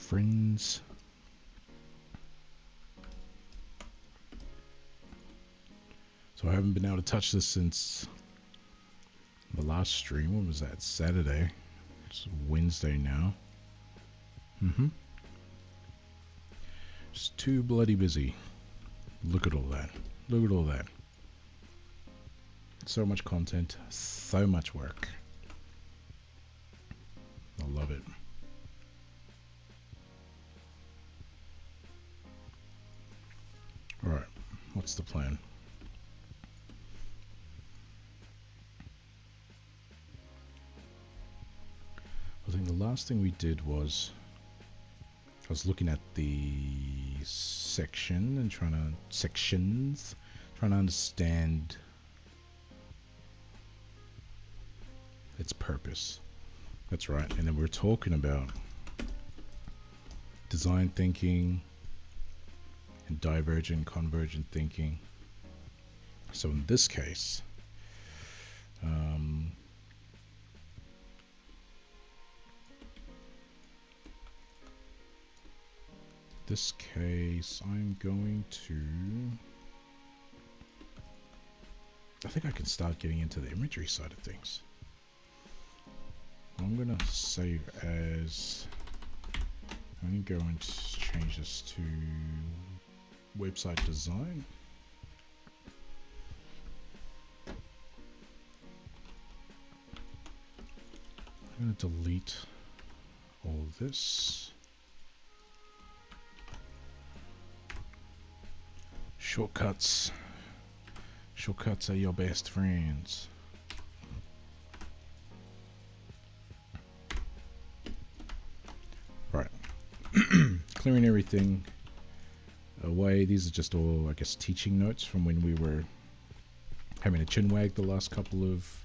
friends. So I haven't been able to touch this since the last stream. When was that? Saturday. It's Wednesday now. Just too bloody busy. Look at all that. Look at all that. So much content, so much work. I love it. All right, what's the plan? I think the last thing we did was I was looking at the section and trying to understand its purpose. That's right. And then we're talking about design thinking and divergent, convergent thinking. So in this case, I'm going to, I think I can start getting into the imagery side of things. I'm gonna save as, I'm gonna go and change this to website design. I'm gonna delete all this. Shortcuts. Shortcuts are your best friends. Right. Clearing everything away. These are just all, I guess, teaching notes from when we were having a chinwag the last couple of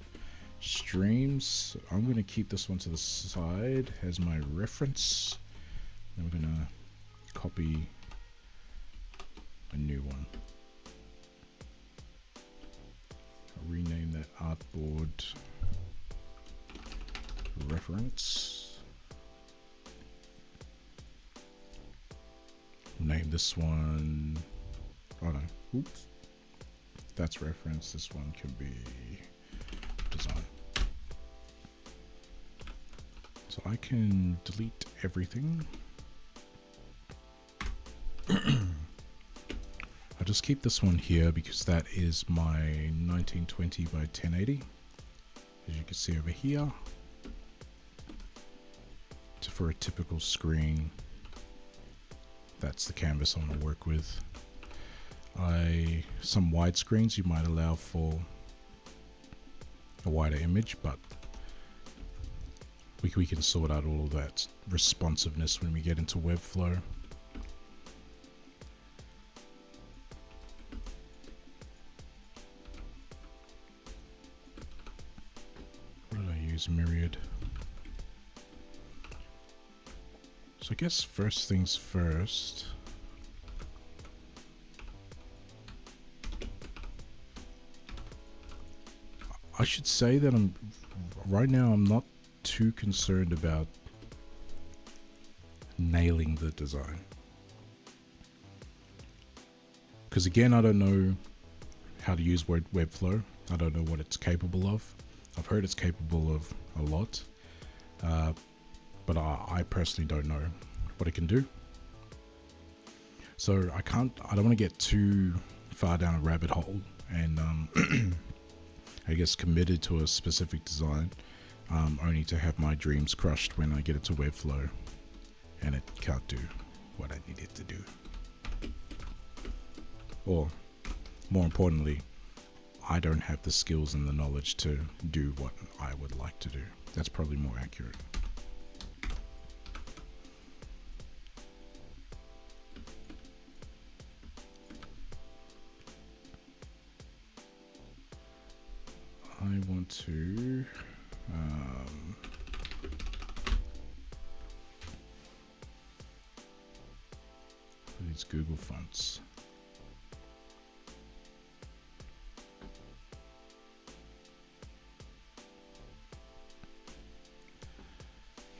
streams. I'm going to keep this one to the side as my reference. Then we're going to copy a new one. I'll rename that artboard reference. Name this one, oh no, oops, that's reference. This one can be design. So I can delete everything. I'll just keep this one here because that is my 1920 by 1080. As you can see over here. So for a typical screen, that's the canvas I want to work with. Some wide screens you might allow for a wider image, but we can sort out all of that responsiveness when we get into Webflow. What did I use? Myriad. So I guess first things first. I should say that right now I'm not too concerned about nailing the design. Because again, I don't know how to use Webflow. I don't know what it's capable of. I've heard it's capable of a lot. But I personally don't know what it can do. So I don't want to get too far down a rabbit hole and I guess committed to a specific design, only to have my dreams crushed when I get it to Webflow and it can't do what I need it to do. Or more importantly, I don't have the skills and the knowledge to do what I would like to do. That's probably more accurate. I want to these Google fonts.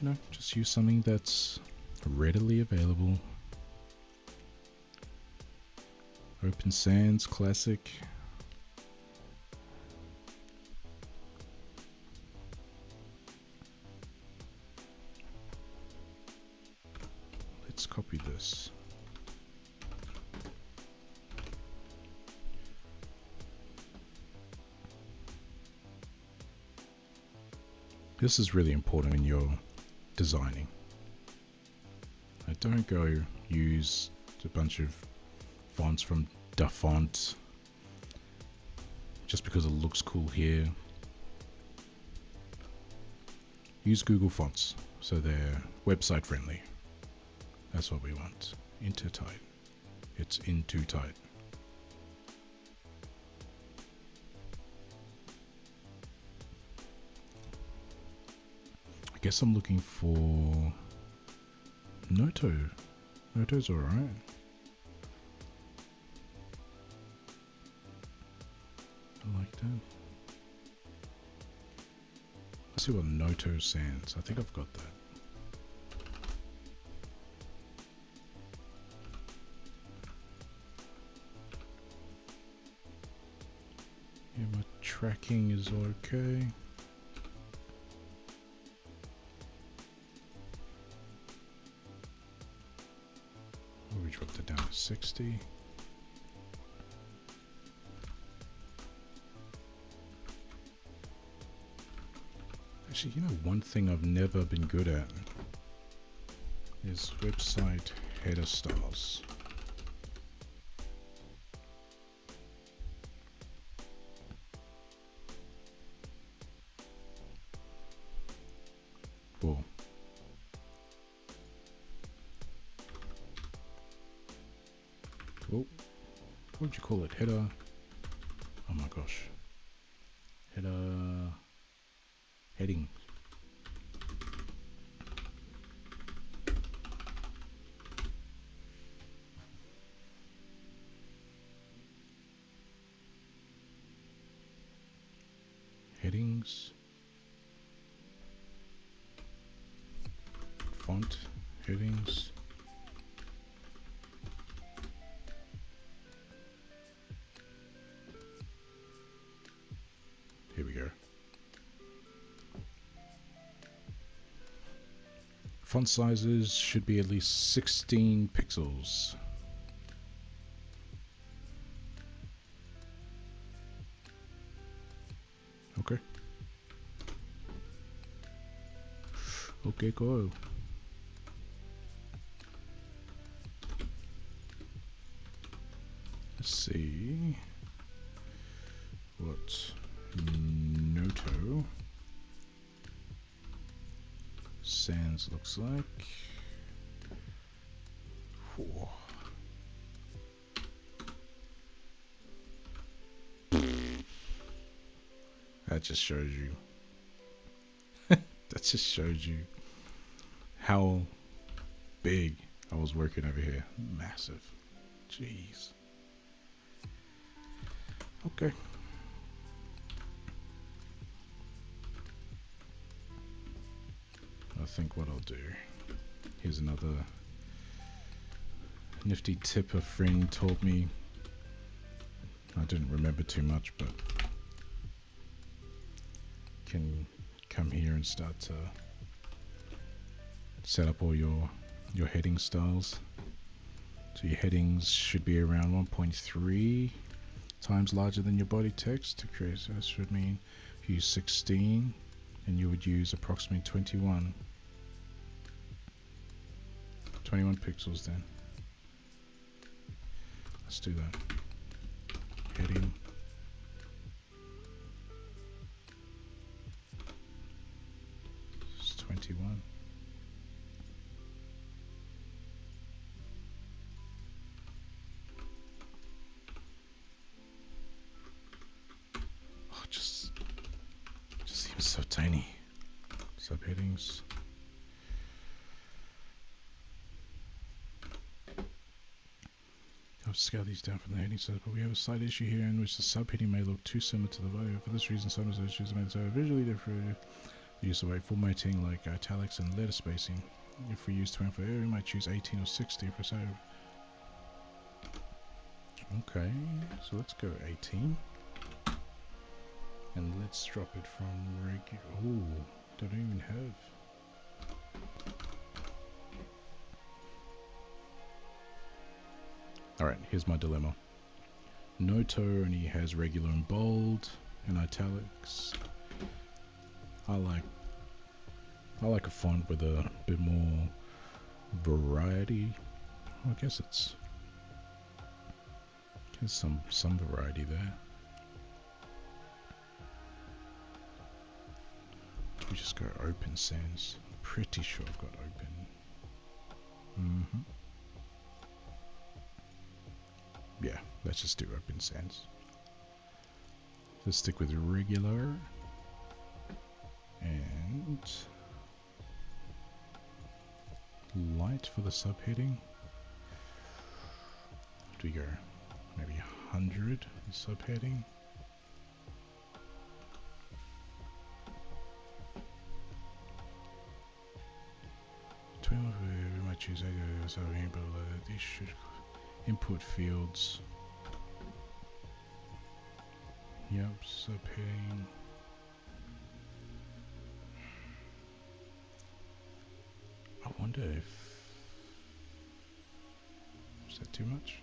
You know, just use something that's Readily available. Open Sans Classic. Let's copy this. This is really important when you're designing. Don't go use a bunch of fonts from DaFont just because it looks cool here. Use Google fonts so they're website friendly. That's what we want. Intertight. It's in too tight. I guess I'm looking for Noto. Noto's alright. I like that. Let's see what Noto Sans. I think I've got that. Yeah, my tracking is okay. We dropped it down to 60. Actually, you know, one thing I've never been good at is website header styles. Whoa. Oh, what would you call it? Header. Oh my gosh. Header. Heading. Headings. Font. Headings. Here we go. Font sizes should be at least 16 pixels. Okay. Okay, go. Let's see what Noto Sans looks like. Whoa. That just shows you. That just shows you how big I was working over here. Massive. Jeez. Okay. I think what I'll do, here's another nifty tip a friend told me. I didn't remember too much, but can come here and start to set up all your heading styles. So your headings should be around 1.3 times larger than your body text to create. So this would mean if you use 16 and you would use approximately 21 pixels then. Let's do that. Heading. It's 21. Oh, just seems so tiny. Subheadings. I've scaled these down from the heading set, but we have a slight issue here in which the subheading may look too similar to the body. For this reason, some issues may so visually different. The use of formatting like italics and letter spacing. If we use 24, we might choose 18 or 16 for so. Okay, so let's go 18. And let's drop it from regular. Oh, they don't even have. Alright, here's my dilemma. Noto only has regular and bold and italics. I like a font with a bit more variety. Well, I guess there's some variety there. We just go open sans. Pretty sure I've got open. Yeah, let's just do open sans. Let's stick with regular and light for the subheading. Do we go maybe 100 subheading? We might choose subheading, but these should input fields. Yep, subheading. I wonder if is that too much?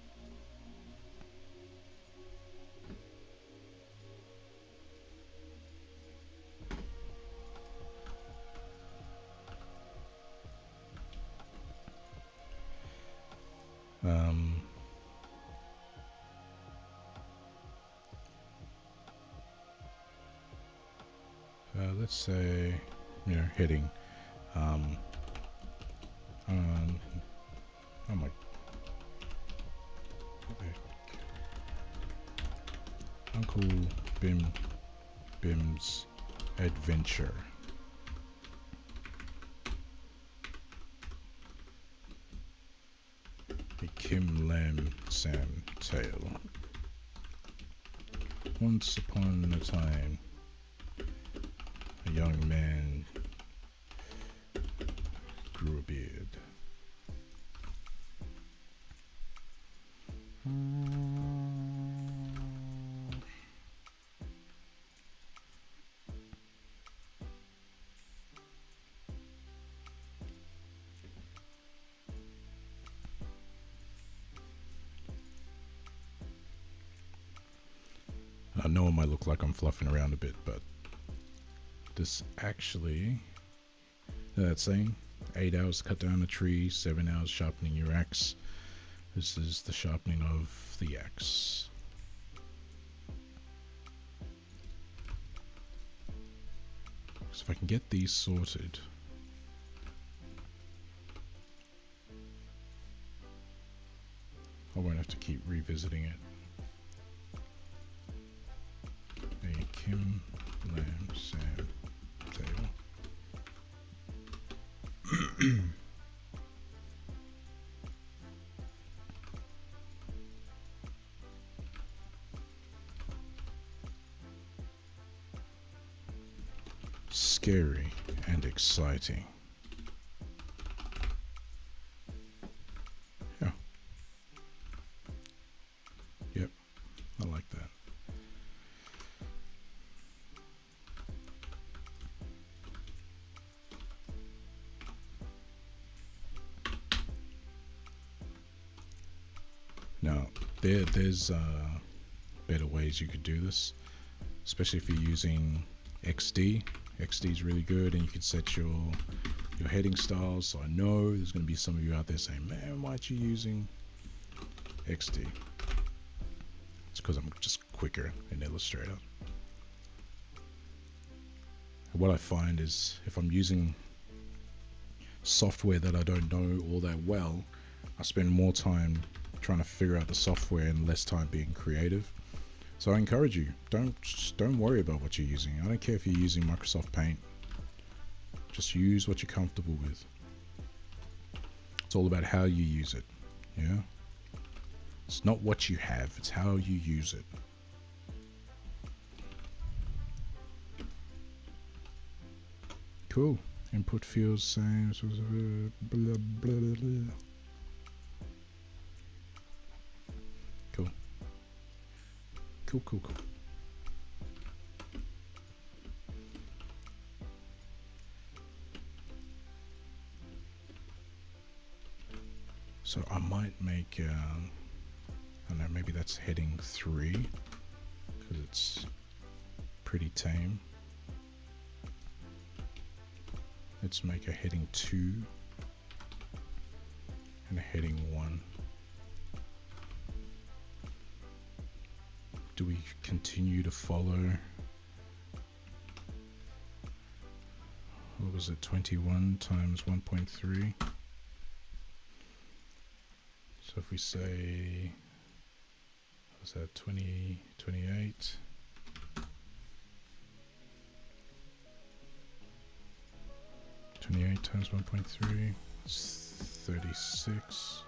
Let's say, heading. I'm like, Uncle Bim's adventure. A Kim Lam Sam tale. Once upon a time, a young man grew a beard. I know it might look like I'm fluffing around a bit, but this actually, that's saying 8 hours to cut down a tree, 7 hours sharpening your axe. This is the sharpening of the axe. So if I can get these sorted, I won't have to keep revisiting it. A Kim Lam Sam table. Scary and exciting. Yeah. Yep. I like that. Now, there's better ways you could do this, especially if you're using XD. XD is really good, and you can set your heading styles. So I know there's going to be some of you out there saying, man, why aren't you using XD? It's because I'm just quicker in Illustrator. What I find is if I'm using software that I don't know all that well, I spend more time trying to figure out the software and less time being creative. So I encourage you, don't worry about what you're using. I don't care if you're using Microsoft Paint. Just use what you're comfortable with. It's all about how you use it. Yeah? It's not what you have, it's how you use it. Cool. Input fields same. Blah, blah, blah, blah. Cool. Cool, cool, cool. So I might make, I don't know, maybe that's heading 3 because it's pretty tame. Let's make a heading 2 and a heading 1. Do we continue to follow? What was it? 21 times 1.3. So if we say, what was that, 28? Times 1.3, it's 36.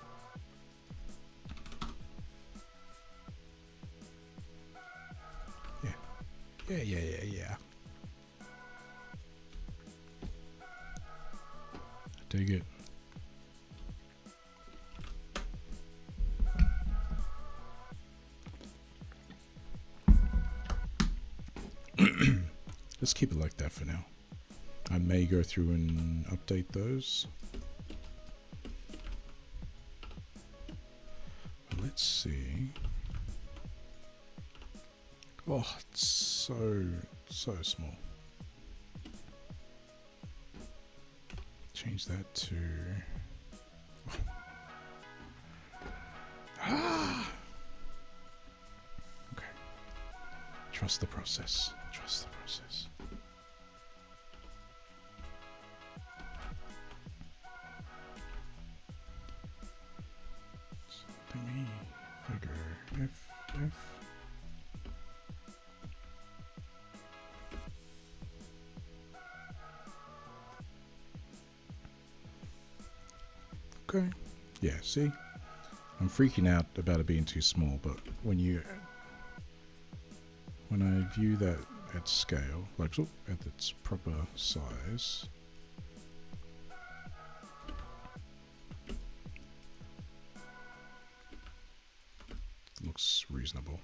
Yeah. Dig it. Let's keep it like that for now. I may go through and update those. But let's see. Oh, it's so small. Change that to... Okay. Trust the process. Trust the process. Let me figure F. Okay. Yeah, see? I'm freaking out about it being too small, but when I view that at scale, like at its proper size, it looks reasonable.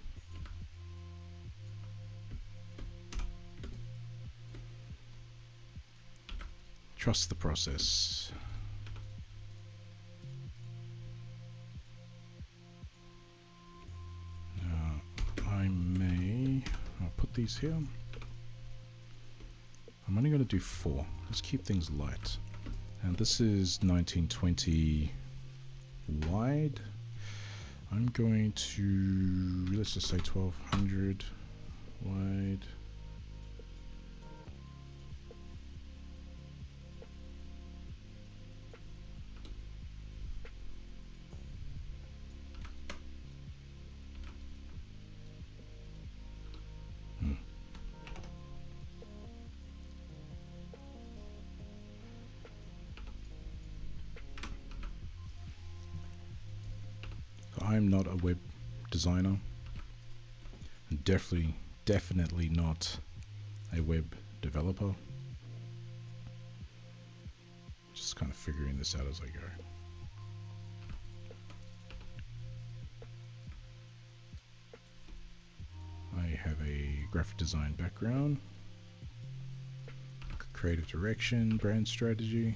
Trust the process. I'll put these here. I'm only going to do 4. Let's keep things light. And this is 1920 wide. I'm going to, let's just say 1200 wide. I'm not a web designer, and definitely not a web developer. Just kind of figuring this out as I go. I have a graphic design background, creative direction, brand strategy.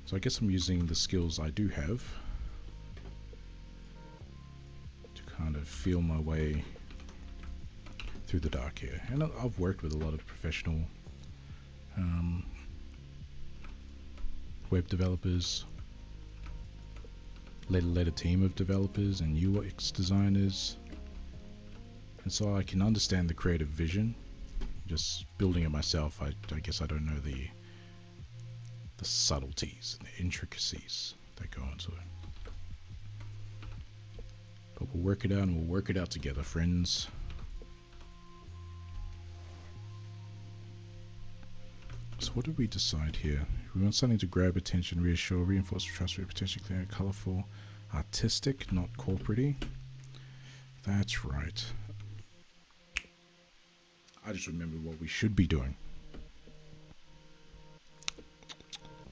So I guess I'm using the skills I do have kind of feel my way through the dark here. And I've worked with a lot of professional web developers, led a team of developers and UX designers, and so I can understand the creative vision. Just building it myself, I guess I don't know the subtleties and the intricacies that go into it. But we'll work it out, and we'll work it out together, friends. So what did we decide here? We want something to grab attention, reassure, reinforce trust, reputation, clear, colorful, artistic, not corporate-y. That's right. I just remembered what we should be doing.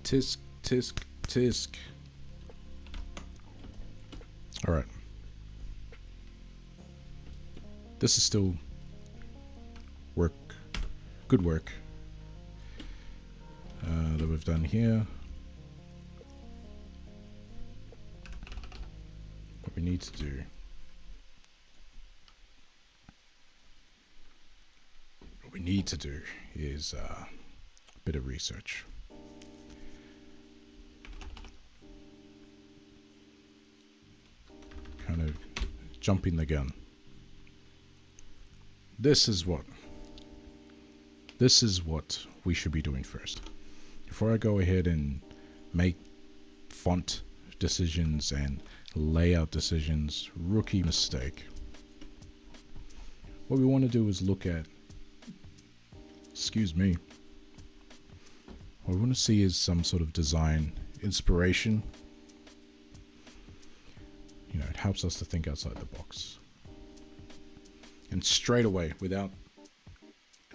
Tisk, tisk, tisk. Alright. This is still work. Good work. That we've done here. What we need to do. What we need to do is a bit of research. Kind of jumping the gun. This is what we should be doing first. Before I go ahead and make font decisions and layout decisions, rookie mistake. What we want to do is look at, excuse me, what we want to see is some sort of design inspiration. You know, it helps us to think outside the box. And straight away, without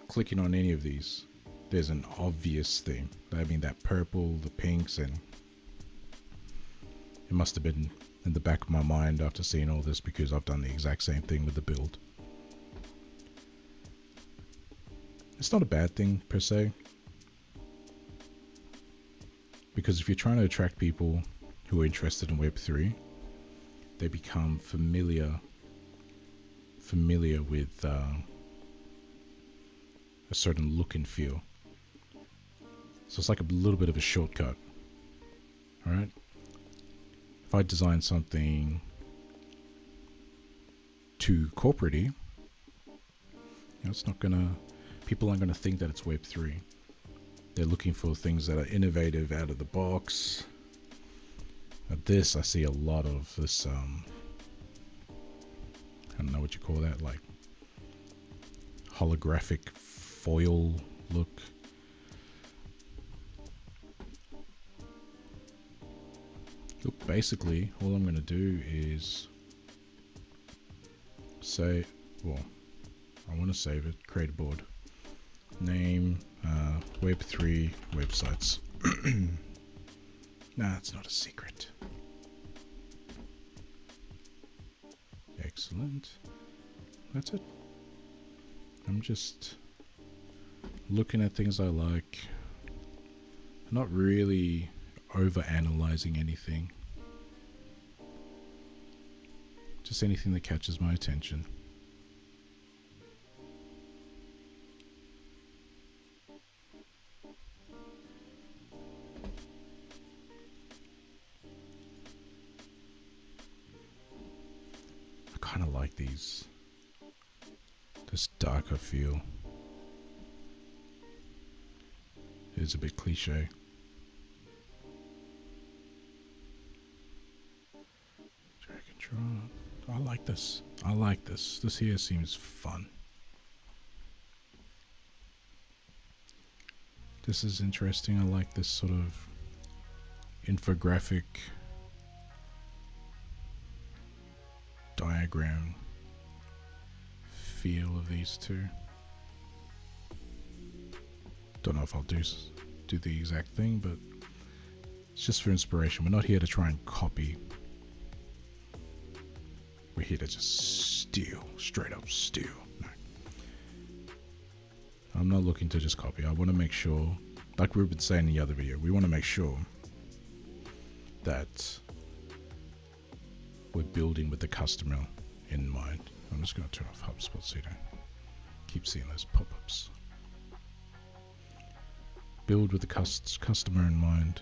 clicking on any of these, there's an obvious theme. I mean, that purple, the pinks, and it must have been in the back of my mind after seeing all this, because I've done the exact same thing with the build. It's not a bad thing per se, because if you're trying to attract people who are interested in Web3, they become familiar with a certain look and feel. So it's like a little bit of a shortcut. All right. If I design something too corporate-y, it's not gonna. People aren't gonna think that it's Web3. They're looking for things that are innovative, out of the box. This, I see a lot of this. I don't know what you call that, like holographic foil look. Look, basically, all I'm going to do is say, well, I want to save it, create a board. Name, Web3 websites. Nah, it's not a secret. Excellent. That's it. I'm just looking at things I like. Not really over-analyzing anything. Just anything that catches my attention. I kind of like this darker feel. It's a bit cliche. Drag and drop. I like this. I like this. This here seems fun. This is interesting. I like this sort of infographic diagram feel of these two. Don't know if I'll do the exact thing, but it's just for inspiration. We're not here to try and copy. We're here to just steal, straight up steal. No. I'm not looking to just copy. I want to make sure, like we've been saying in the other video, we want to make sure that we're building with the customer in mind. I'm just going to turn off HubSpot so you don't keep seeing those pop-ups. Build with the customer in mind.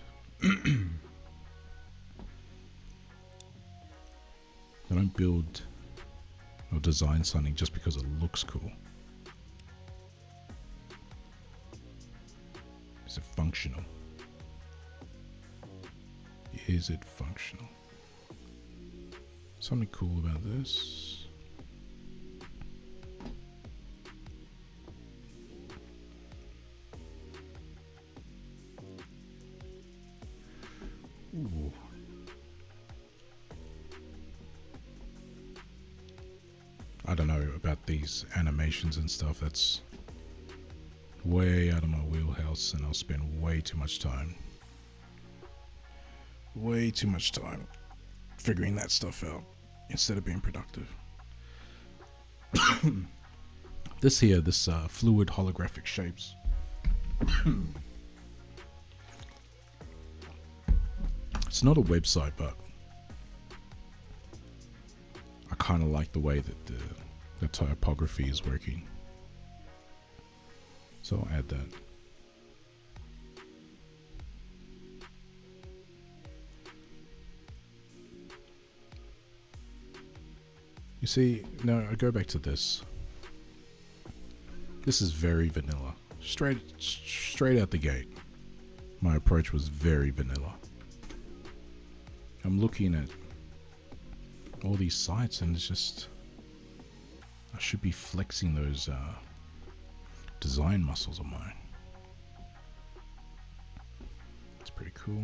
I don't build or design something just because it looks cool. Is it functional? Is it functional? Something cool about this. Ooh. I don't know about these animations and stuff. That's way out of my wheelhouse, and I'll spend way too much time way too much time figuring that stuff out instead of being productive. This fluid holographic shapes. It's not a website, but I kind of like the way that the typography is working. So I'll add that. You see, now I go back to this. This is very vanilla. Straight out the gate. My approach was very vanilla. I'm looking at all these sites and it's just, I should be flexing those design muscles of mine. It's pretty cool.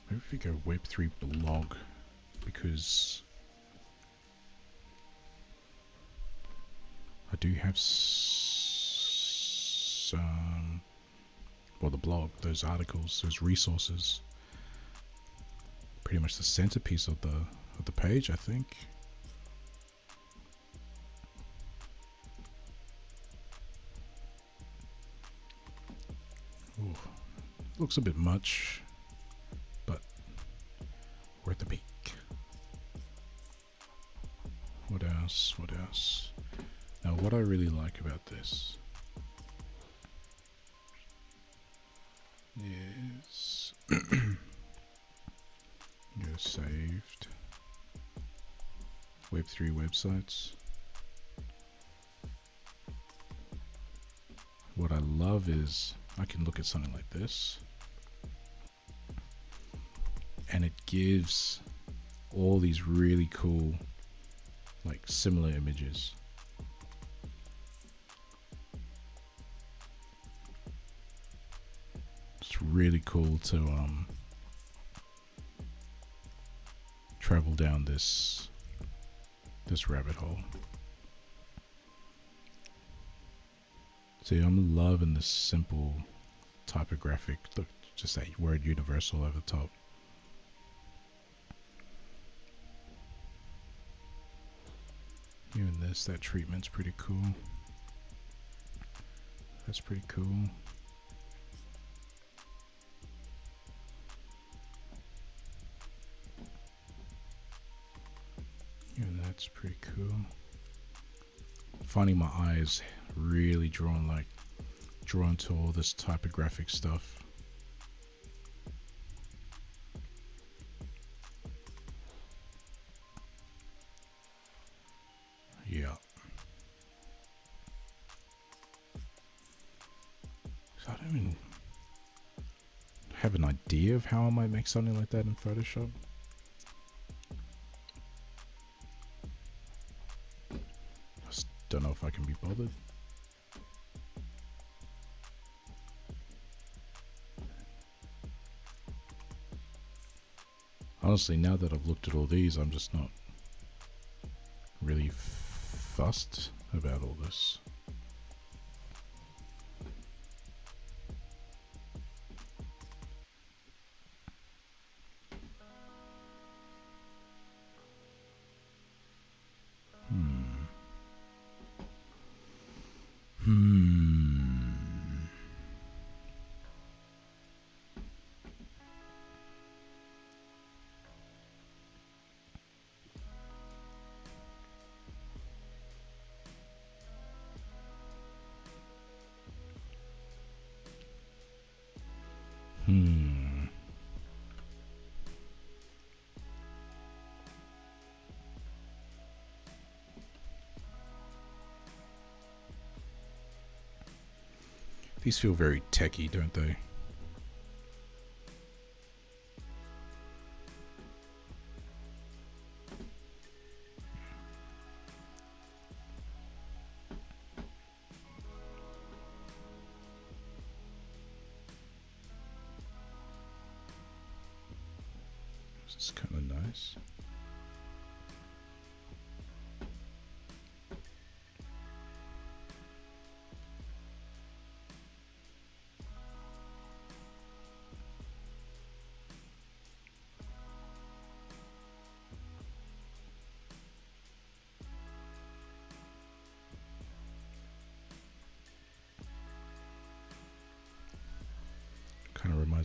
Maybe if we go Web3 blog, because I do have some, well, the blog, those articles, those resources, pretty much the centerpiece of the page, I think. Ooh, looks a bit much, but worth a peek. What else? What else? Now, what I really like about this is go saved Web3 websites. What I love is I can look at something like this and it gives all these really cool, like, similar images. It's really cool to travel down this rabbit hole. See, I'm loving this simple typographic, look, just that word universal over the top. Even this, that treatment's pretty cool. That's pretty cool. Even that's pretty cool. Finding my eyes really drawn to all this typographic stuff. Yeah. So I don't even have an idea of how I might make something like that in Photoshop. Just don't know if I can be bothered. Honestly, now that I've looked at all these, I'm just not really fussed about all this. These feel very techy, don't they? This is kind of nice.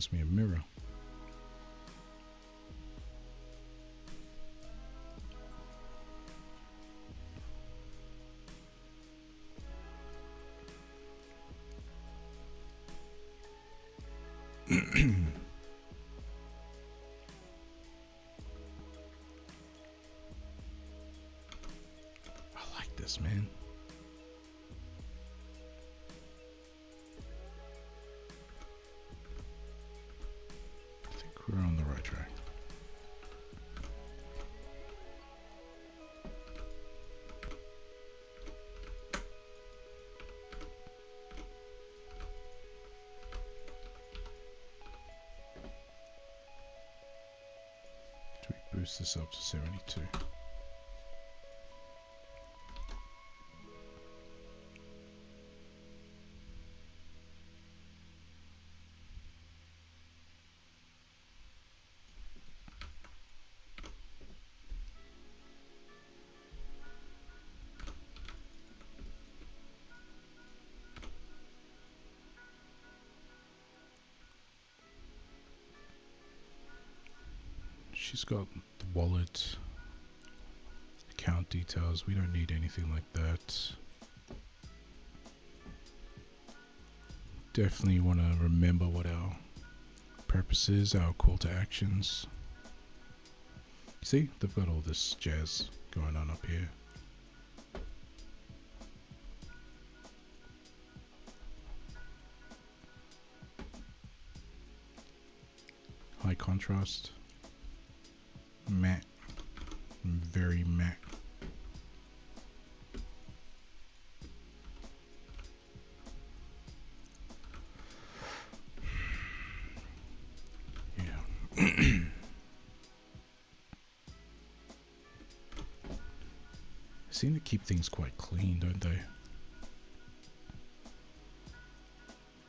reminds me of Mirror. I like this, man. I think we're on the right track. Boost this up to 72. She's got the wallet, account details. We don't need anything like that. Definitely want to remember what our purpose is, our call to actions. See, they've got all this jazz going on up here. High contrast. Matte, very matte. Yeah. They seem to keep things quite clean, don't they?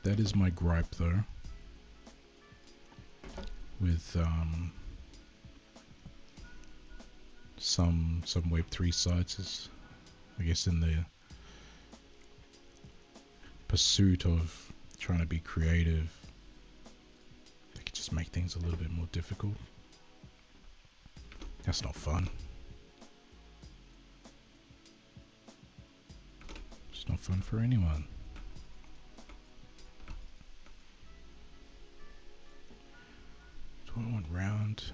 That is my gripe, though, with some Web3 sites is, I guess, in the pursuit of trying to be creative, they could just make things a little bit more difficult. That's not fun. It's not fun for anyone. So I went round,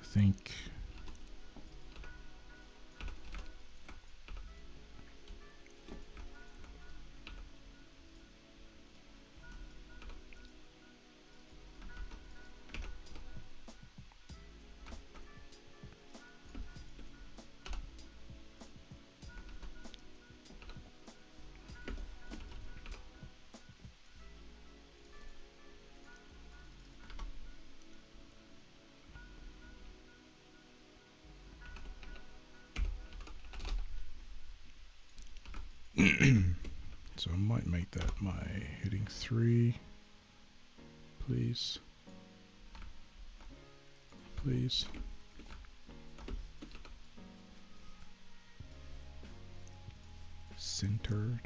I think. So I might make that my heading 3, please. Please. Centered.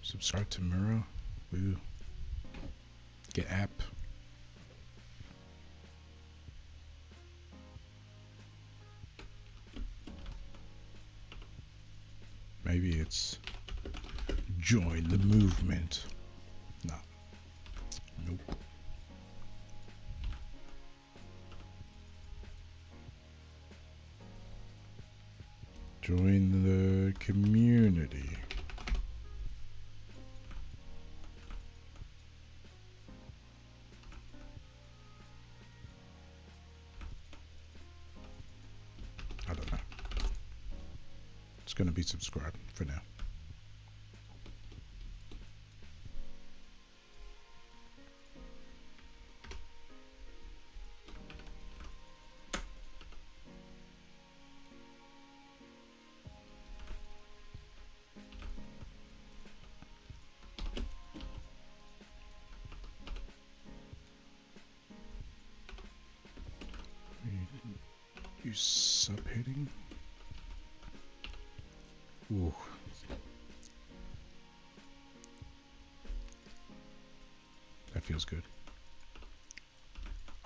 Subscribe to Mirror. Woo. Get app. Maybe it's join the movement. No. Nope. Join the community. I don't know. It's going to be subscribed for now. subheading. Ooh. That feels good.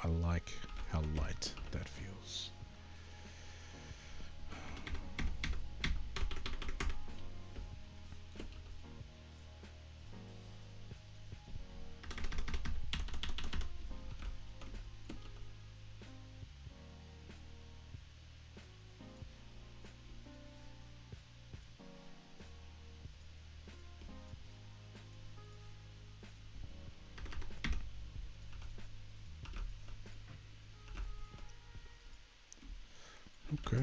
I like how light that feels. Okay.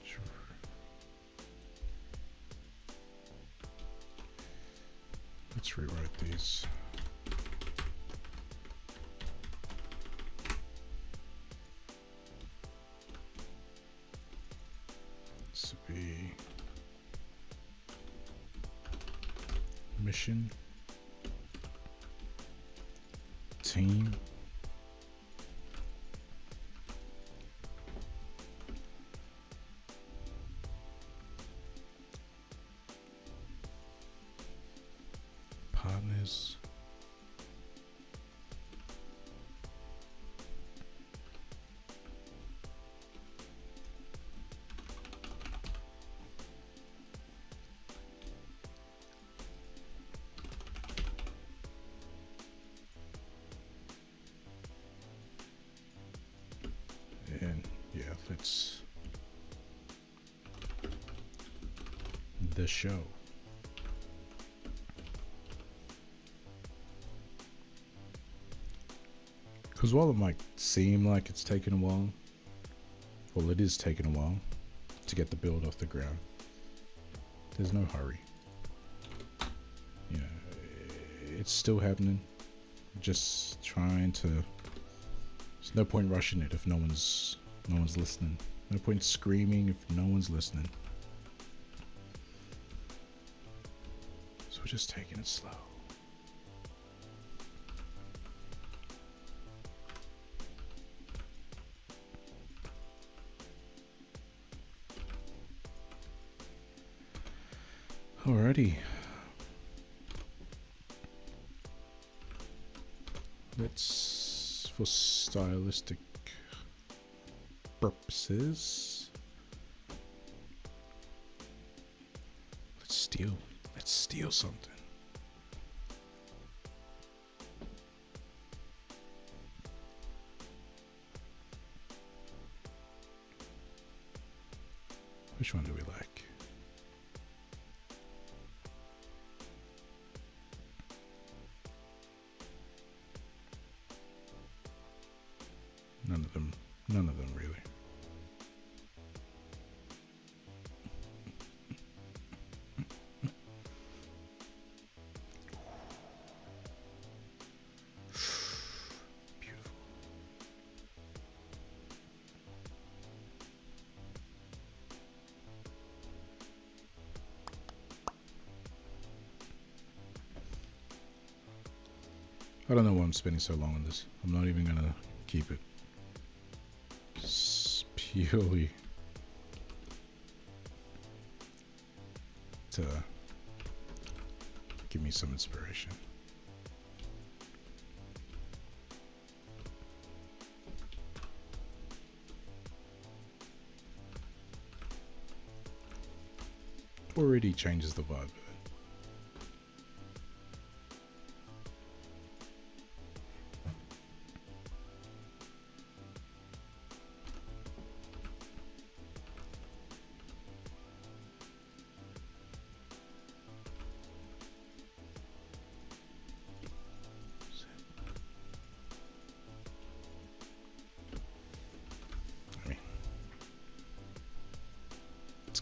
Sure. Let's rewrite these. Be mission team partners and yeah, let's the show. Because while it might seem like it's taken a while, well, it is taking a while to get the build off the ground. There's no hurry. Yeah, it's still happening. Just trying to. There's no point rushing it if no one's listening. No point screaming if no one's listening. So we're just taking it slow. Alrighty. Let's, for stylistic purposes, let's steal something. Which one do we like? None of them really. Beautiful. I don't know why I'm spending so long on this. I'm not even gonna keep it. Purely to give me some inspiration. Already changes the vibe of it.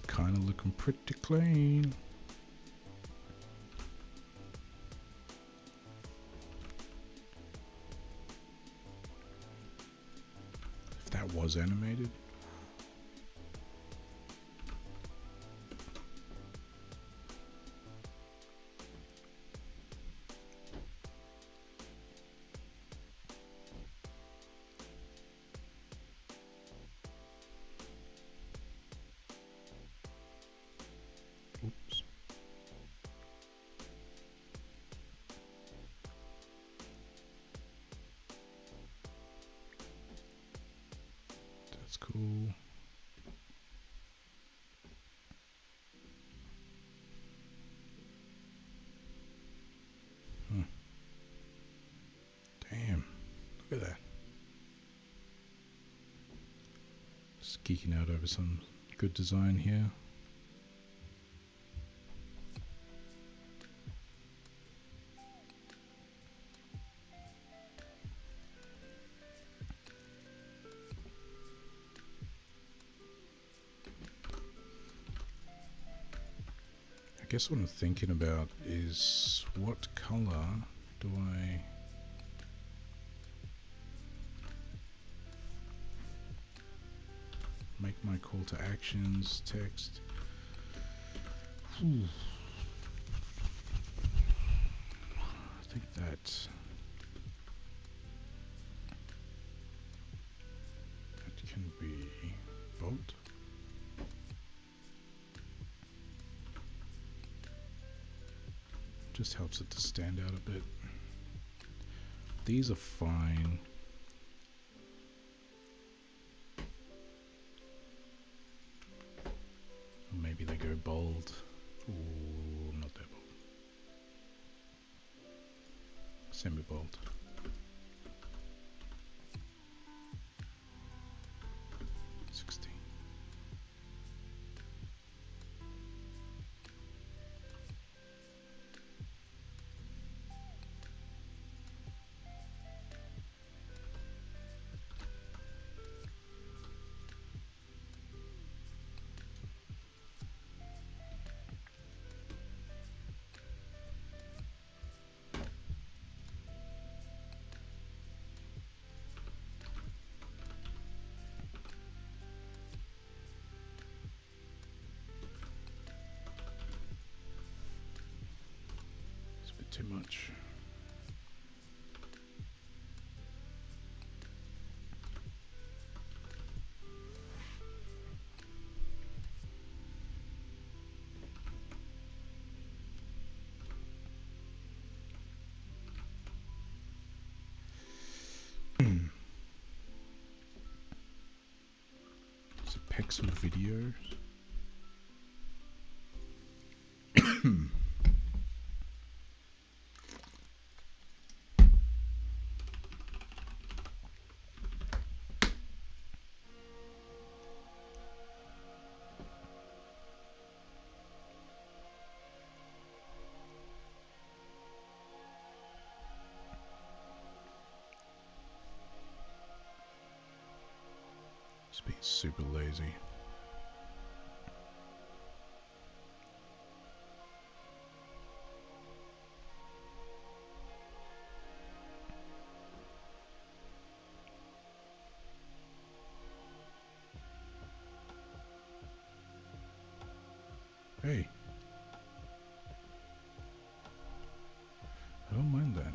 Kind of looking pretty clean. was animated. Oops. That's cool. Damn, look at that. Just geeking out over some good design here. I guess what I'm thinking about is what color do I make my call to actions text? I think that can be bold. Just helps it to stand out a bit. These are fine. Or maybe they go bold. Ooh, not that bold. Semi-bold. Too much. It's a pixel video. Just being super lazy. Hey. I don't mind that.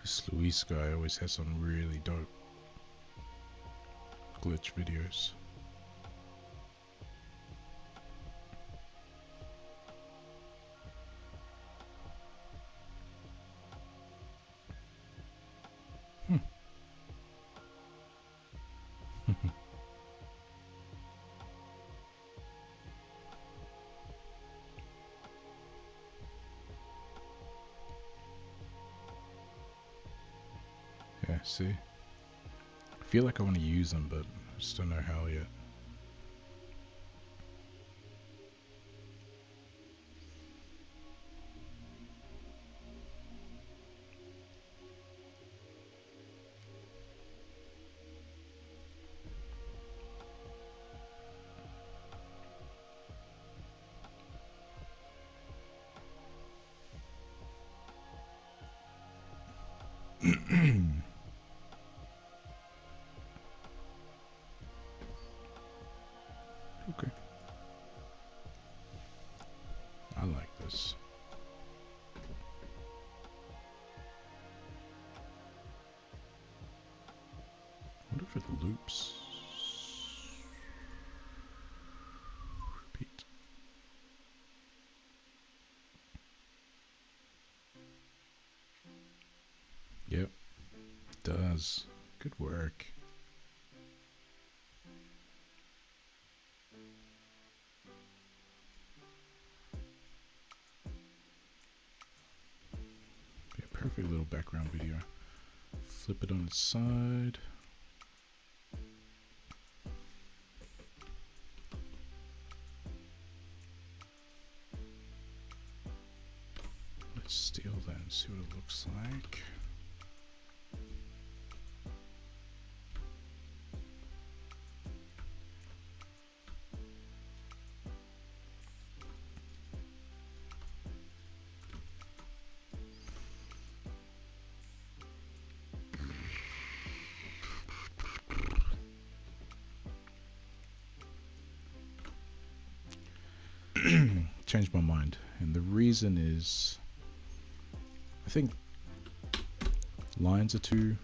This Luis guy always has some really dope glitch videos. Yeah, see? I feel like I want to use them, but I just don't know how yet. Okay. I like this. What if it loops? Repeat. Yep, does. Good work. Be a perfect little background video. Flip it on its side. Let's steal that and see what it looks like. Changed my mind, and the reason is I think lines are too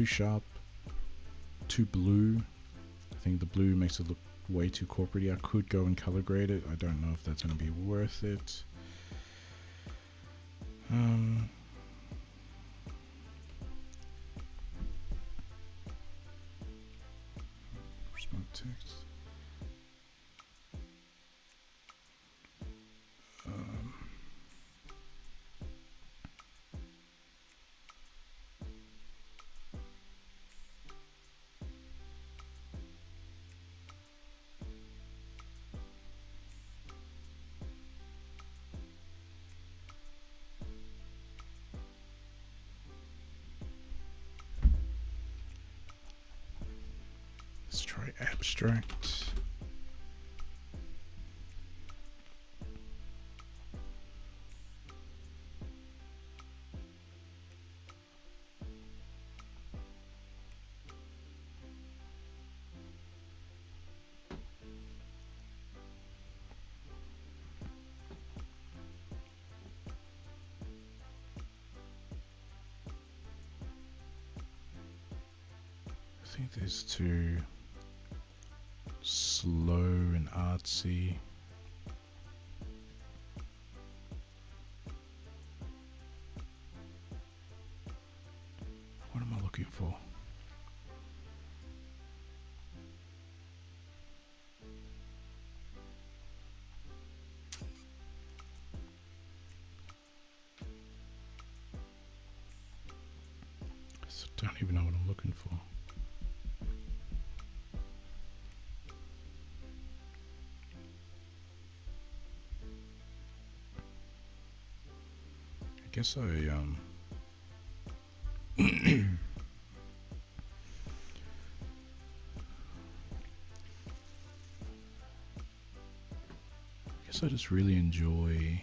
sharp, too blue. I think the blue makes it look way too corporate-y. I could go and color grade it. I don't know if that's going to be worth it. Smart text. Let's try abstract. I think there's too slow and artsy. What am I looking for? I don't even know what I'm looking for. I guess I just really enjoy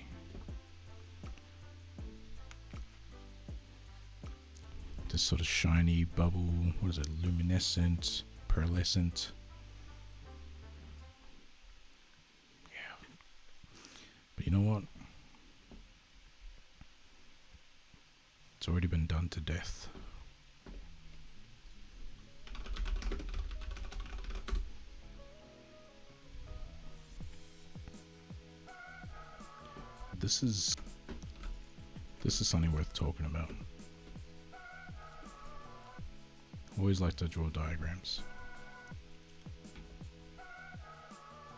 this sort of shiny bubble. What is it? Luminescent, pearlescent. Yeah. But you know what? It's already been done to death. This is something worth talking about. Always like to draw diagrams.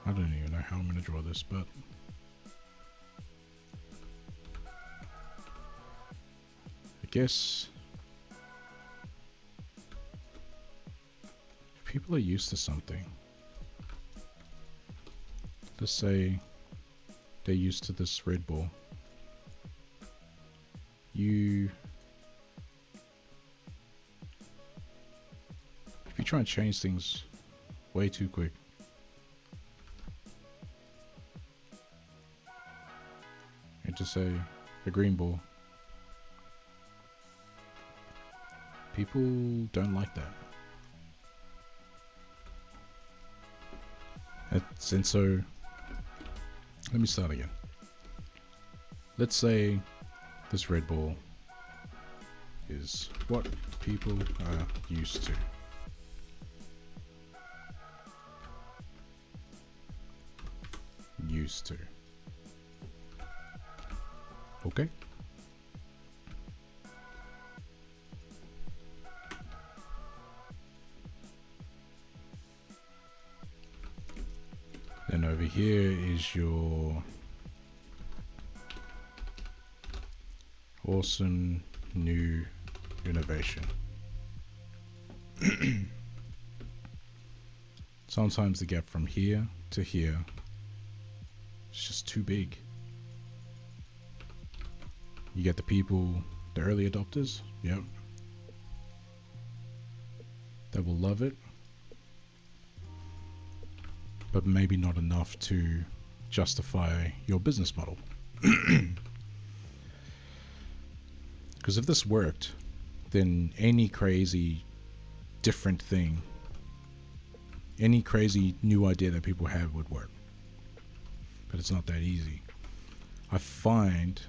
I don't even know how I'm going to draw this, but I guess if people are used to something, let's say they're used to this red ball, if you try and change things way too quick, and just say a green ball, People don't like that. And so, let me start again. Let's say this red ball is what people are used to. Okay. Then over here is your awesome new innovation. Sometimes the gap from here to here is just too big. You get the people, the early adopters, yep, that will love it, but maybe not enough to justify your business model. Because if this worked, then any crazy different thing, any crazy new idea that people have would work. But it's not that easy. I find,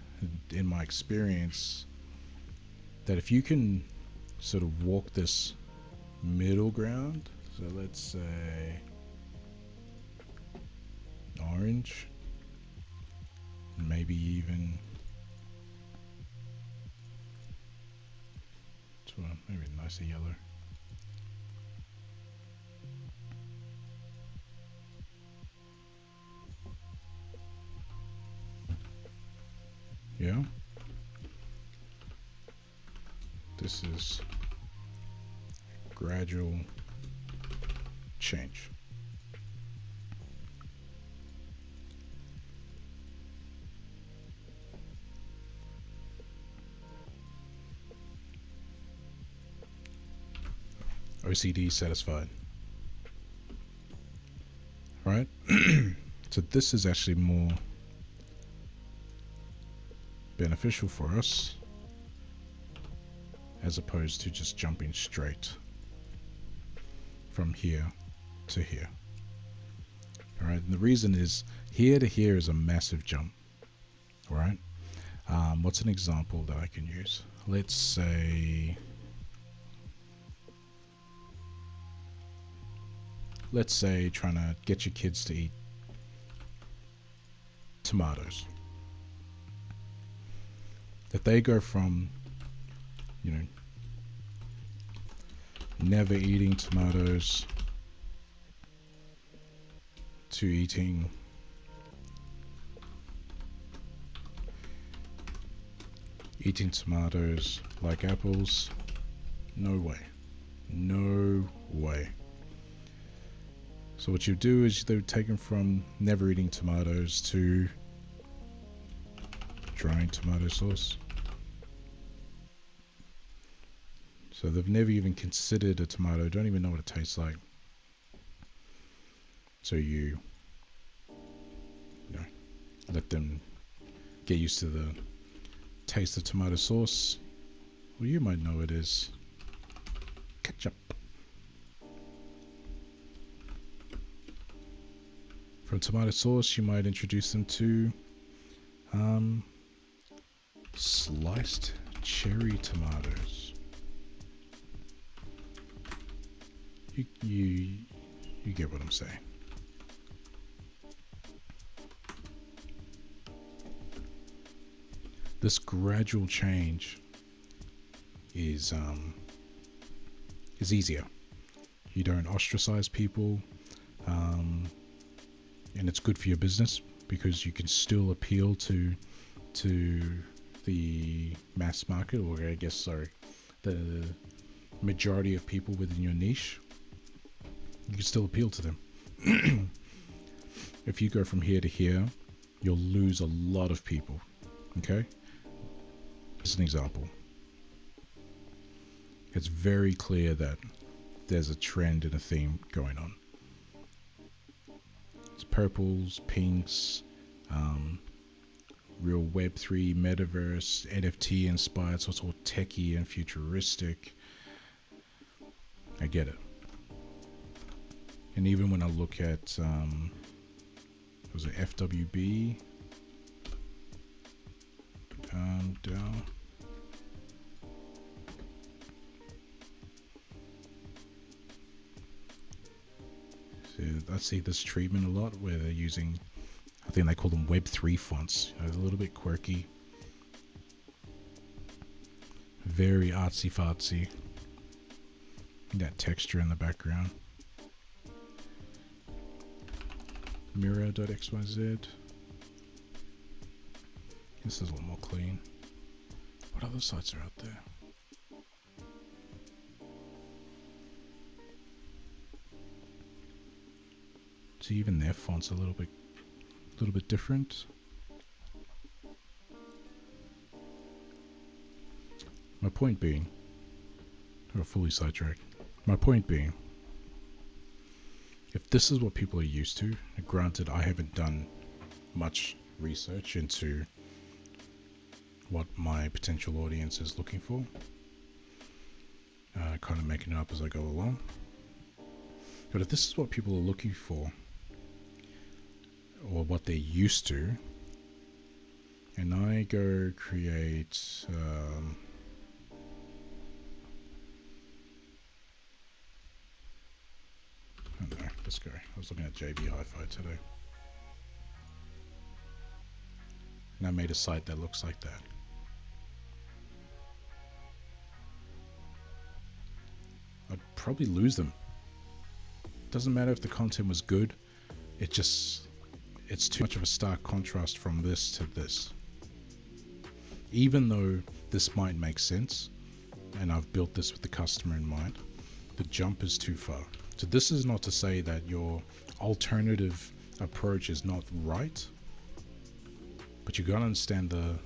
in my experience, that if you can sort of walk this middle ground, so let's say orange, maybe even maybe a nicer yellow. Yeah. This is gradual change. OCD satisfied. All right. So this is actually more beneficial for us as opposed to just jumping straight from here to here. All right. And the reason is here to here is a massive jump. All right. What's an example that I can use? Let's say trying to get your kids to eat tomatoes. If they go from, never eating tomatoes to eating tomatoes like apples, no way. No way. So what you do is they would take them from never eating tomatoes to trying tomato sauce. So they've never even considered a tomato, don't even know what it tastes like. So you let them get used to the taste of tomato sauce. Well, you might know it is ketchup. From tomato sauce, you might introduce them to sliced cherry tomatoes. You get what I'm saying. This gradual change is easier. You don't ostracize people, and it's good for your business because you can still appeal to the mass market, or I guess, the majority of people within your niche. You can still appeal to them. If you go from here to here, you'll lose a lot of people. Okay? As an example, it's very clear that there's a trend and a theme going on. It's purples, pinks, real Web3, metaverse, NFT inspired, so it's all techie and futuristic. get it. And even when I look at, was it FWB? Down. So I see this treatment a lot where they're using, I think they call them Web3 fonts. A little bit quirky. Very artsy fartsy. That texture in the background. Mirror.xyz. This is a lot more clean. What other sites are out there? So even their fonts a little bit different. My point being, or fully sidetracked. My point being, if this is what people are used to, and granted I haven't done much research into what my potential audience is looking for, kind of making it up as I go along. But if this is what people are looking for, or what they're used to, and I go create I don't know, let's go. I was looking at JB Hi-Fi today, and I made a site that looks like that. I'd probably lose them. Doesn't matter if the content was good, it's too much of a stark contrast from this to this. Even though this might make sense, and I've built this with the customer in mind, the jump is too far. So this is not to say that your alternative approach is not right, but you gotta understand the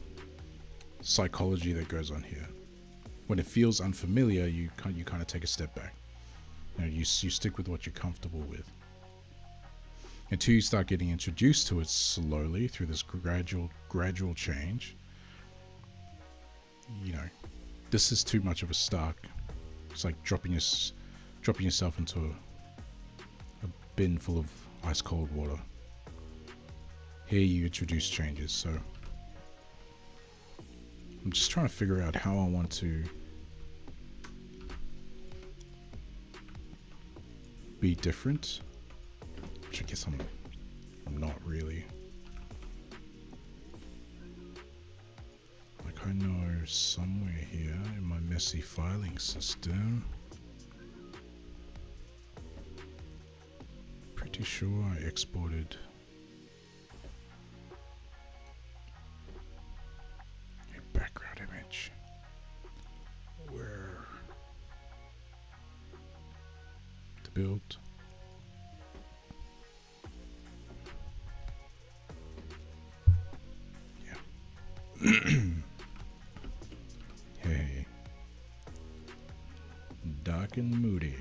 psychology that goes on here. When it feels unfamiliar, you kind of take a step back. You stick with what you're comfortable with. Until you start getting introduced to it slowly through this gradual change, this is too much of a stark. It's like dropping yourself into a bin full of ice cold water. Here you introduce changes, so I'm just trying to figure out how I want to be different, which I guess I'm not really. Like, I know somewhere here in my messy filing system, pretty sure I exported a background image where to build. Hey, dark and moody.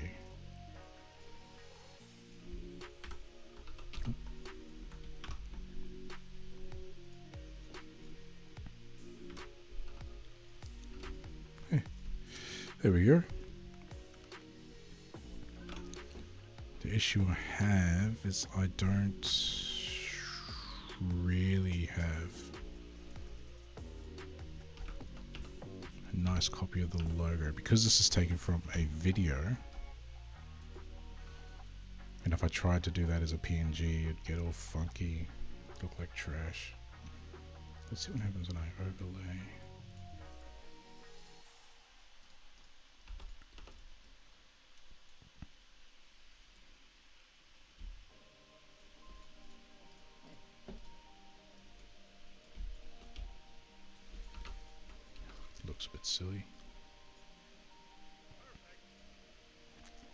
Hey, there we go. The issue I have is I don't really have a nice copy of the logo, because this is taken from a video, and if I tried to do that as a PNG, it'd get all funky, look like trash. Let's see what happens when I overlay. Looks a bit silly.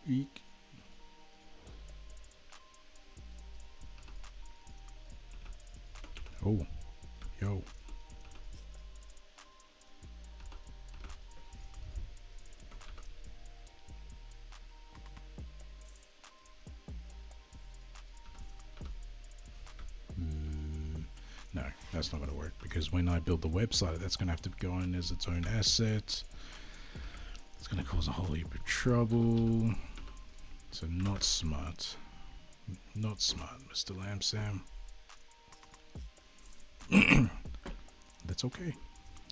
Eek. Oh, yo. No, that's not going to work, because when I build the website, that's going to have to go in as its own asset. It's going to cause a whole heap of trouble. So not smart. Not smart, Mr. Lamb Sam. That's okay.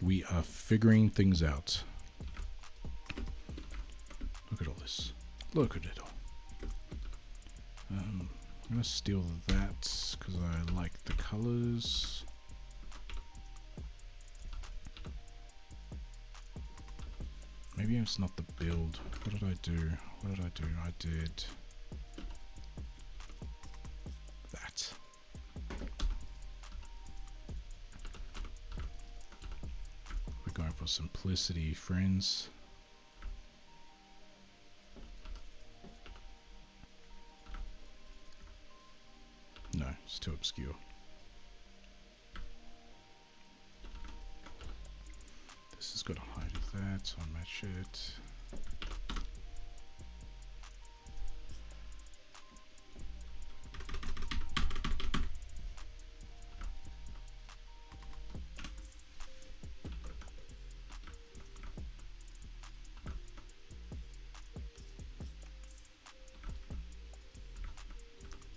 We are figuring things out. Look at all this. Look at it all. I'm gonna steal that because I like the colors. Maybe it's not the build. What did I do? What did I do? I did that. We're going for simplicity, friends. No, it's too obscure. This has got to hide that, so I match it.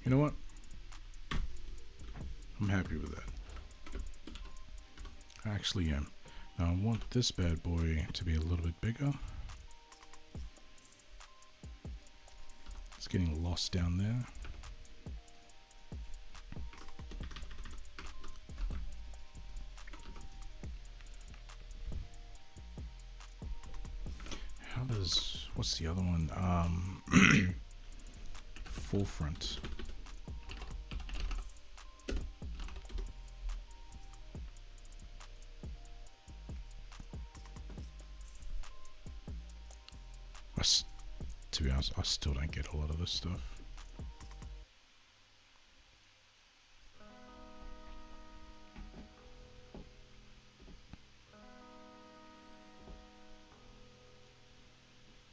You know what? I'm happy with that. I actually am. Now I want this bad boy to be a little bit bigger. It's getting lost down there. How does, what's the other one? Forefront. To be honest, I still don't get a lot of this stuff.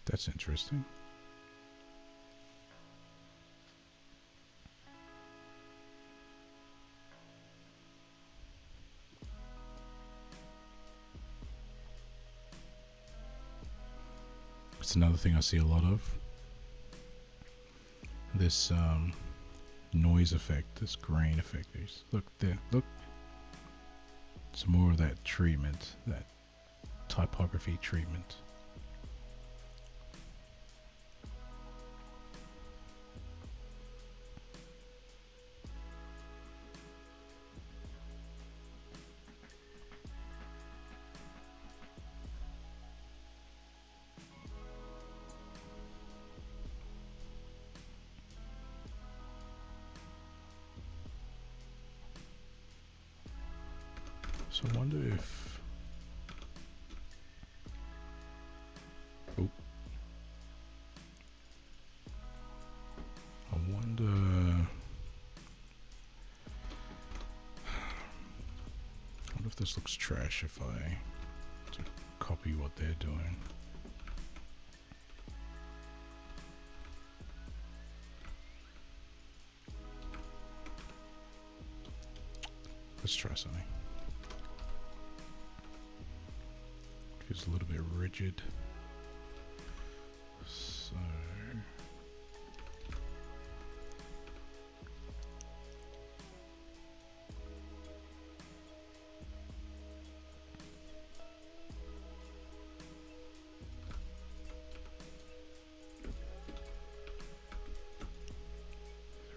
That's interesting. It's another thing I see a lot of. This noise effect, this grain effect. Look there, look. Some more of that treatment, that typography treatment. So I wonder if, oh, I wonder if this looks trash if I to copy what they're doing. Let's try something. Feels a little bit rigid. So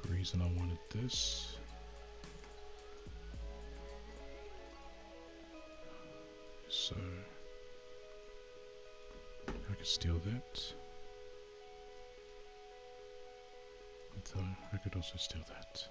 the reason I wanted this. So I could steal that. So I could also steal that.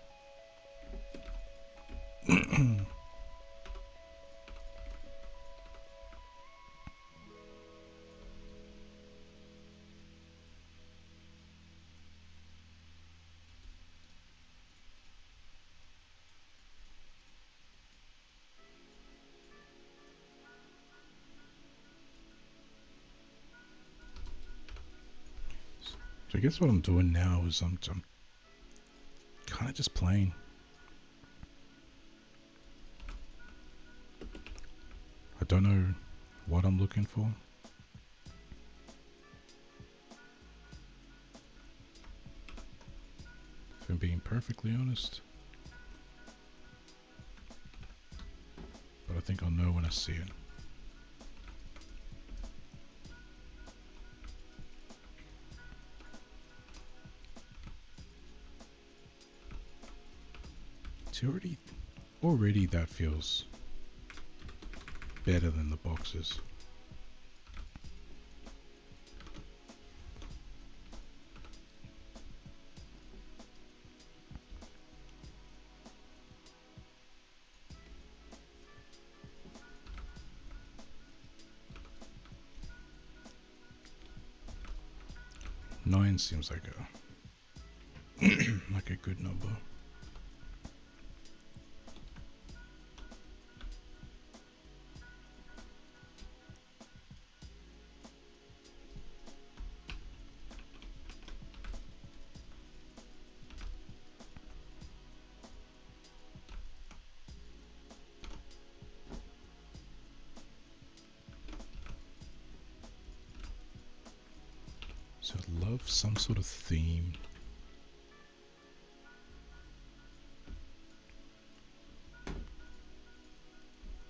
So I guess what I'm doing now is I'm kind of just playing. I don't know what I'm looking for. I'm being perfectly honest. But I think I'll know when I see it. See, already that feels better than the boxes. Nine seems like a like a good number. So I'd love some sort of theme.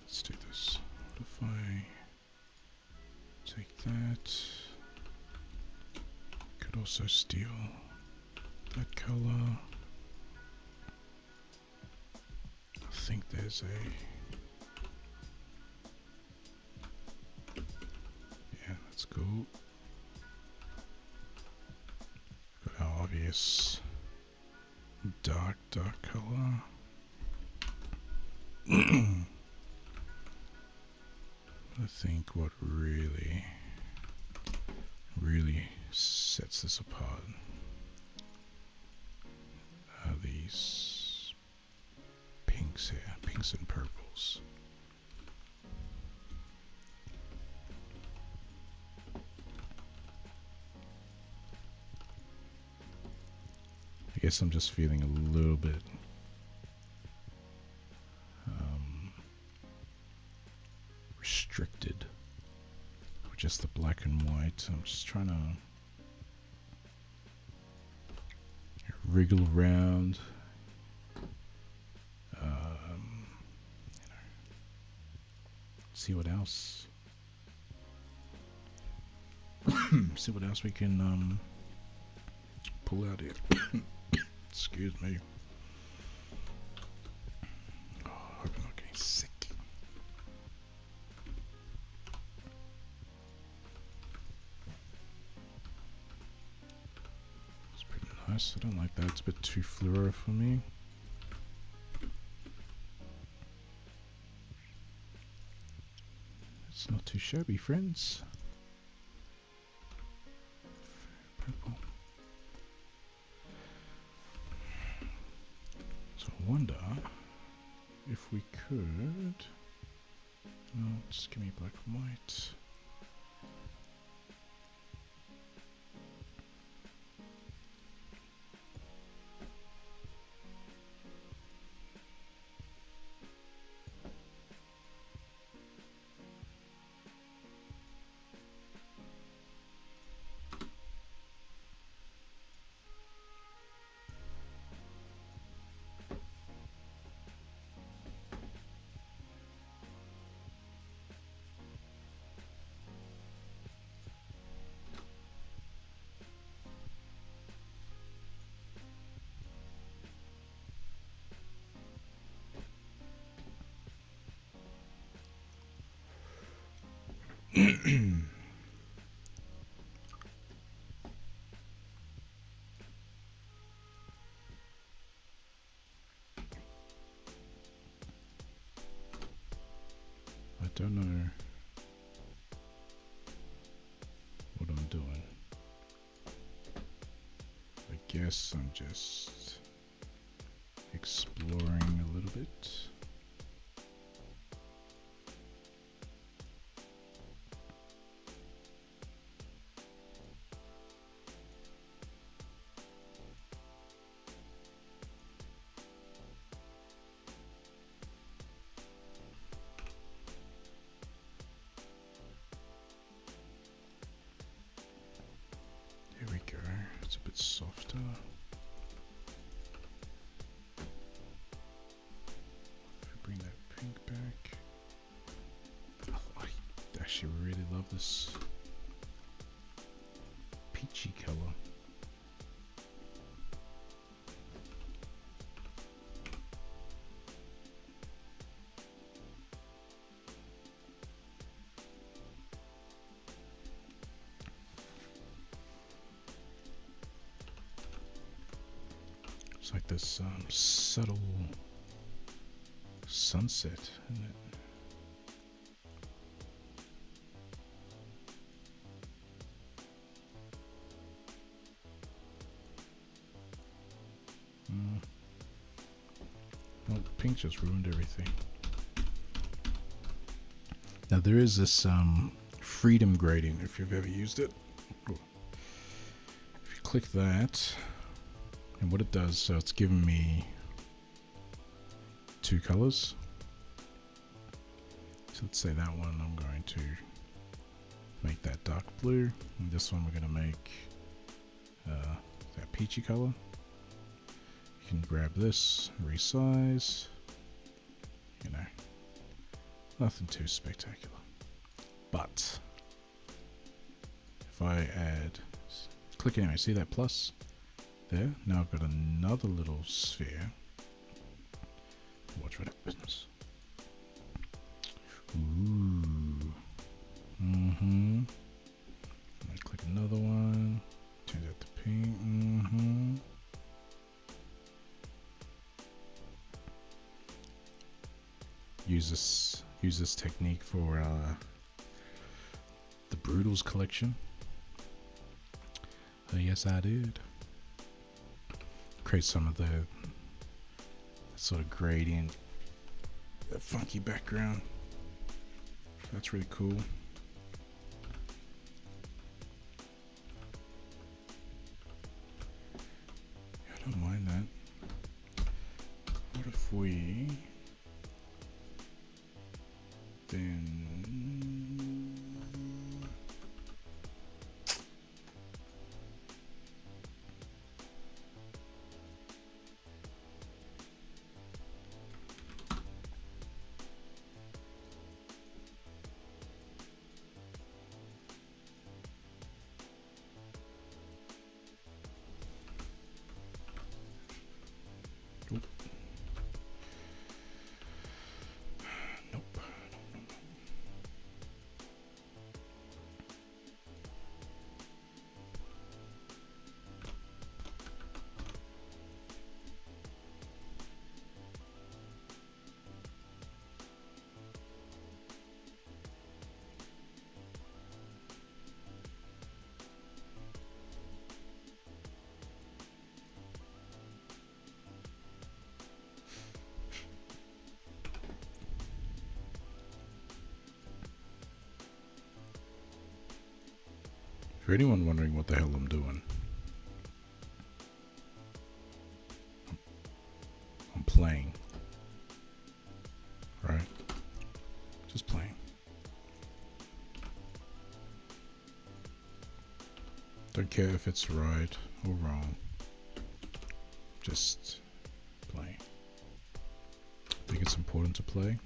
Let's do this. What if I take that? Could also steal that color. I think there's a... Yeah, that's cool. Got our obvious dark color. I think what really sets this apart are these pinks here, pinks and purples. I guess I'm just feeling a little bit restricted with just the black and white. I'm just trying to wriggle around, see what else see what else we can pull out here. Excuse me. Oh, I hope I'm not getting sick. It's pretty nice. I don't like that. It's a bit too fluoro for me. It's not too shabby, friends. Purple. So I wonder if we could... No, just give me black and white. I don't know what I'm doing. I guess I'm just exploring a little bit. There we go. It's a bit softer. this peachy color. It's like this subtle sunset, isn't it? Well, pink just ruined everything. Now there is this freedom gradient, if you've ever used it. If you click that, and what it does, so it's giving me two colors. So let's say that one I'm going to make that dark blue, and this one we're going to make that peachy color. You can grab this, resize, you know, nothing too spectacular. But if I add, click anyway, see that plus there? Now I've got another little sphere. Watch what happens. Ooh. I click another one, change that to pink. Use this technique for the Brutals collection. Yes, I did. Create some of the sort of gradient, that funky background. That's really cool. I don't mind that. What if we then for anyone wondering what the hell I'm doing, I'm playing, right? Just playing. Don't care if it's right or wrong, just playing. I think it's important to play,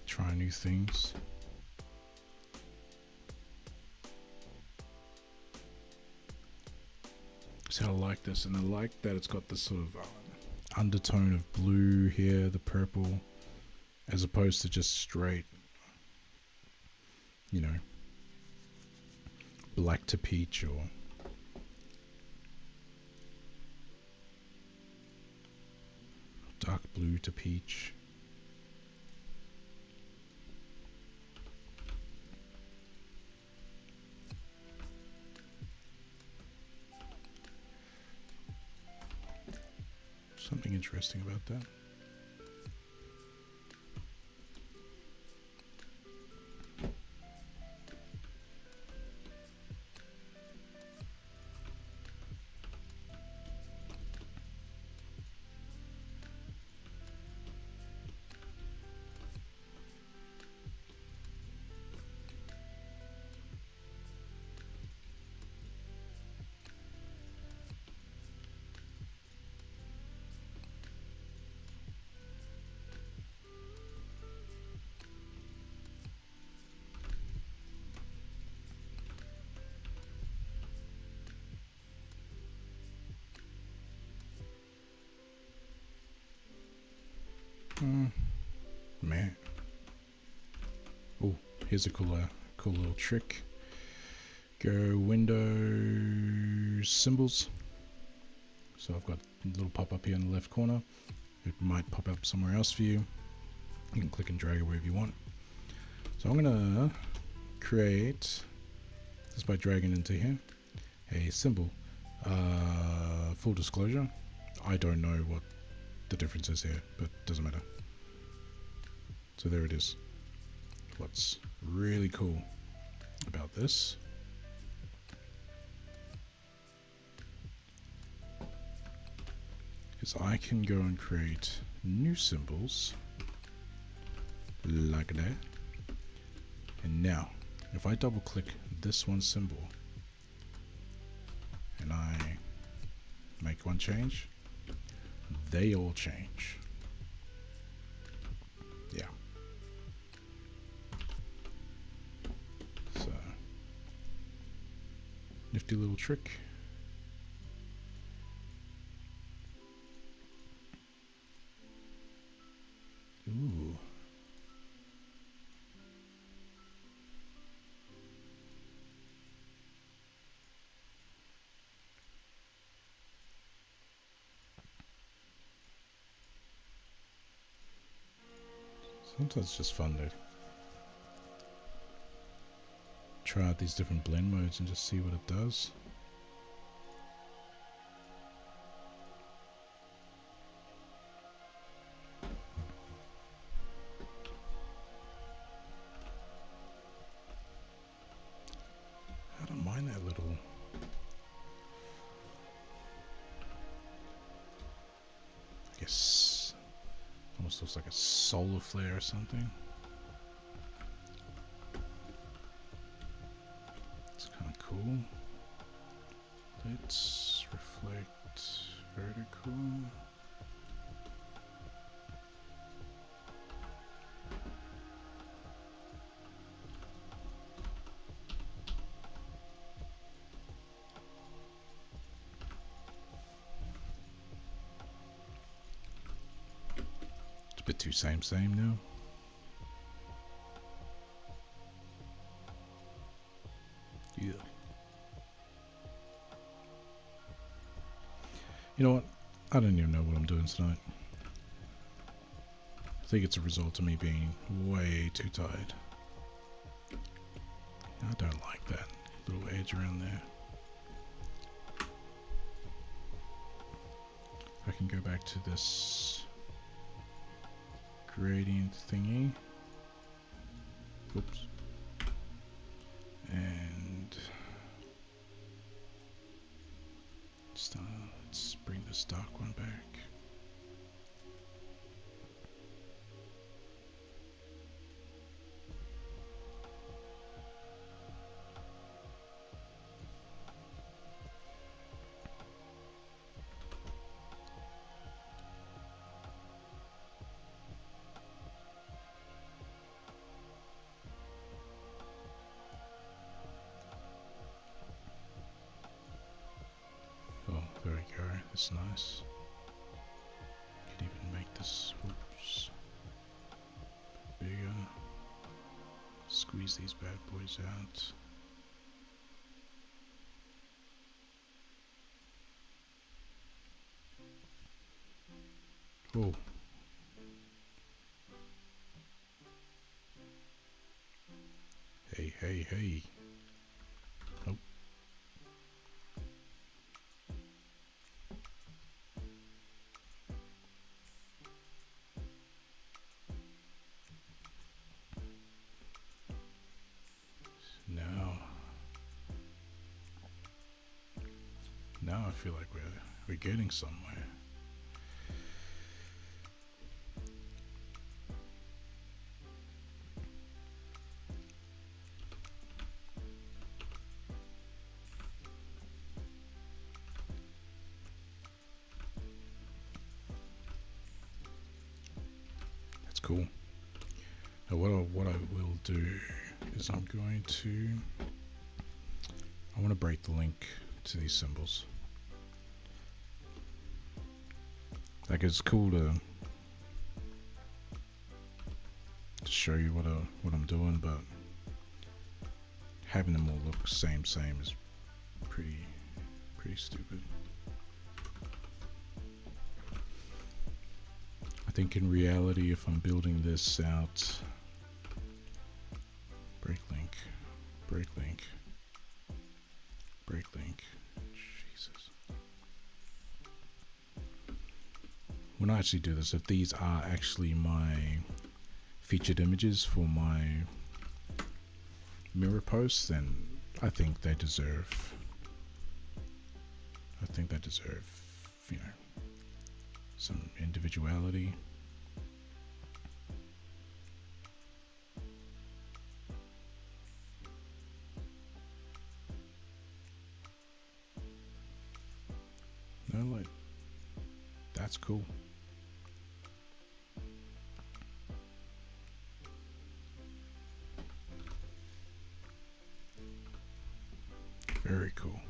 try new things. So I like this, and I like that it's got this sort of undertone of blue here, the purple, as opposed to just straight, you know, black to peach or dark blue to peach. Something interesting about that. here's a cool little trick. Go Windows Symbols. So I've got a little pop-up here in the left corner. It might pop up somewhere else for you. You can click and drag it wherever you want. So I'm gonna create, just by dragging into here, a symbol. Full disclosure, I don't know what the difference is here, but it doesn't matter. So there it is. What's really cool about this is I can go and create new symbols like that. And now, if I double click this one symbol and I make one change, they all change. Yeah. So, nifty little trick. Ooh. Sometimes it's just fun to try out these different blend modes and just see what it does. I don't mind that little I guess almost looks like a solar flare or something. It's kind of cool. Let's reflect vertical. Bit too same now. Yeah. You know what? I don't even know what I'm doing tonight. I think it's a result of me being way too tired. I don't like that little edge around there. I can go back to this gradient thingy. Oops. And let's bring this dark one back. There we go, that's nice. Can even make this, whoops, bigger. Squeeze these bad boys out. Oh. Hey. Nope. Now I feel like we're getting somewhere. That's cool. Now what I will do is I want to break the link to these symbols. Like, it's cool to show you what I'm doing, but having them all look same is pretty stupid. I think in reality, if I'm building this out, break link, Jesus. When I actually do this, if these are actually my featured images for my mirror posts, then I think they deserve, you know, some individuality. No, like, that's cool. Very cool.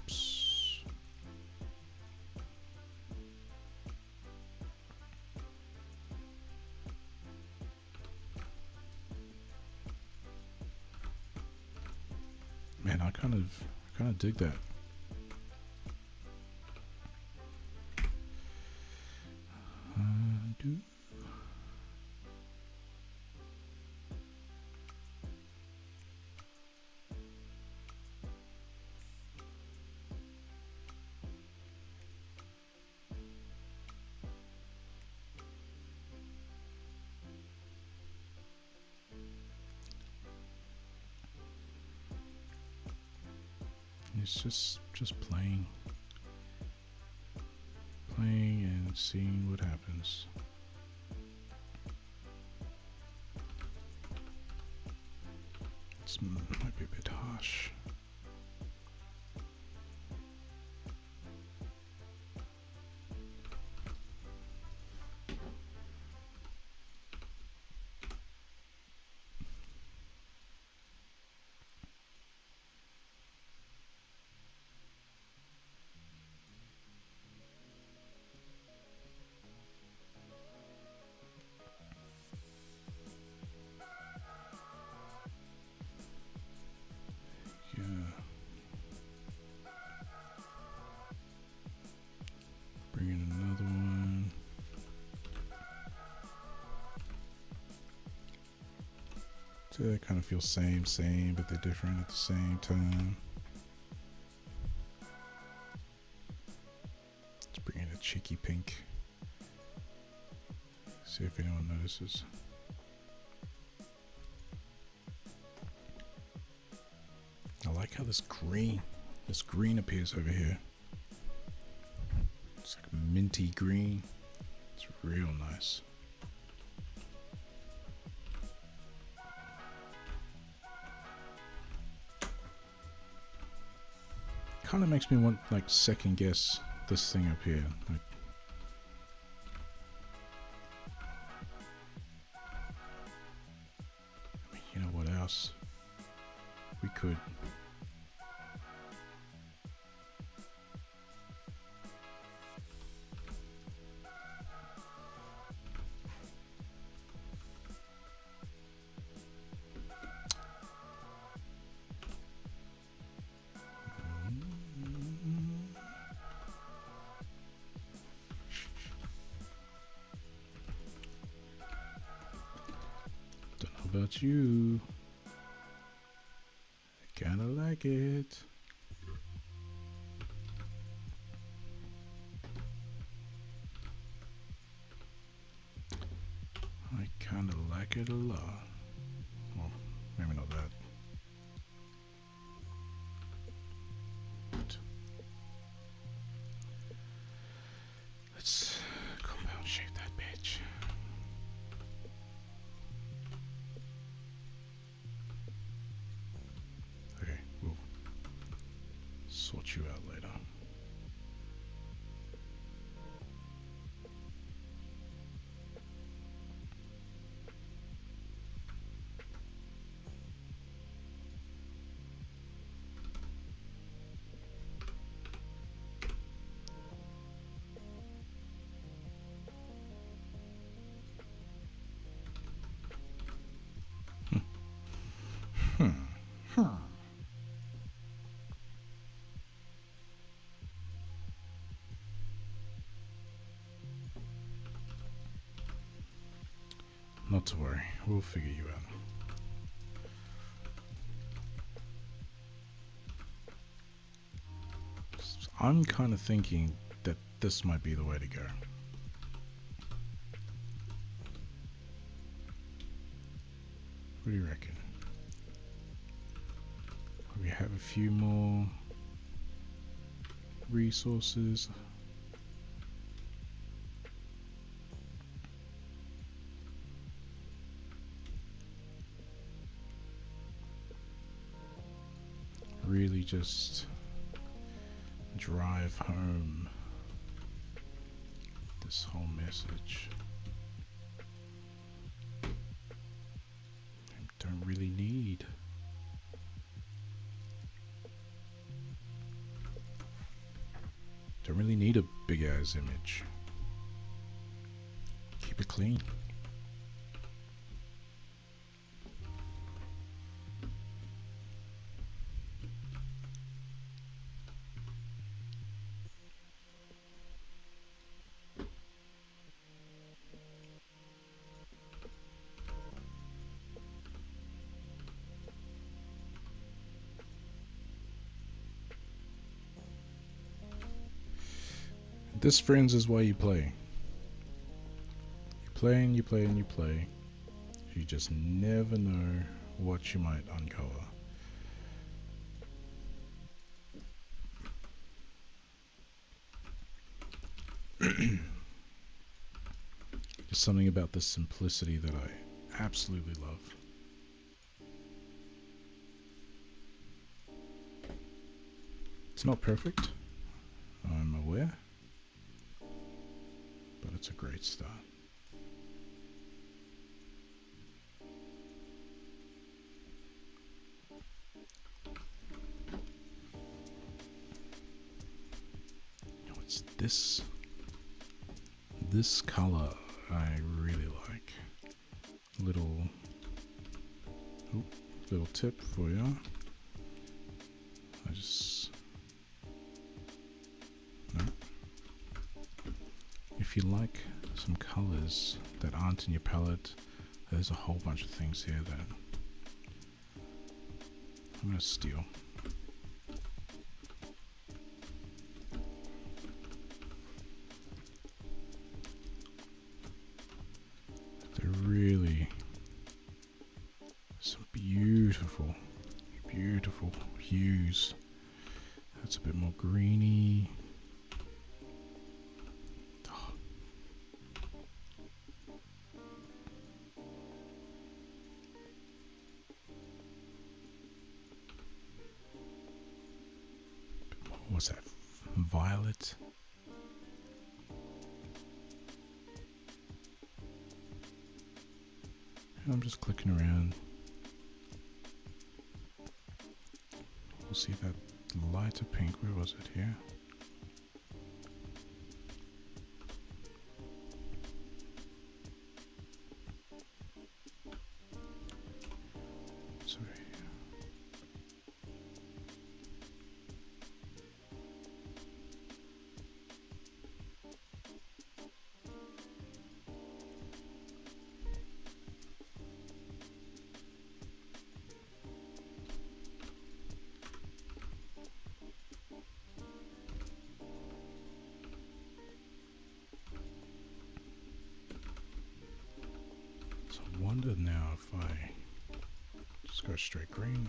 Oops. Man, I kind of dig that. It's just playing and seeing what happens. This might be a bit harsh. Bring in another one. So they kind of feel same, but they're different at the same time. Let's bring in a cheeky pink. See if anyone notices. I like how this green appears over here. It's like minty green. It's real nice. Kind of makes me want like second guess this thing up here. Like, I mean, you know what else we could. About you, I kinda like it. I kinda like it a lot. Well, maybe not that. Let's compound shape that bitch. Sort you out later. We'll figure you out. I'm kind of thinking that this might be the way to go. What do you reckon? We have a few more resources. Really just drive home this whole message. I don't really need a big ass image. Keep it clean. This, friends, is why you play. You play and you play and you play. You just never know what you might uncover. There's something about the simplicity that I absolutely love. It's not perfect, I'm aware. But it's a great start. Oh, it's this color I really like. Little tip for you. If you like some colors that aren't in your palette, there's a whole bunch of things here that I'm going to steal. They're really some beautiful, beautiful hues. That's a bit more greeny. What's that? Violet. And I'm just clicking around. We'll see that lighter pink. Where was it here? Sorry. Wonder now if I just go straight green.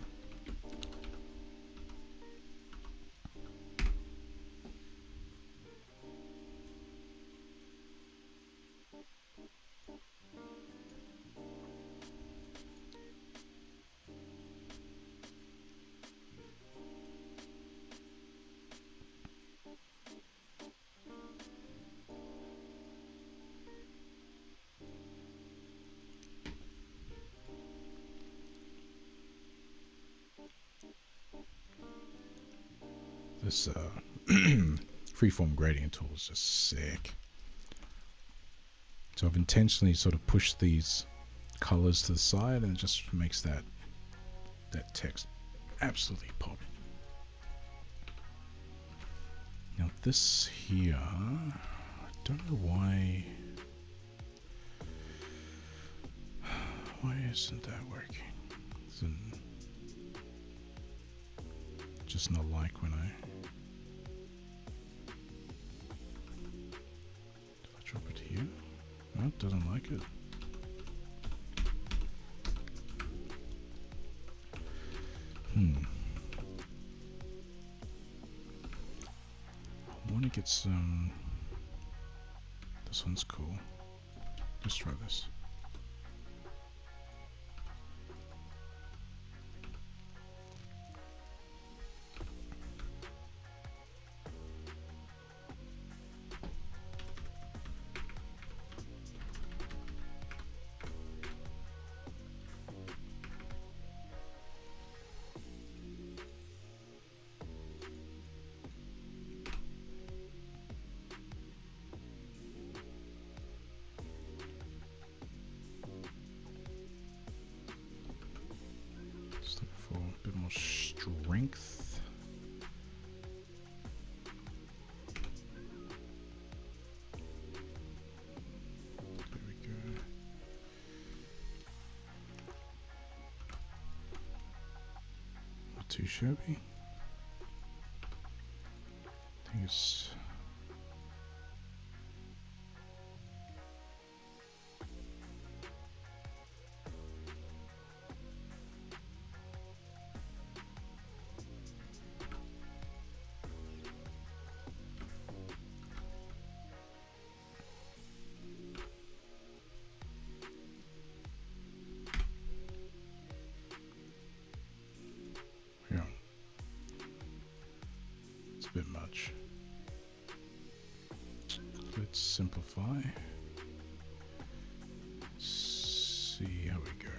This freeform gradient tool is just sick. So I've intentionally sort of pushed these colors to the side, and it just makes that text absolutely pop. Now this here, I don't know Why isn't that working? It's just not like when I drop it here. No, it doesn't like it. I want to get some. This one's cool. Let's try this. Strength. There we go. Not too shabby. I think it's a bit much. Let's simplify. See how we go.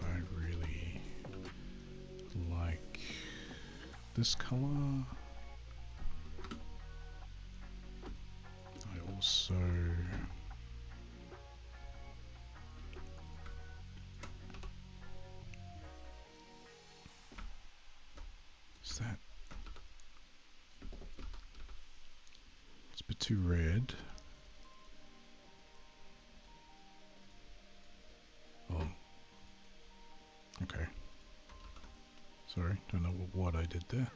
I really like this color. I also that it's a bit too red. Oh, okay. Sorry, don't know what I did there.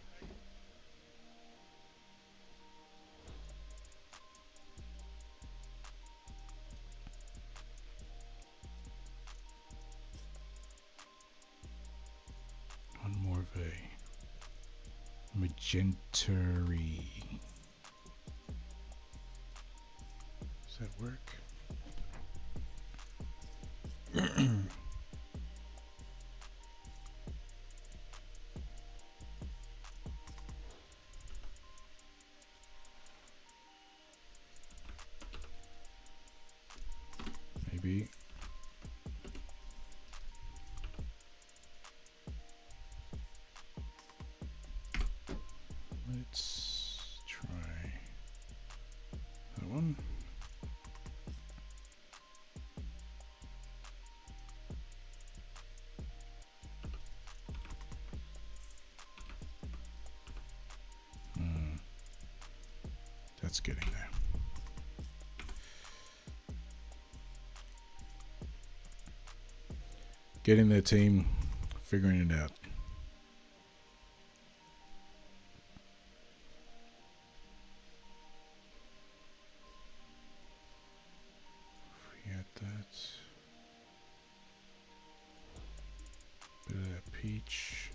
One more of a magentary. Does that work? Maybe. Let's try that one. That's getting there. Getting their team, figuring it out. Forget that. Bit of that peach.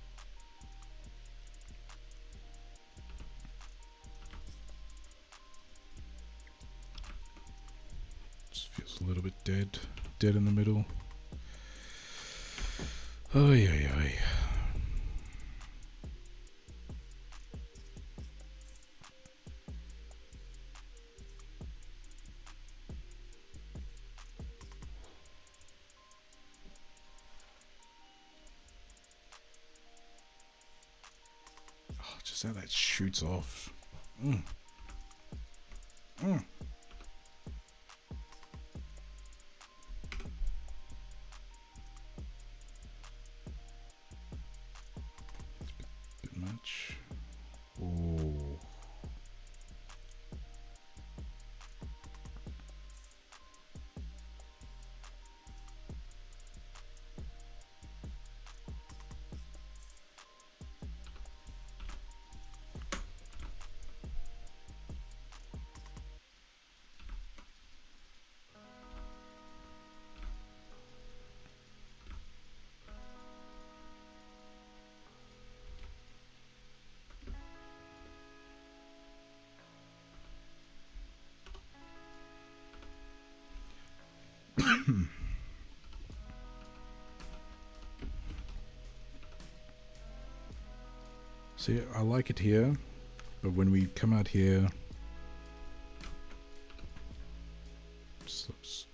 Just feels a little bit dead in the middle. Oh yeah. Oh, just how that shoots off. Much. Oh. See, I like it here, but when we come out here, it just looks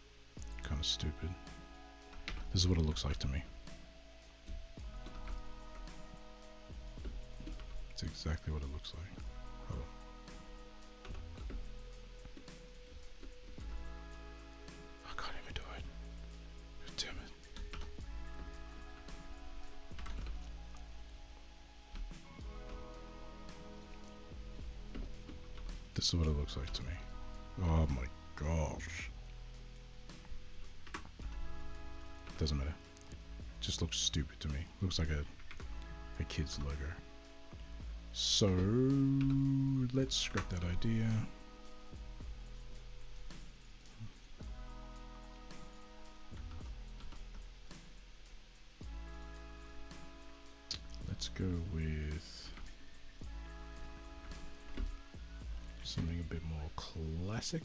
kind of stupid. This is what it looks like to me. It's exactly what it looks like. Hold on. I can't even do it. Damn it. This is what it looks like to me. Oh my gosh. Doesn't matter. Just looks stupid to me. Looks like a kid's logo. So let's scrap that idea. Let's go with something a bit more classic.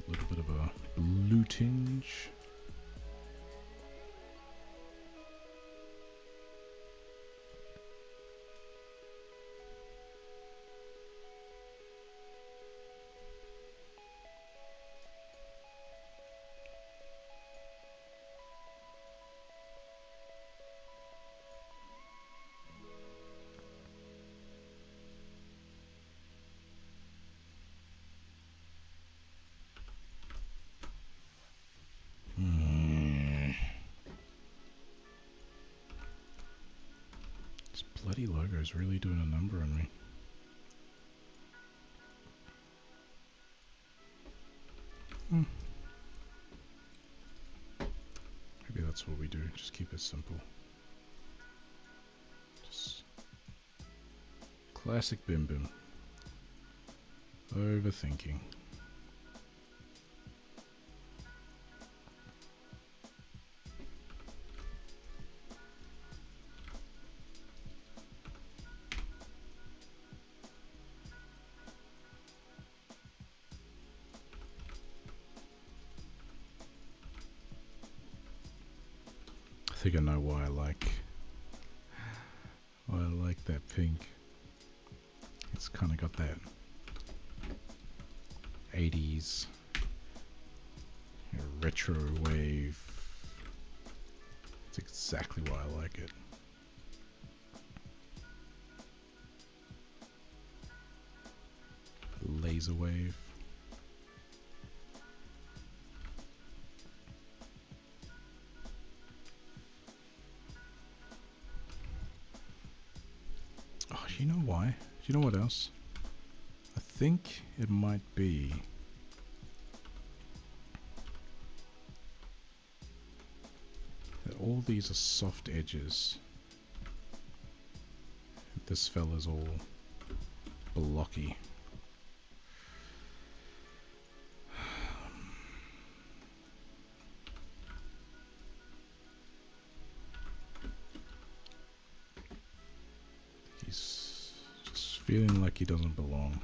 A little bit of a blue tinge. This bloody logo is really doing a number on me. Maybe that's what we do. Just keep it simple. Just classic Bim Bim. Overthinking. I think I know why I like that pink. It's kind of got that 80s retro wave. It's exactly why I like it. Laser wave. Oh, you know why? Do you know what else? I think it might be that all these are soft edges. This fella's all blocky. He's just feeling like he doesn't belong.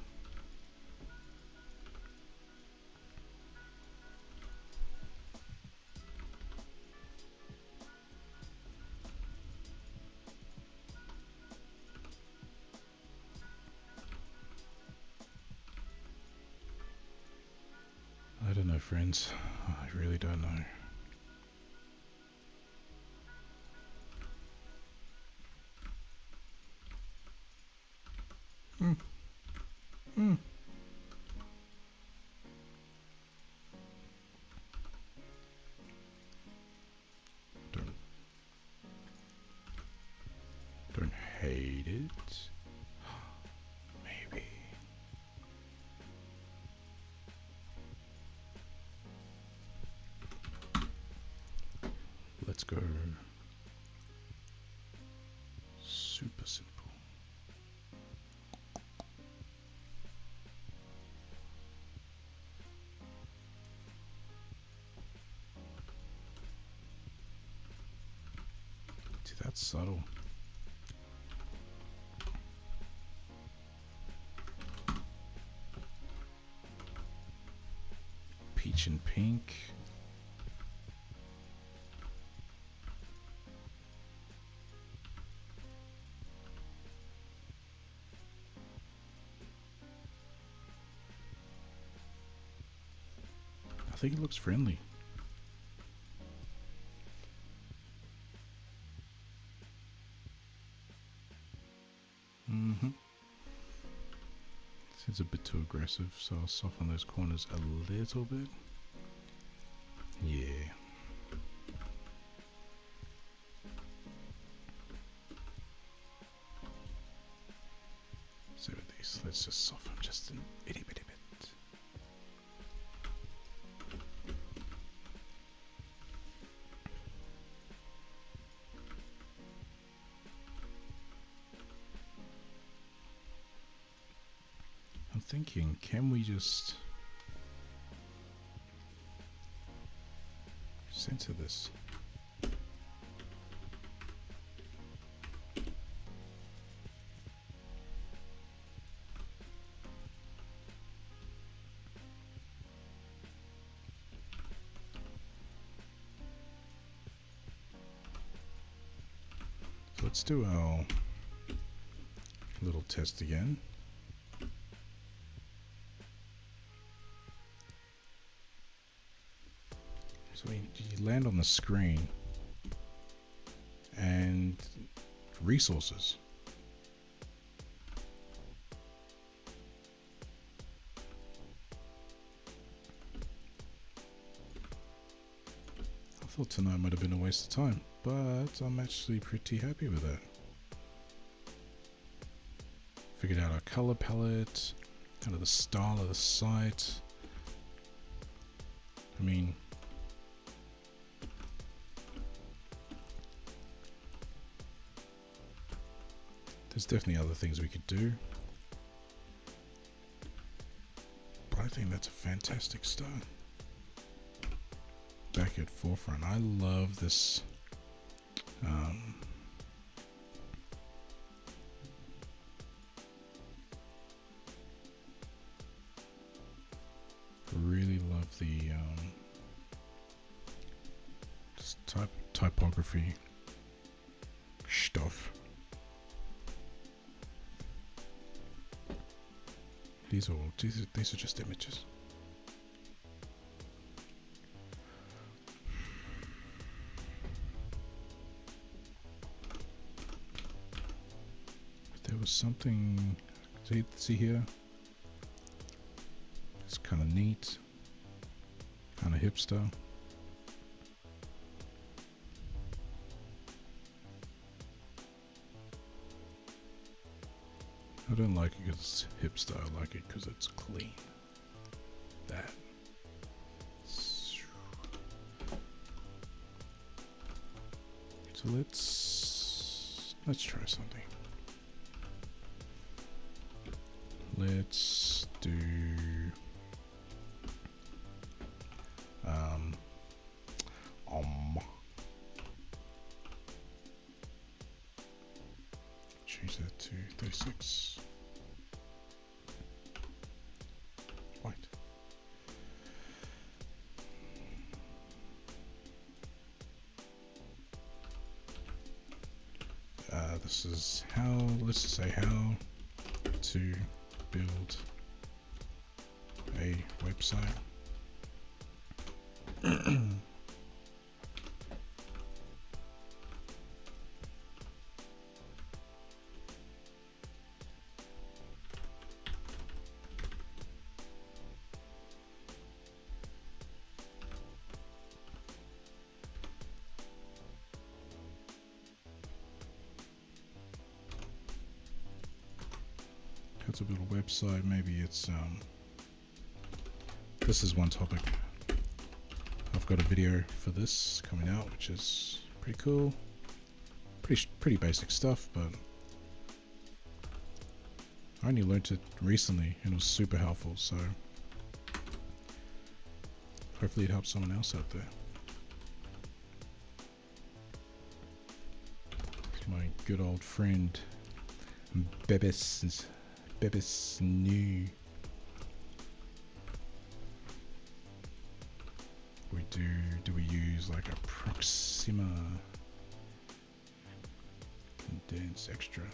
I don't know, friends. I really don't know. Don't hate it. Maybe. Let's go. Super simple. See, that's subtle. Peach and pink. I think it looks friendly. Seems a bit too aggressive, so I'll soften those corners a little bit. Yeah. So with these, let's just soften just an itty bitty bit. I'm thinking, can we just center this? So let's do our little test again. So you land on the screen and resources. I thought tonight might have been a waste of time, but I'm actually pretty happy with that. Figured out our color palette, kind of the style of the site. I mean, there's definitely other things we could do, but I think that's a fantastic start. Back at forefront, I love this. Really love the just typography stuff. These are just images. But there was something. See here. It's kind of neat, kind of hipster. I don't like it because it's hipster, I like it because it's clean. That. So let's try something. Let's do change that to 36 white. This is how, let's just say how to build a website. How to build a website, maybe it's this is one topic. I've got a video for this coming out, which is Pretty cool. Pretty basic stuff, but I only learnt it recently and it was super helpful, so hopefully it helps someone else out there. My good old friend Bebis New. Do we use like a Proxima condense extra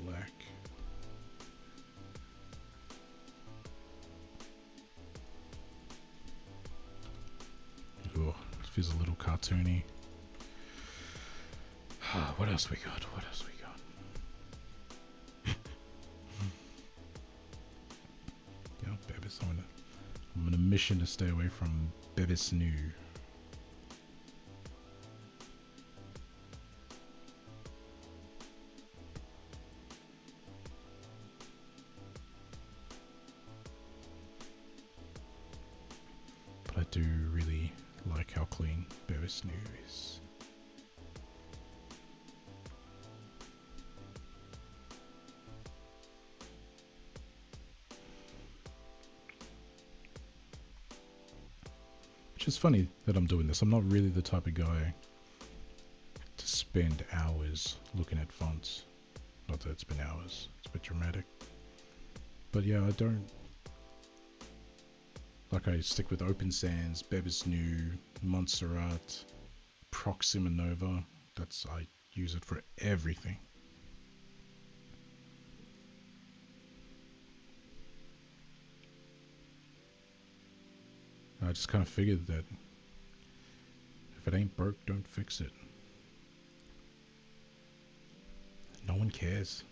black? Oh, it feels a little cartoony. What else we got? What else we got? Yeah, Bebis. I'm on a mission to stay away from Bebis New. But I do really like how clean Bebis New is. Which is funny that I'm doing this. I'm not really the type of guy to spend hours looking at fonts. Not that it's been hours. It's a bit dramatic. But yeah, I don't. Like, I stick with Open Sans, Bebis New, Montserrat, Proxima Nova. I use it for everything. I just kind of figured that if it ain't broke, don't fix it. No one cares.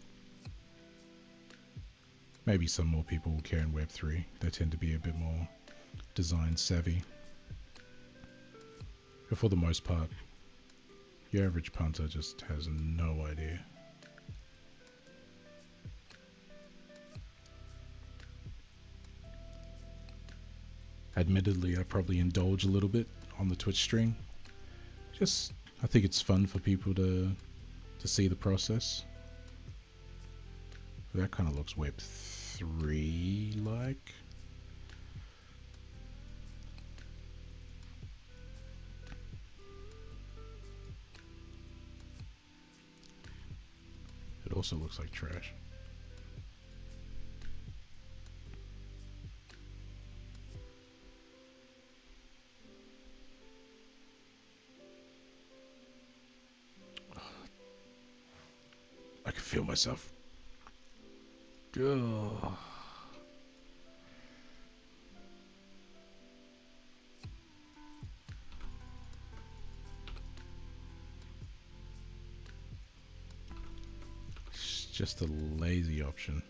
Maybe some more people will care in Web3. They tend to be a bit more design savvy. But for the most part, your average punter just has no idea. Admittedly, I probably indulge a little bit on the Twitch stream. I think it's fun for people to see the process. That kind of looks Web3 like. It also looks like trash. I can feel myself. Ugh. It's just a lazy option.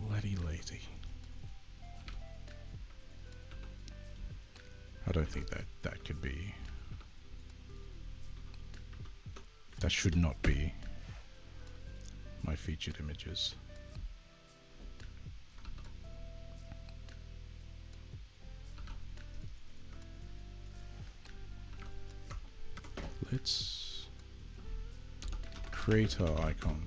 Bloody lazy. I don't think that could be. That should not be my featured images. Let's create our icon.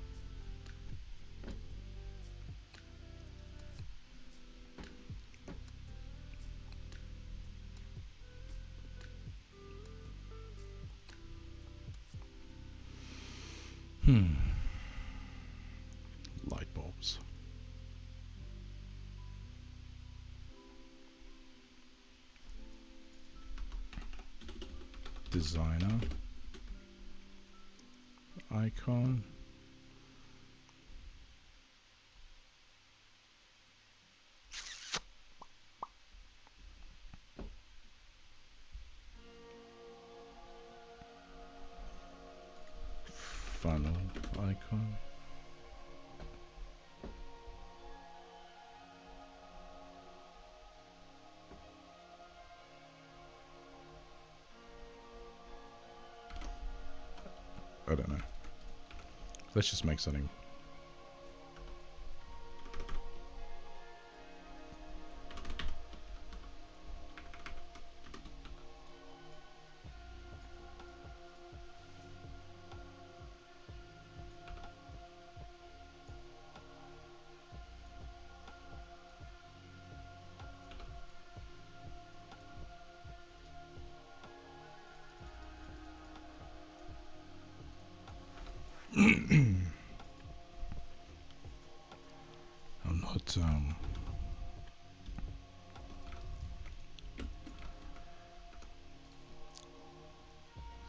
Light bulbs. Designer. Icon. Funnel icon. I don't know. Let's just make something.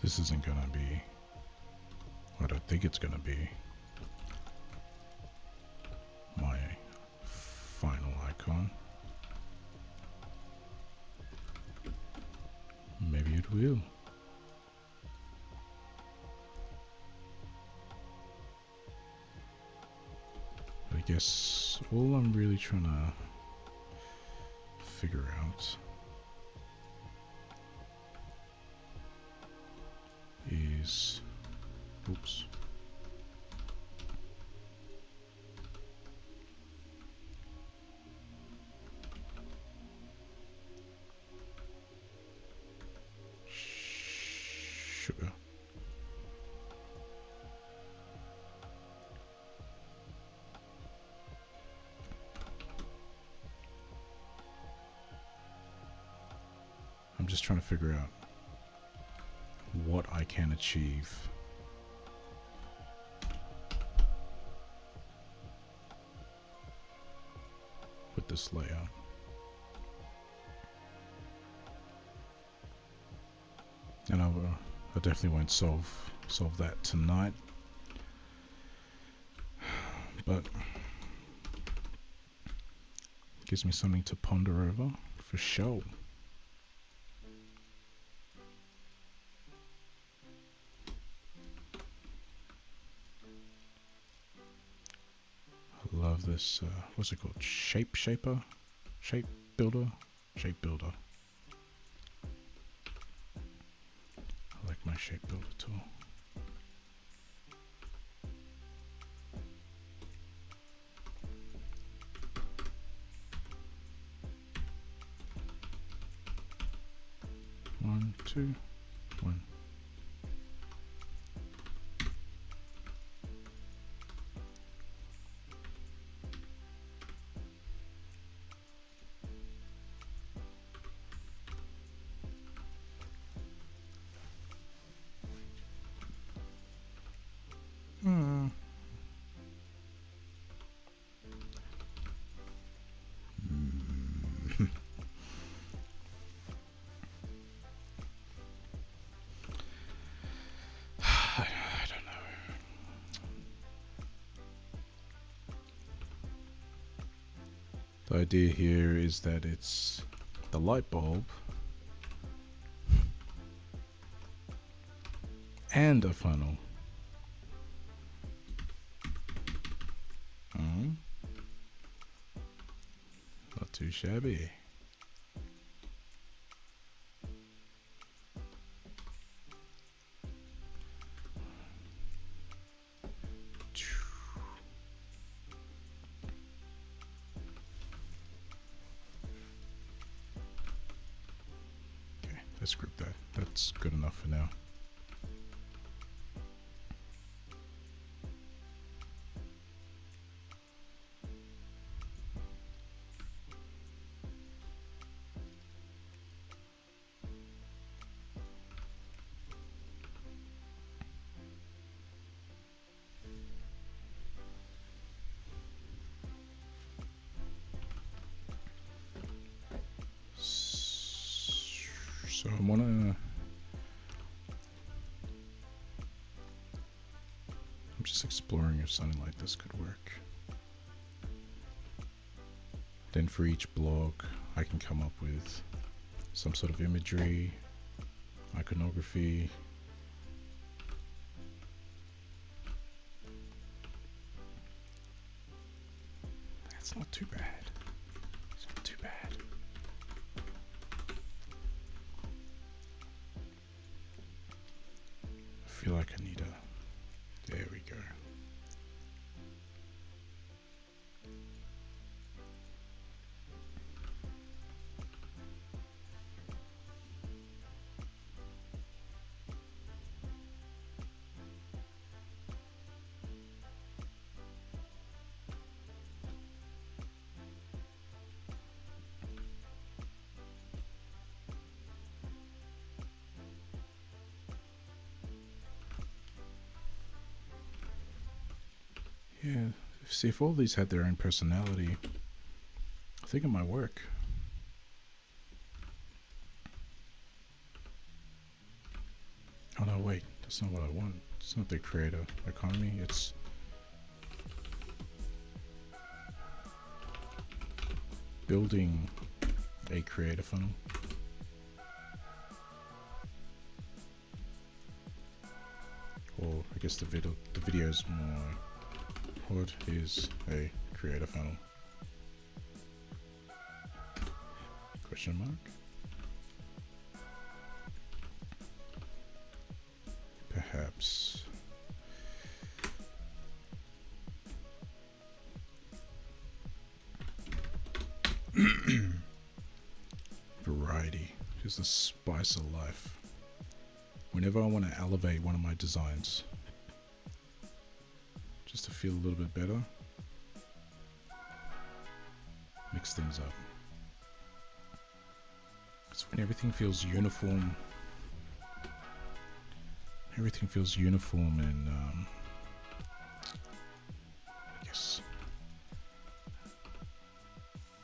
This isn't gonna be, I don't think it's gonna be my final icon. Maybe it will. I guess all I'm really trying to figure out is, oops. Sugar. I'm just trying to figure out what I can achieve with this layout. And I definitely won't solve that tonight, but it gives me something to ponder over for sure. I love this, what's it called? Shape builder. I like my shape builder tool. One, two, one. The idea here is that it's the light bulb and a funnel. Not too shabby. Let's group that. That's good enough for now. So I'm just exploring if something like this could work. Then for each block, I can come up with some sort of imagery, iconography. That's not too bad. It's not too bad. I feel like I need a, there we go. Yeah, see, if all these had their own personality, I think it might work. Oh no, wait, that's not what I want. It's not the creator economy, it's building a creator funnel. Or I guess the video is more, what is a creator funnel? Question mark. Perhaps variety is the spice of life. Whenever I want to elevate one of my designs, just to feel a little bit better, mix things up. It's when everything feels uniform. Everything feels uniform and I guess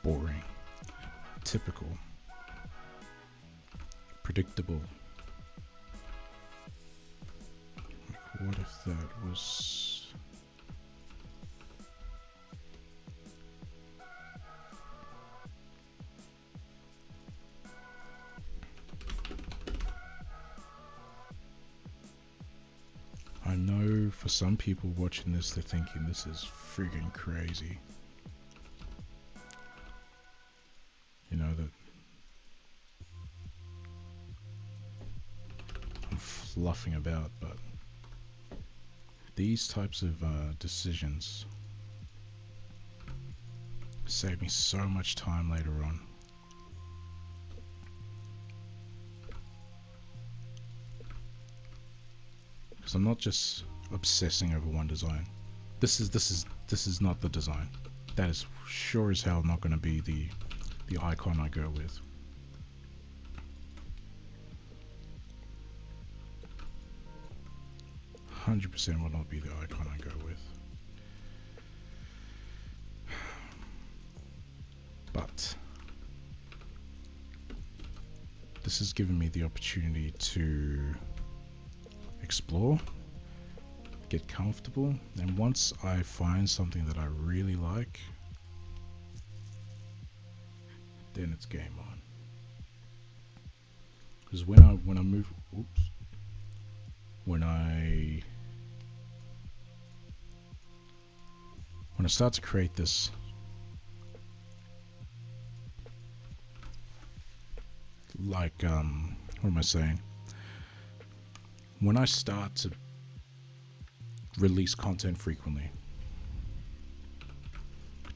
boring, typical, predictable. Like, what if that was... I know for some people watching this, they're thinking this is friggin' crazy. You know, that I'm fluffing about, but these types of decisions save me so much time later on. Because I'm not just obsessing over one design. This is not the design. That is sure as hell not going to be the icon I go with. %100% will not be the icon I go with. But this has given me the opportunity to explore, get comfortable, and once I find something that I really like, then it's game on. Because when I move, when I start to create this, like what am I saying? When I start to release content frequently,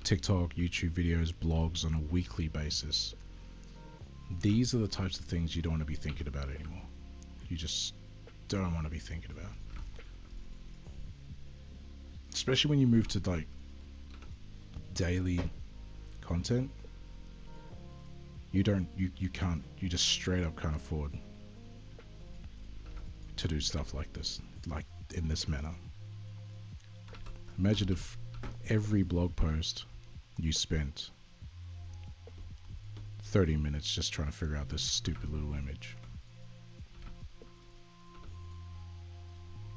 TikTok, YouTube videos, blogs on a weekly basis, these are the types of things you don't want to be thinking about anymore. You just don't want to be thinking about. Especially when you move to like daily content, you just straight up can't afford to do stuff like this, like in this manner. Imagine if every blog post you spent 30 minutes just trying to figure out this stupid little image.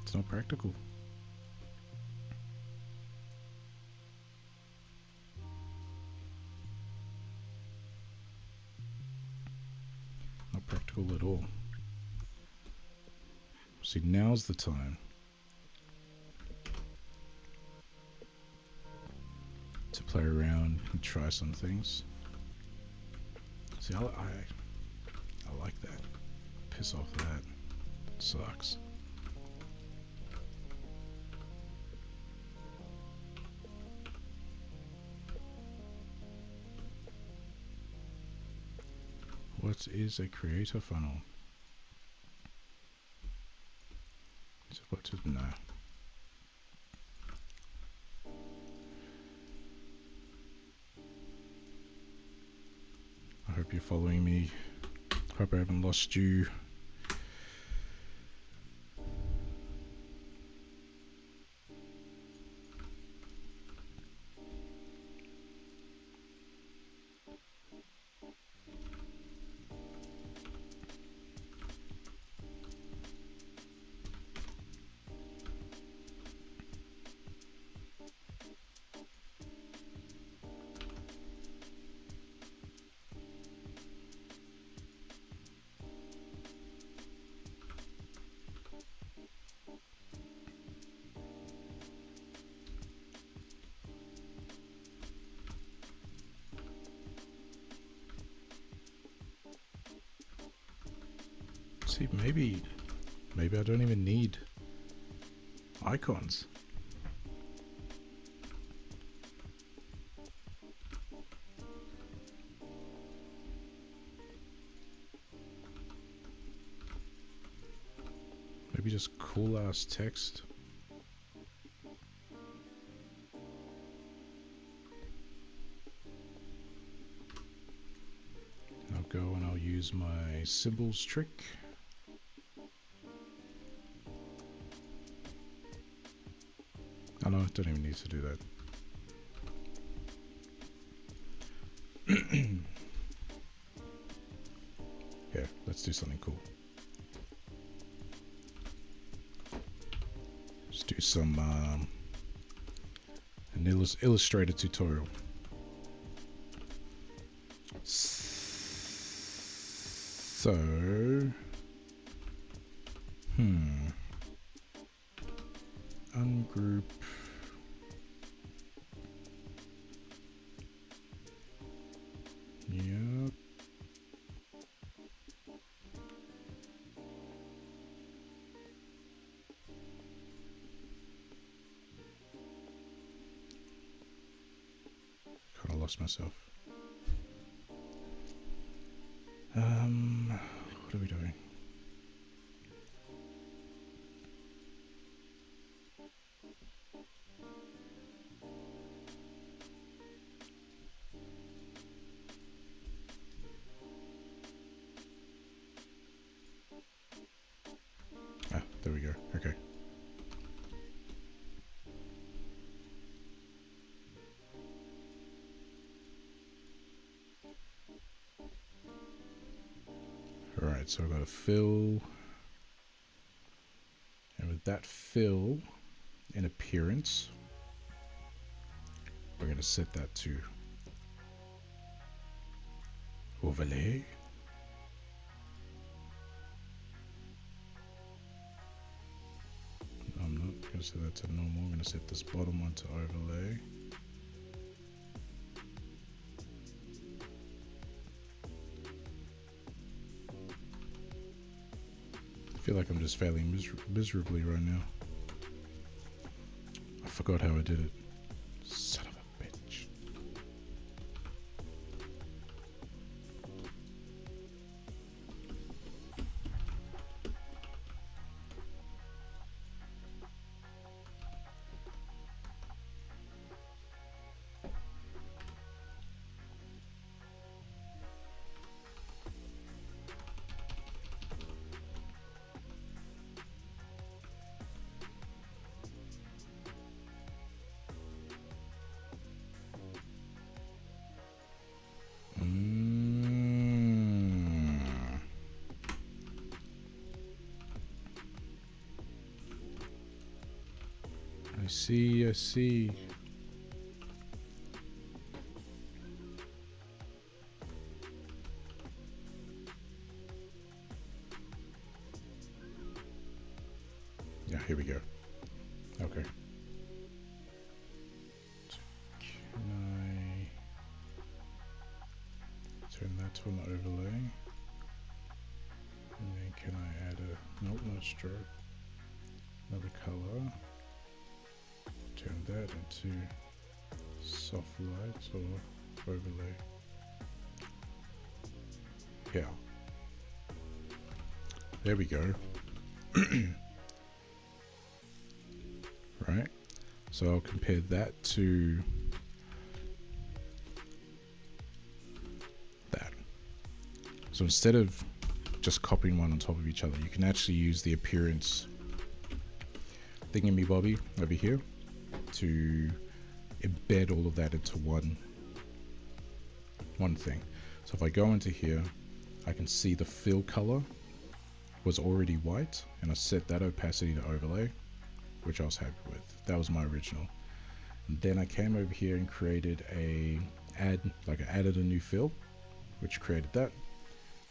It's not practical. Not practical at all. See, now's the time to play around and try some things. See, I like that. Piss off that. It sucks. What is a creator funnel? What is no? I hope you're following me. Hope I haven't lost you. See, maybe I don't even need icons. Maybe just cool ass text. I'll go and I'll use my symbols trick. Oh no, I don't even need to do that. Yeah, let's do something cool. Let's do some an Illustrator tutorial. So, ungroup. Yep. Kind of lost myself. What are we doing? Ah, there we go. Okay. Alright, so I've got a fill. And with that fill in appearance, we're going to set that to overlay. I'm not going to set that to normal. I'm going to set this bottom one to overlay. I feel like I'm just failing miserably right now. I forgot how I did it. Son of a bitch. I see. Yeah, here we go. Okay. Can I turn that to an overlay? And then can I add a, nope, no stroke. Another color. Turn that into soft light or overlay. Yeah. There we go. Right. So I'll compare that to that. So instead of just copying one on top of each other, you can actually use the appearance thingamabobby over here to embed all of that into one thing. So if I go into here, I can see the fill color was already white, and I set that opacity to overlay, which I was happy with. That was my original. And then I came over here and created I added a new fill, which created that,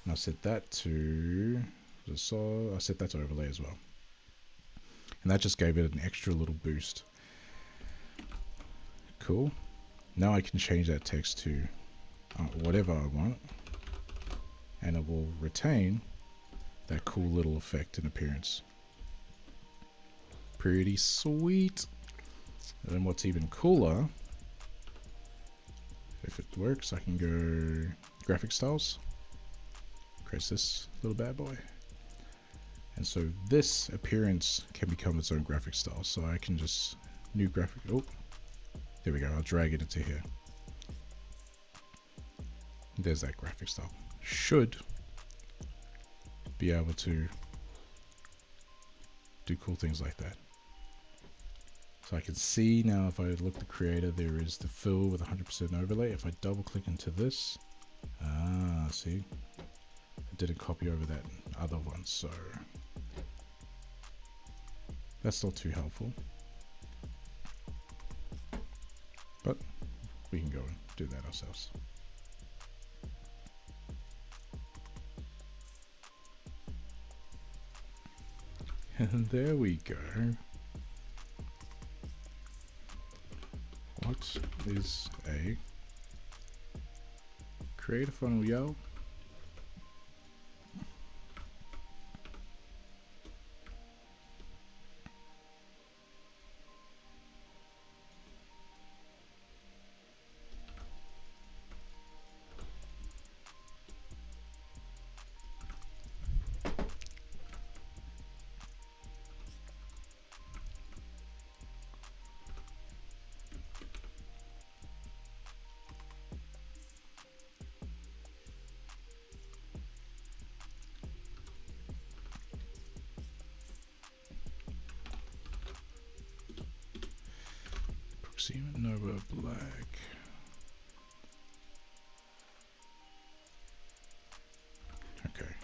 and I set that to overlay as well, and that just gave it an extra little boost. Cool. Now I can change that text to whatever I want, and it will retain that cool little effect and appearance. Pretty sweet. And then what's even cooler, if it works, I can go graphic styles, create this little bad boy. And so this appearance can become its own graphic style. So I can just new graphic, oh, there we go. I'll drag it into here. There's that graphic style. Should be able to do cool things like that. So I can see now if I look the creator, there is the fill with 100% overlay. If I double click into this, see, I didn't copy over that other one, so that's not too helpful. But we can go and do that ourselves. And there we go. What is a creator funnel, yo? Nova Black. Okay.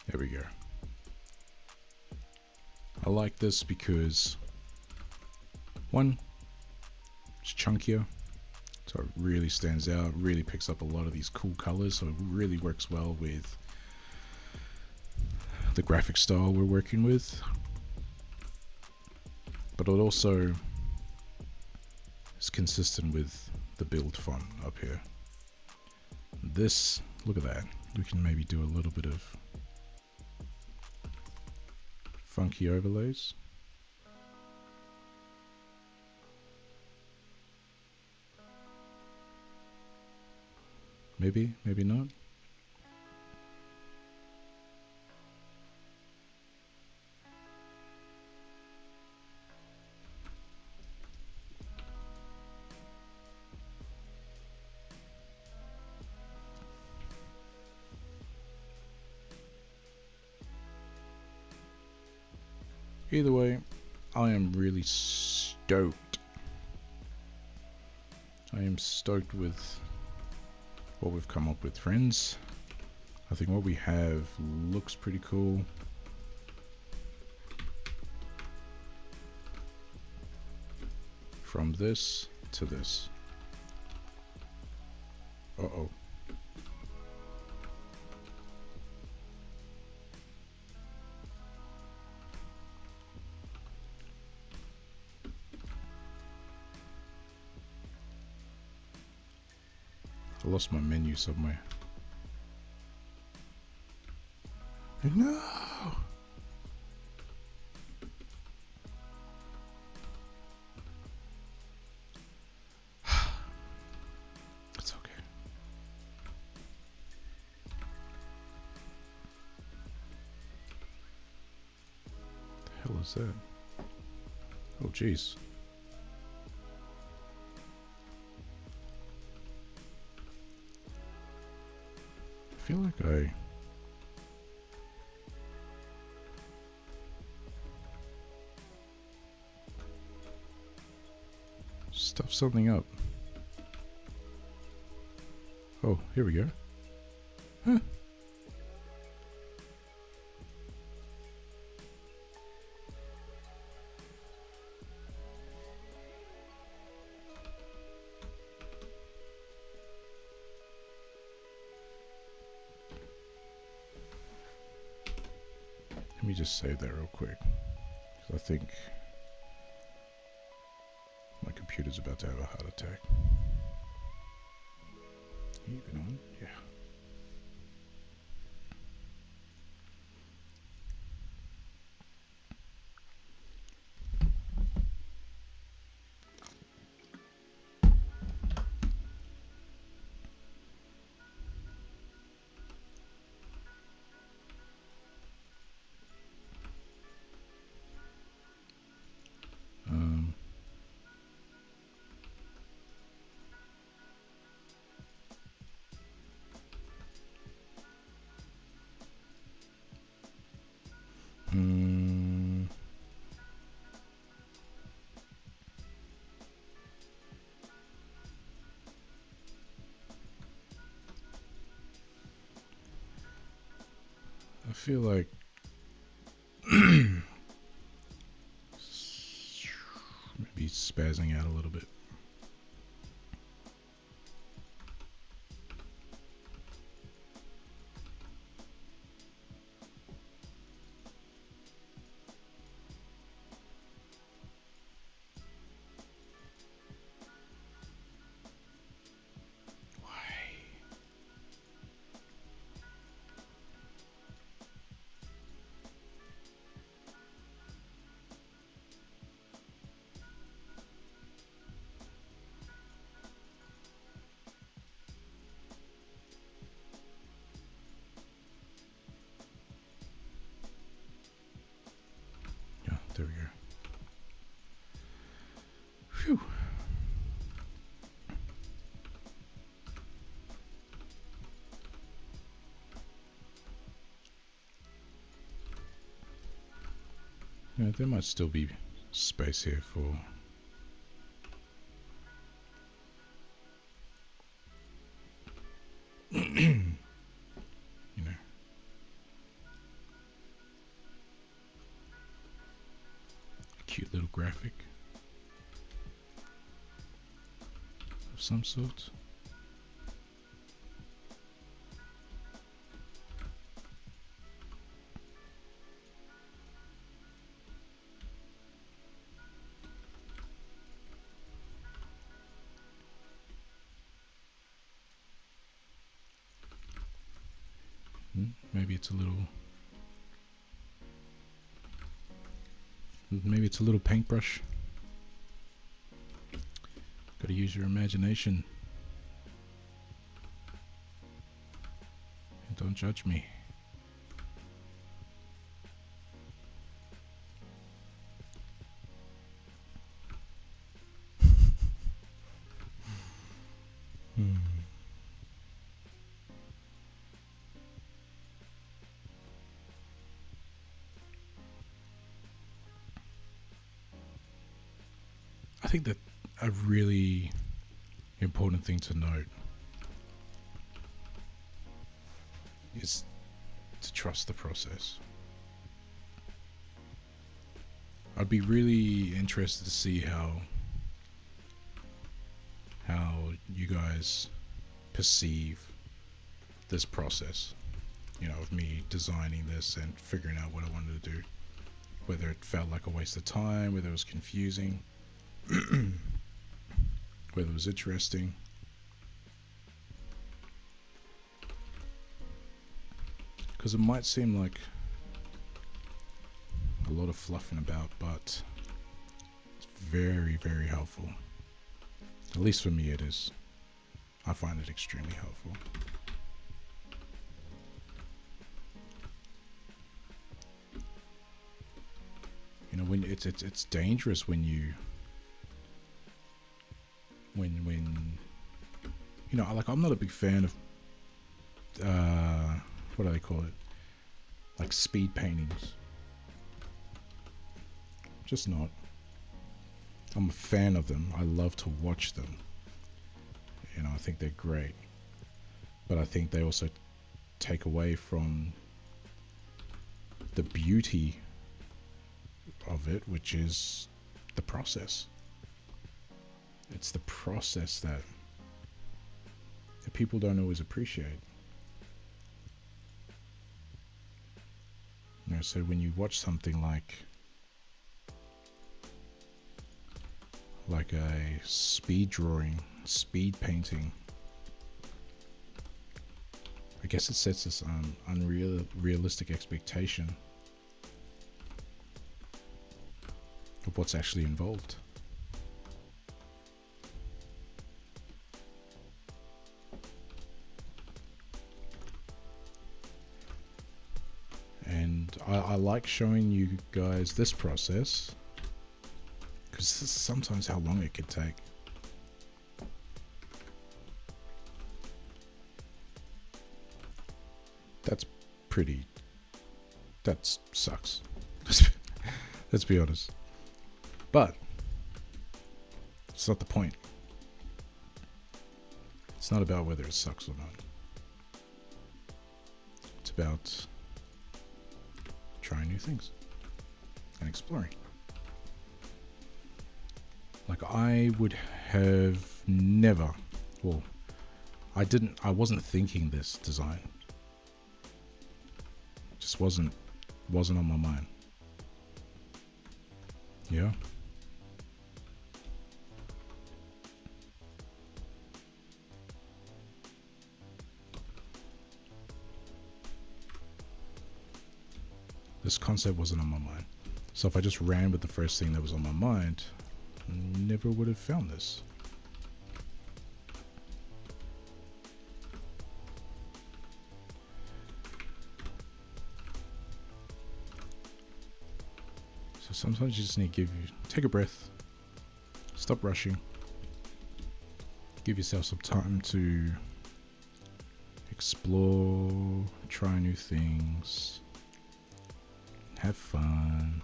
There we go. I like this because one, it's chunkier, so it really stands out, really picks up a lot of these cool colors, so it really works well with the graphic style we're working with. But it also is consistent with the build font up here. This, look at that. We can maybe do a little bit of funky overlays. Maybe, maybe not. Either way, I am really stoked. I am stoked with what we've come up with, friends. I think what we have looks pretty cool. From this to this. Uh-oh. I lost my menu somewhere. No! It's okay. What the hell is that? Oh, jeez. I feel like I stuffed something up. Oh, here we go. Huh. Let me just save that real quick, because I think my computer's about to have a heart attack. Even on? Yeah. feel like maybe spazzing out a little bit. There we go. Phew. Yeah, there might still be space here for cute little graphic of some sort. Maybe it's a little paintbrush. Gotta use your imagination. And don't judge me. I think that a really important thing to note is to trust the process. I'd be really interested to see how you guys perceive this process, you know, of me designing this and figuring out what I wanted to do, whether it felt like a waste of time, whether it was confusing, whether it was interesting. Because it might seem like a lot of fluffing about, but it's very, very helpful. At least for me it is. I find it extremely helpful. You know, when it's dangerous when you you know, like, I'm not a big fan of what do they call it, like speed paintings. Just not. I'm a fan of them. I love to watch them. You know, I think they're great, but I think they also take away from the beauty of it, which is the process. It's the process that people don't always appreciate. You know, so when you watch something like a speed drawing, speed painting, I guess it sets this unrealistic expectation of what's actually involved. And I like showing you guys this process because this is sometimes how long it could take. That sucks. Let's be honest. But it's not the point. It's not about whether it sucks or not. It's about trying new things and exploring. Like, I would have never, well, I wasn't thinking this design. Just wasn't on my mind. Yeah. This concept wasn't on my mind. So if I just ran with the first thing that was on my mind, I never would have found this. So sometimes you just need to take a breath, stop rushing, give yourself some time to explore, try new things, have fun.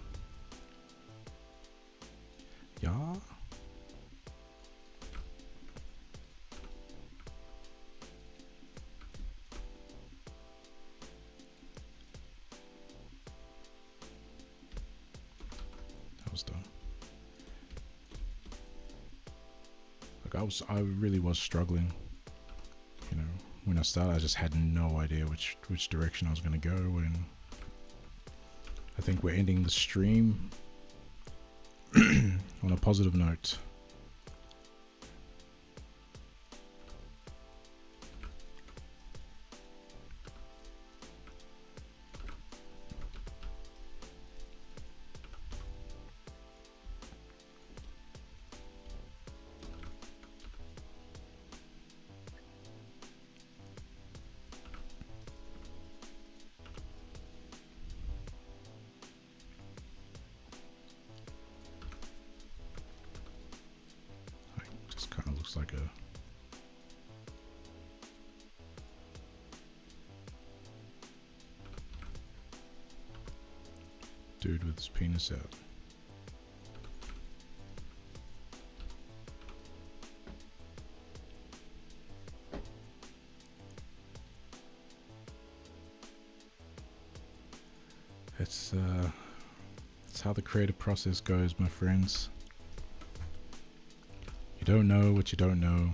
Yeah. That was done. Like I really was struggling. You know, when I started, I just had no idea which direction I was going to go, and I think we're ending the stream on a positive note. Looks like a dude with his penis out. It's how the creative process goes, my friends. You don't know what you don't know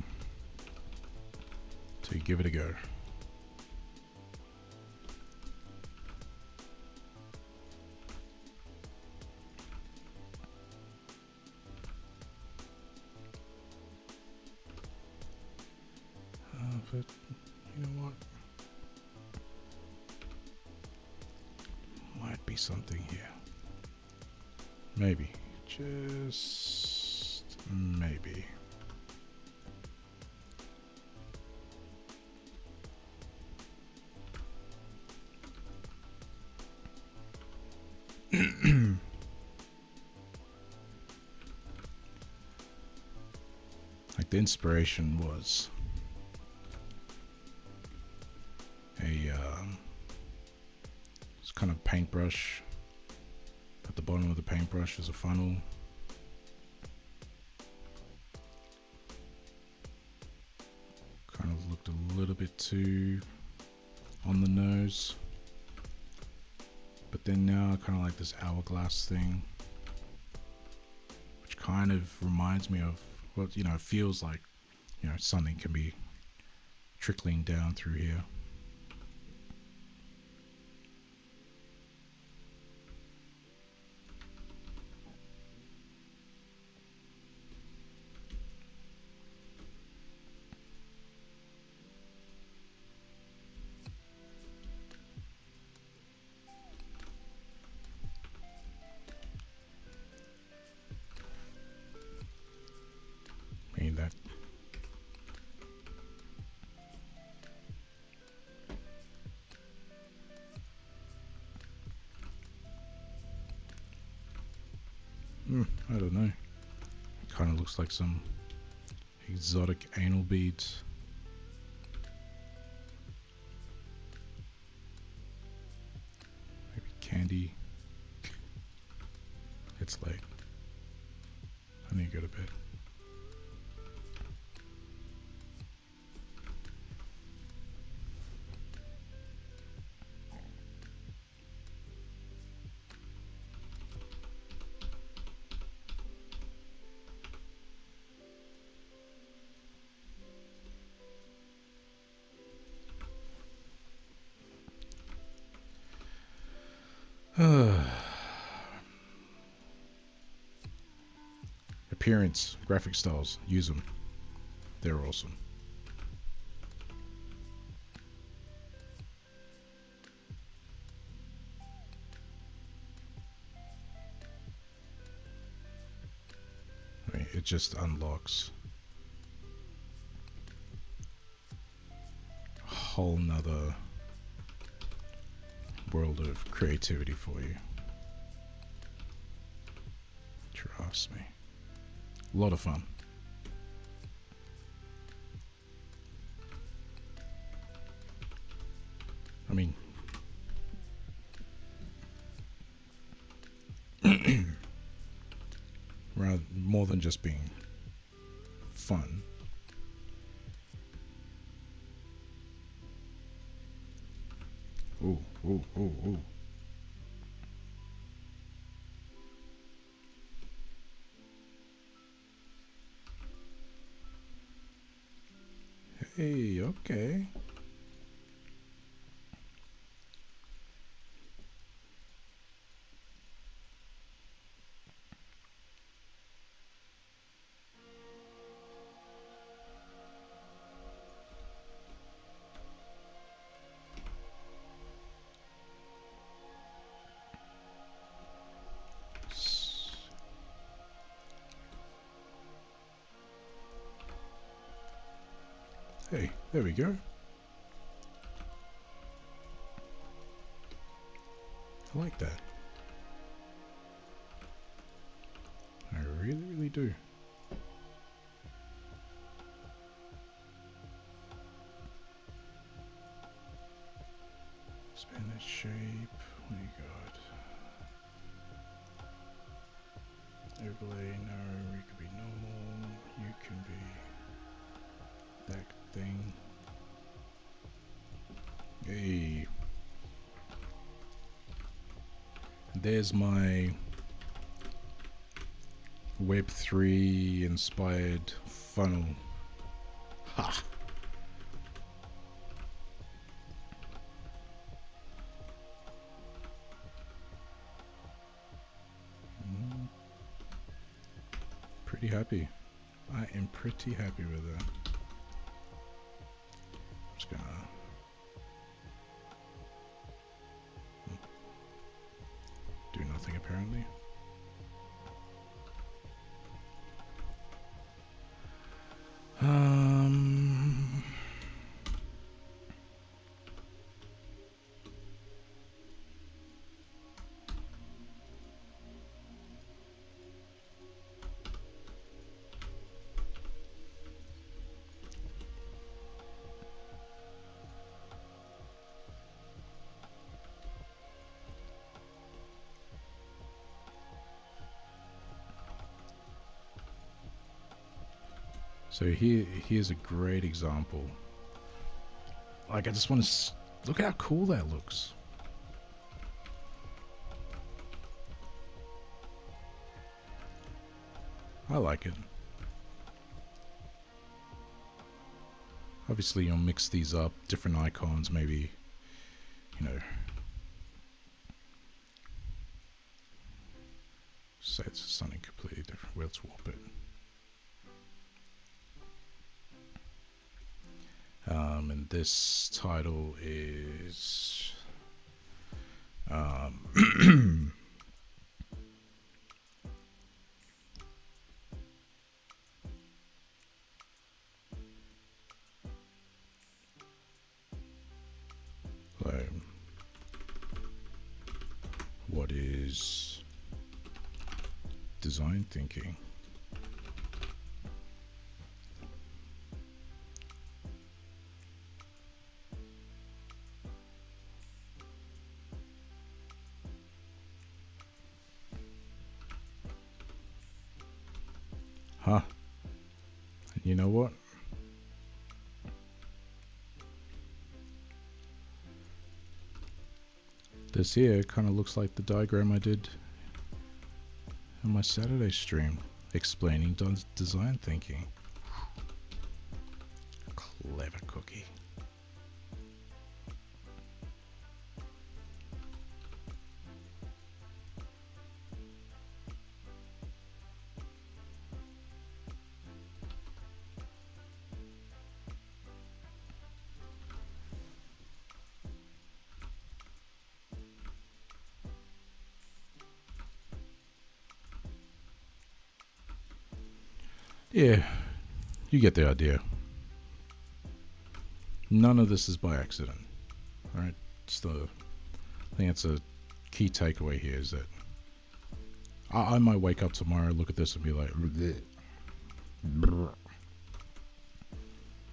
till you give it a go. But you know what? Might be something here. Maybe. Just maybe. Like, the inspiration was it's kind of paintbrush. At the bottom of the paintbrush is a funnel. Kind of looked a little bit too on the nose. But then now I kind of like this hourglass thing, which kind of reminds me of what, you know, it feels like, you know, something can be trickling down through here. That I don't know. It kind of looks like some exotic anal beads. Maybe candy. It's late. I need to go to bed. Appearance, graphic styles, use them. They're awesome. I mean, it just unlocks a whole nother world of creativity for you. Trust me. A lot of fun. I mean, rather more than just being fun. Ooh, ooh, ooh, ooh. Hey, okay. Hey, there we go. I like that. I really, really do. Spanish shape. What do you got? Overlay. No, you can be normal. You can be that thing. Hey. There's my Web3 inspired funnel. Ha! Pretty happy. I am pretty happy with that. I'm just gonna do nothing apparently. So here's a great example. Like, I just want to look how cool that looks. I like it. Obviously, you'll mix these up, different icons, maybe, you know, say it's something completely different. We'll swap it. And this title is what is design thinking? Huh. And you know what? This here kind of looks like the diagram I did on my Saturday stream, explaining design thinking. Clever cookie. Yeah, you get the idea. None of this is by accident. All right, I think that's a key takeaway here, is that I might wake up tomorrow, look at this, and be like, bleh.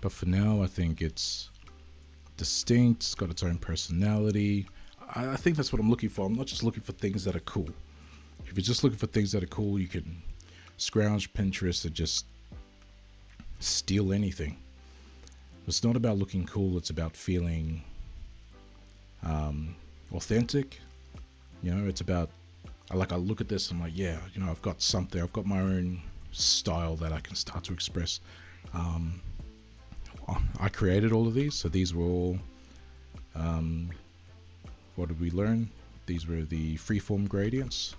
But for now, I think it's distinct. It's got its own personality. I think that's what I'm looking for. I'm not just looking for things that are cool. If you're just looking for things that are cool, you can scrounge Pinterest and just steal anything. It's not about looking cool. It's about feeling authentic. It's about, I look at this, I'm like, yeah, I've got something. I've got my own style that I can start to express. I created all of these. So these were all, what did we learn? These were the freeform gradients,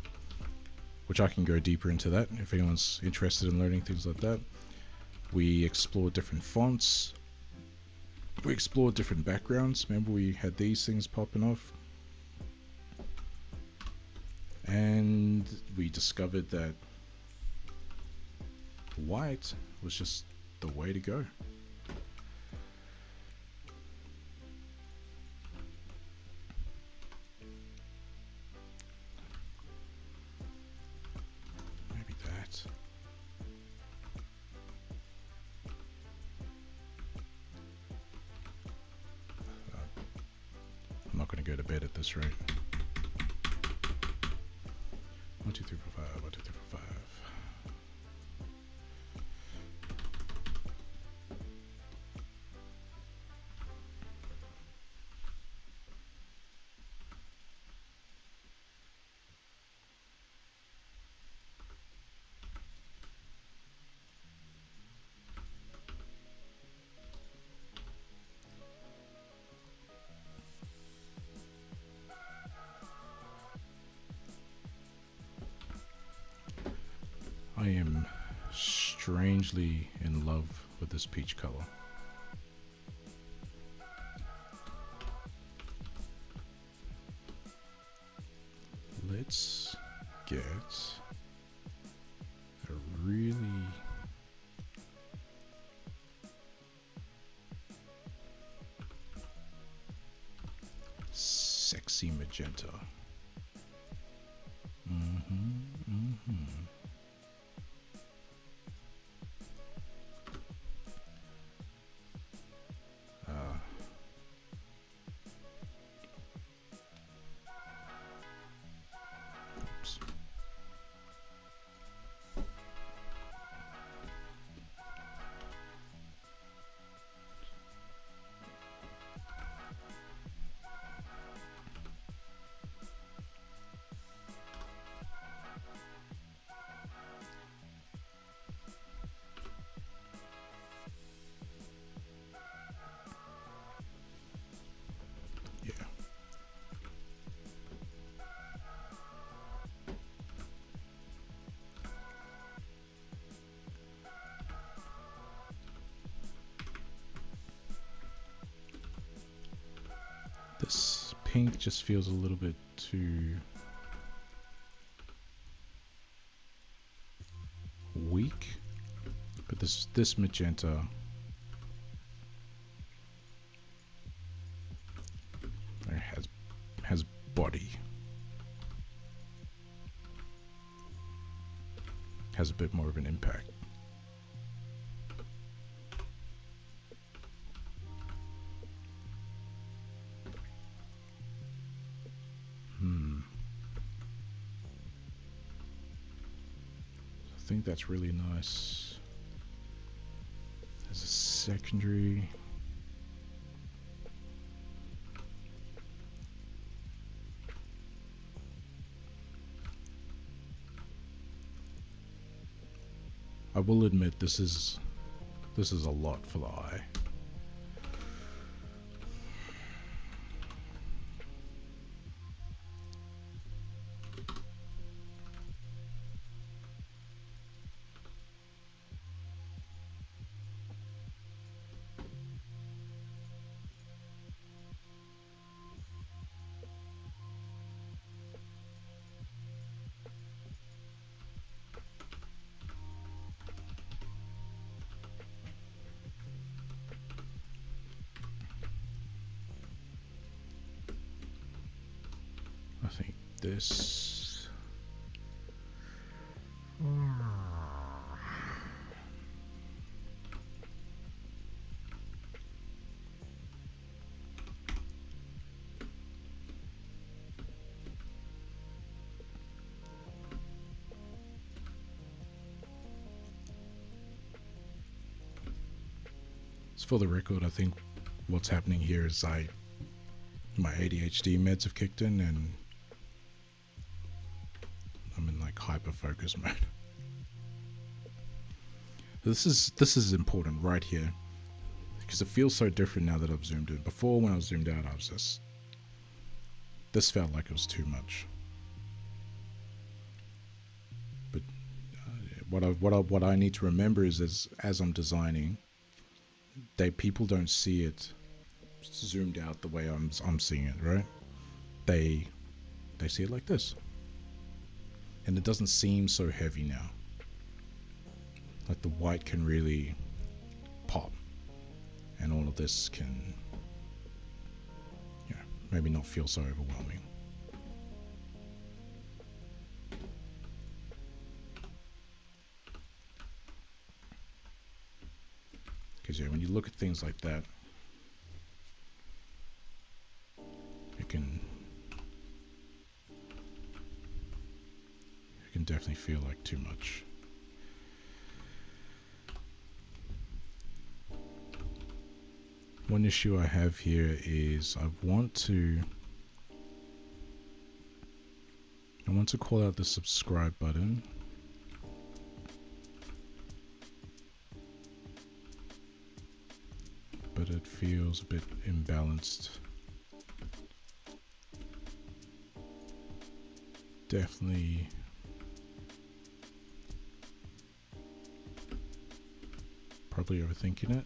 which I can go deeper into that if anyone's interested in learning things like that. We explored different fonts. We explored different backgrounds. Remember, we had these things popping off. And we discovered that white was just the way to go. Maybe that. I'm not going to go to bed at this rate. 1, 2, 3, 4, 5. 1, 2, 3, 4, 5. I am strangely in love with this peach color. Let's get a really sexy magenta. This pink just feels a little bit too weak, but this magenta has body, has a bit more of an impact. I think that's really nice. As a secondary. I will admit this is a lot for the eye. I think this. So for the record, I think what's happening here is my ADHD meds have kicked in and I'm in like hyper focus mode. This is important right here because it feels so different now that I've zoomed in. Before, when I was zoomed out, I was just, this felt like it was too much. But what I need to remember is as I'm designing, people don't see it zoomed out the way I'm seeing it, right? They see it like this, and it doesn't seem so heavy now. Like the white can really pop, and all of this can, maybe not feel so overwhelming. Because when you look at things like that, it can definitely feel like too much. One issue I have here is I want to call out the subscribe button. But it feels a bit imbalanced. Definitely probably overthinking it.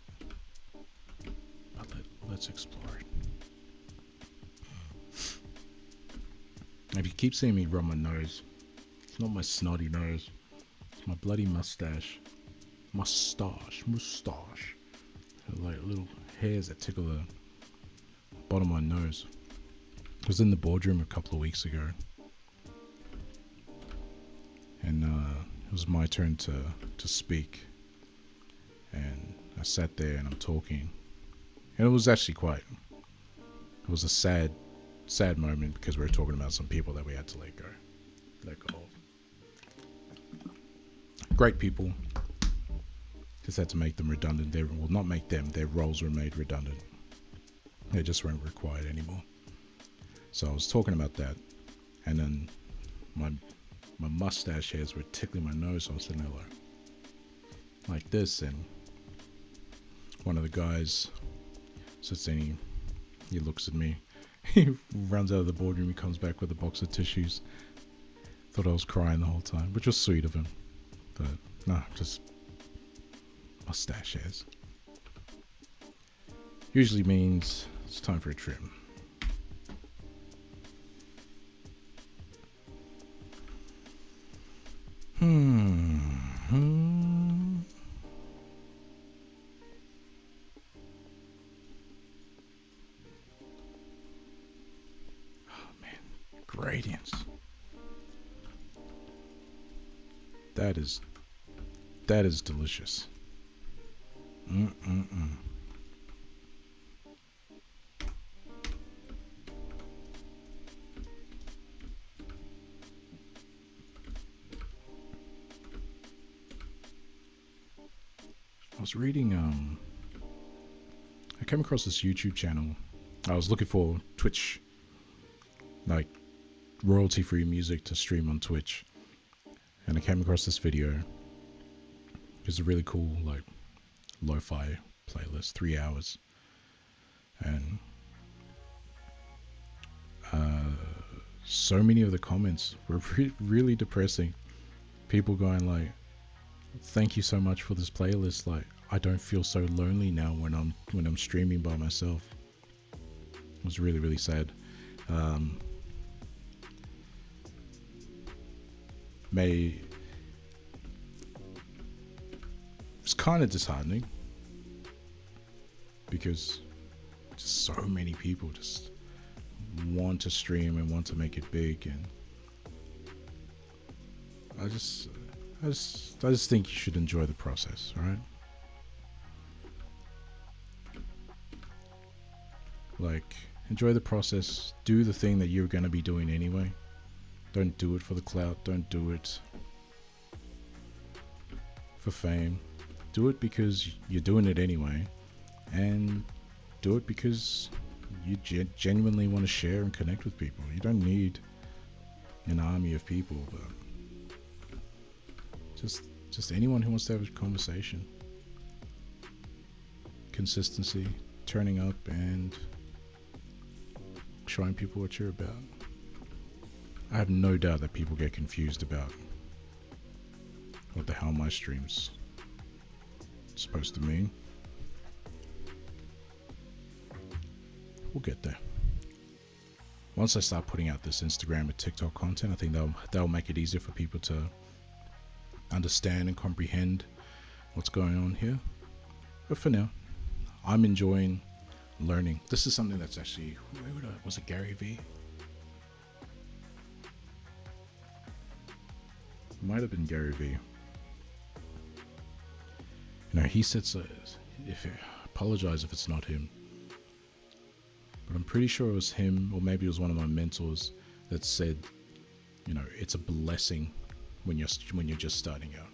But let's explore it. If you keep seeing me rub my nose, it's not my snotty nose. It's my bloody mustache. Mustache. Like little hairs that tickle the bottom of my nose. I was in the boardroom a couple of weeks ago, and it was my turn to speak, and I sat there and I'm talking, and it was actually it was a sad moment because we were talking about some people that we had to let go of. Great people. Just had to make them redundant. Not make them, their roles were made redundant. They just weren't required anymore. So I was talking about that, and then my mustache hairs were tickling my nose, so I was sitting there like this, and one of the guys sits there and he looks at me. He runs out of the boardroom, he comes back with a box of tissues. Thought I was crying the whole time, which was sweet of him. But no, just mustache hairs. Usually means it's time for a trim. Oh man, gradients. That is delicious. I was reading, I came across this YouTube channel. I was looking for Twitch, like royalty-free music to stream on Twitch. And I came across this video. It's a really cool, like, lo-fi playlist, 3 hours. And so many of the comments were really depressing. People going like, thank you so much for this playlist. Like, I don't feel so lonely now when I'm streaming by myself. It was really, really sad. It's kind of disheartening because just so many people just want to stream and want to make it big, and I just think you should enjoy the process, right? Like, enjoy the process. Do the thing that you're going to be doing anyway. Don't do it for the clout. Don't do it for fame. Do it because you're doing it anyway, and do it because you genuinely want to share and connect with people. You don't need an army of people, but just anyone who wants to have a conversation. Consistency, turning up and showing people what you're about. I have no doubt that people get confused about what the hell my stream's supposed to mean. We'll get there. Once I start putting out this Instagram and TikTok content, I think that'll make it easier for people to understand and comprehend what's going on here. But for now, I'm enjoying learning. This is something that's actually, was it Gary V? Might have been Gary V. You know, he said, apologize if it's not him, but I'm pretty sure it was him, or maybe it was one of my mentors that said, you know, it's a blessing when you're just starting out.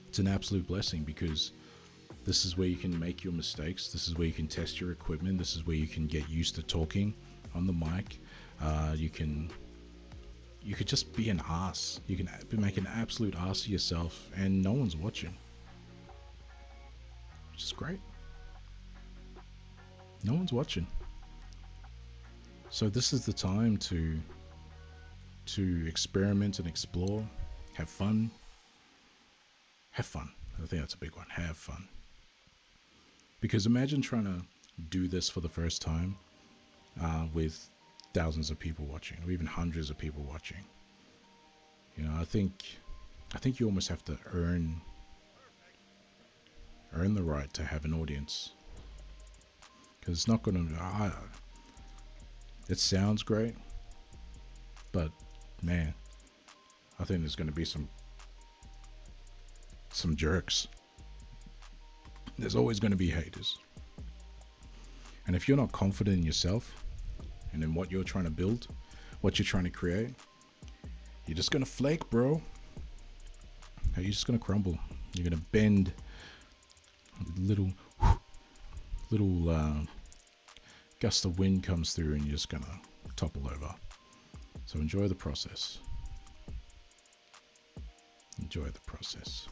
It's an absolute blessing, because this is where you can make your mistakes. This is where you can test your equipment. This is where you can get used to talking on the mic. You could just be an ass. You can make an absolute ass of yourself, and no one's watching, which is great. No one's watching. So this is the time to experiment and explore. Have fun. Have fun. I think that's a big one. Have fun. Because imagine trying to do this for the first time with thousands of people watching, or even hundreds of people watching. You know, I think you almost have to earn the right to have an audience, because it's not going to. It sounds great, but man, I think there's going to be some jerks. There's always going to be haters, and if you're not confident in yourself and in what you're trying to build, what you're trying to create, you're just going to flake, bro. You're just going to crumble. You're going to bend. Little gust of wind comes through and you're just going to topple over. So enjoy the process. Enjoy the process.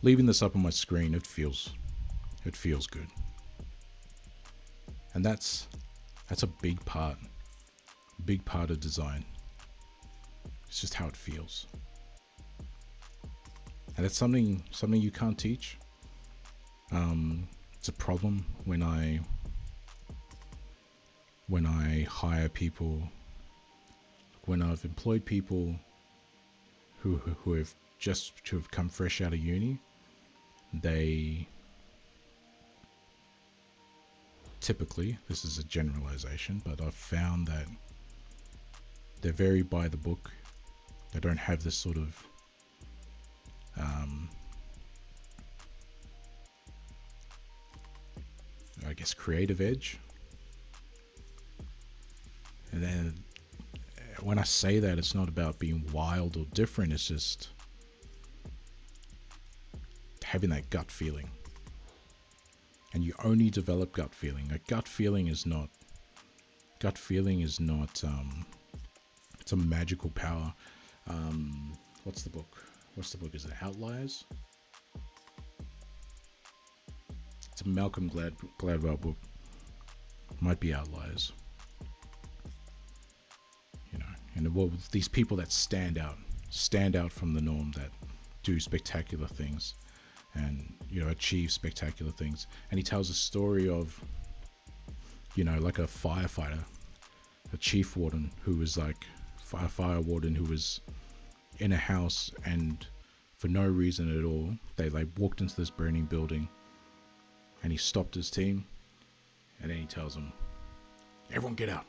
Leaving this up on my screen, it feels good. And that's a big part of design. It's just how it feels. And that's something you can't teach. It's a problem when I hire people, when I've employed people who have come fresh out of uni. They typically, this is a generalization, but I've found that they're very by the book. They don't have this sort of I guess creative edge. And then when I say that, it's not about being wild or different, it's just having that gut feeling. And you only develop gut feeling. A gut feeling is not it's a magical power. What's the book? Is it Outliers? It's a Malcolm Gladwell book. Might be Outliers. You know, and these people that stand out from the norm, that do spectacular things, and achieve spectacular things. And he tells a story of, like a firefighter, a chief warden who was like a fire warden who was in a house, and for no reason at all. They like walked into this burning building, and he stopped his team, and then he tells them, everyone get out,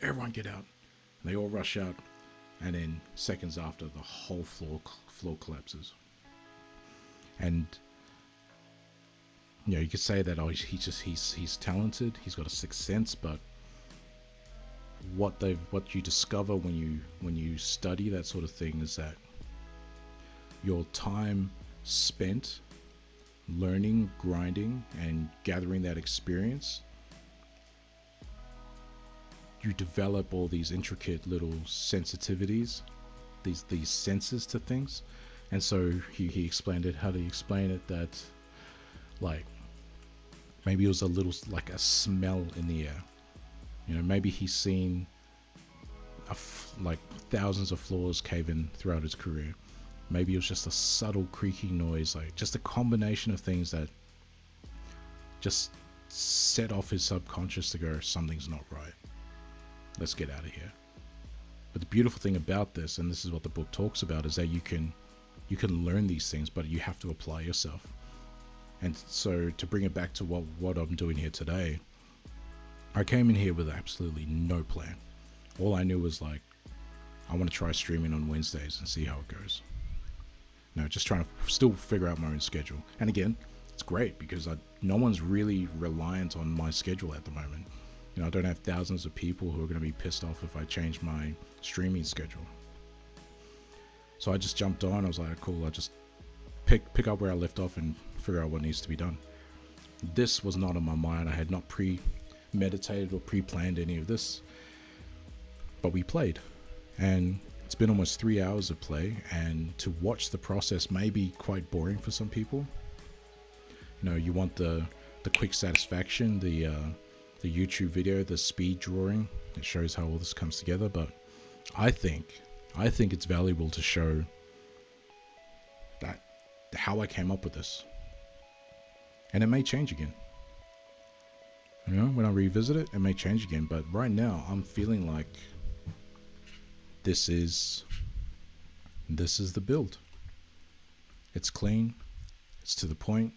everyone get out. And they all rush out, and then seconds after, the whole floor collapses. And you could say that he's talented, he's got a sixth sense, but what you discover when you study that sort of thing is that your time spent learning, grinding, and gathering that experience, you develop all these intricate little sensitivities, these senses to things. And so he explained it. How did he explain it? That like maybe it was a little like a smell in the air. Maybe he's seen like thousands of floors cave in throughout his career. Maybe it was just a subtle creaking noise, like just a combination of things that just set off his subconscious to go, something's not right. Let's get out of here. But the beautiful thing about this, and this is what the book talks about, is that you can learn these things, but you have to apply yourself. And so to bring it back to what I'm doing here today, I came in here with absolutely no plan. All I knew was like, I want to try streaming on Wednesdays and see how it goes. Just trying to still figure out my own schedule. And again, it's great because no one's really reliant on my schedule at the moment. I don't have thousands of people who are going to be pissed off if I change my streaming schedule. So I just jumped on. I was like, cool, I'll just pick up where I left off and figure out what needs to be done. This was not on my mind. I had not premeditated or pre-planned any of this. But we played. And it's been almost 3 hours of play, and to watch the process may be quite boring for some people. You want the quick satisfaction, the YouTube video, the speed drawing. It shows how all this comes together. But I think it's valuable to show that how I came up with this, and it may change again. When I revisit it, it may change again. But right now, I'm feeling like this is the build. It's clean. It's to the point.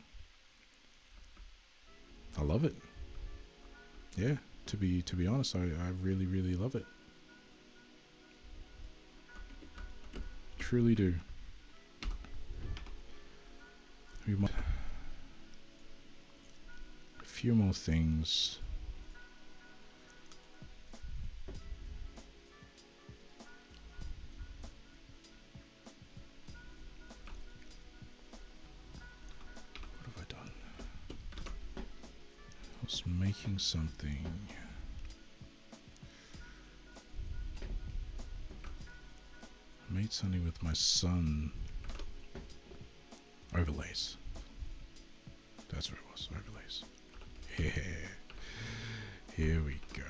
I love it. Yeah, to be honest, I really, really love it. Truly do. A few more things. Making something. I made something with my son. Overlays. That's what it was. Overlays. Yeah. Here we go.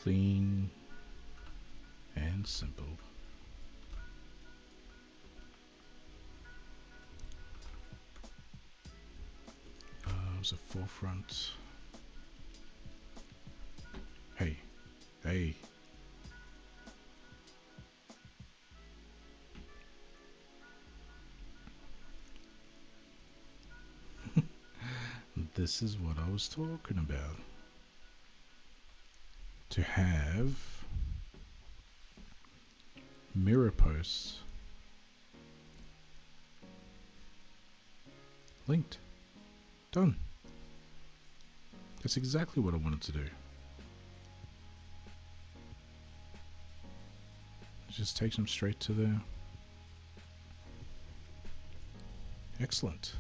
Clean and simple. It was a forefront. Hey. This is what I was talking about. To have mirror posts Linked. Done. That's exactly what I wanted to do. It just takes them straight to the... Excellent.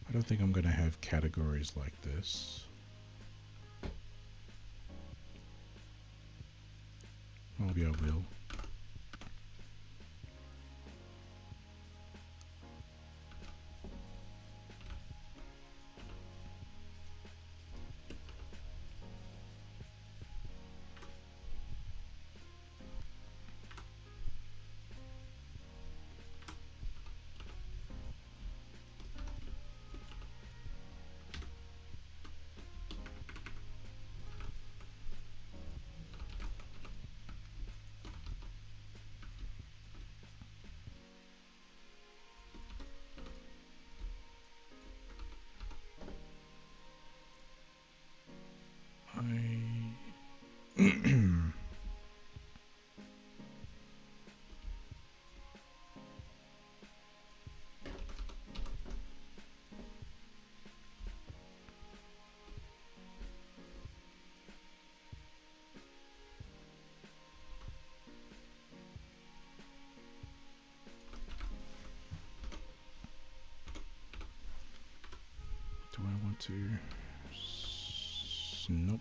I don't think I'm going to have categories like this. Maybe I will. Do I want to? Nope.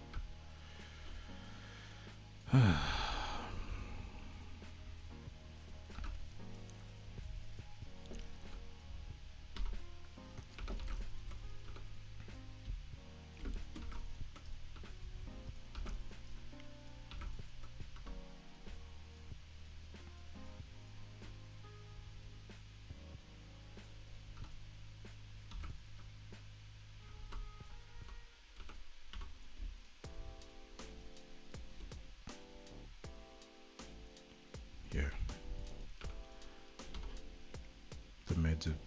Yeah. The meds have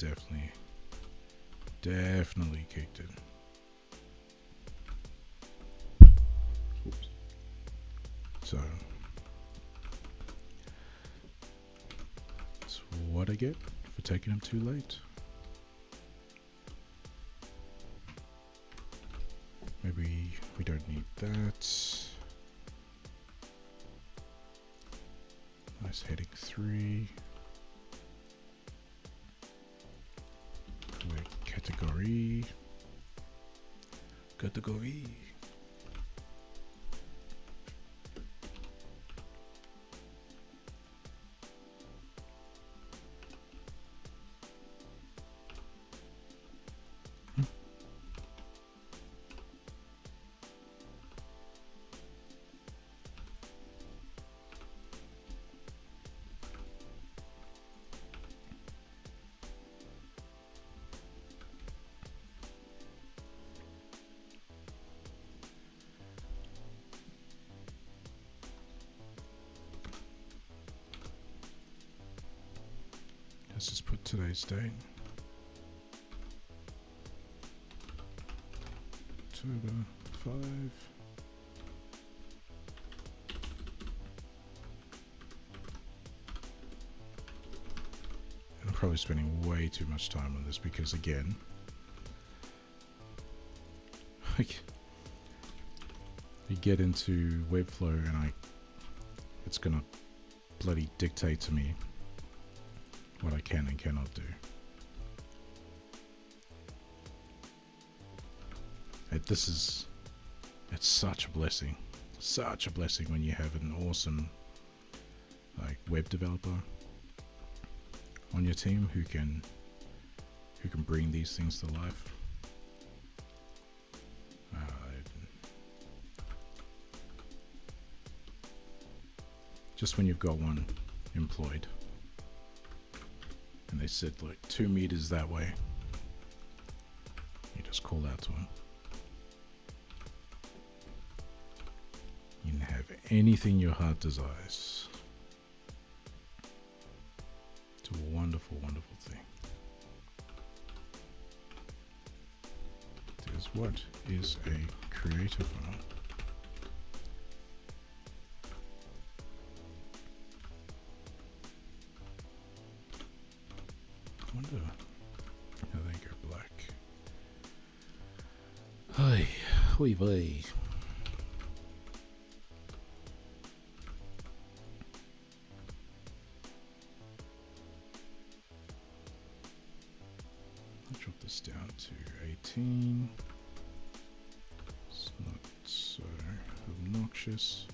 definitely kicked in. Oops. So that's what I get for taking them too late. Maybe we don't need that. Nice heading 3. Category. Let's just put today's date. October 5. And I'm probably spending way too much time on this because, again, like, you get into Webflow and it's gonna bloody dictate to me what I can and cannot do. It's such a blessing. Such a blessing when you have an awesome web developer on your team who can bring these things to life. Just when you've got one employed and they sit like 2 meters that way, you just call out to them. You can have anything your heart desires. It's a wonderful, wonderful thing. There's what is a creator file. Oh, there you go, black. Hi, oi, boy. I'll drop this down to 18. It's not so obnoxious.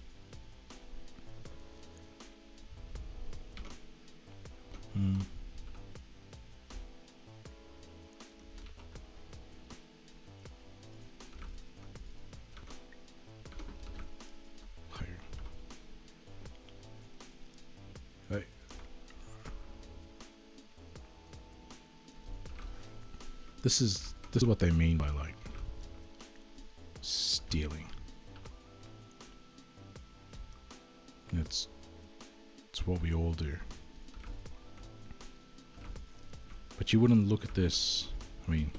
This is what they mean by like stealing. It's what we all do. But you wouldn't look at this. I mean,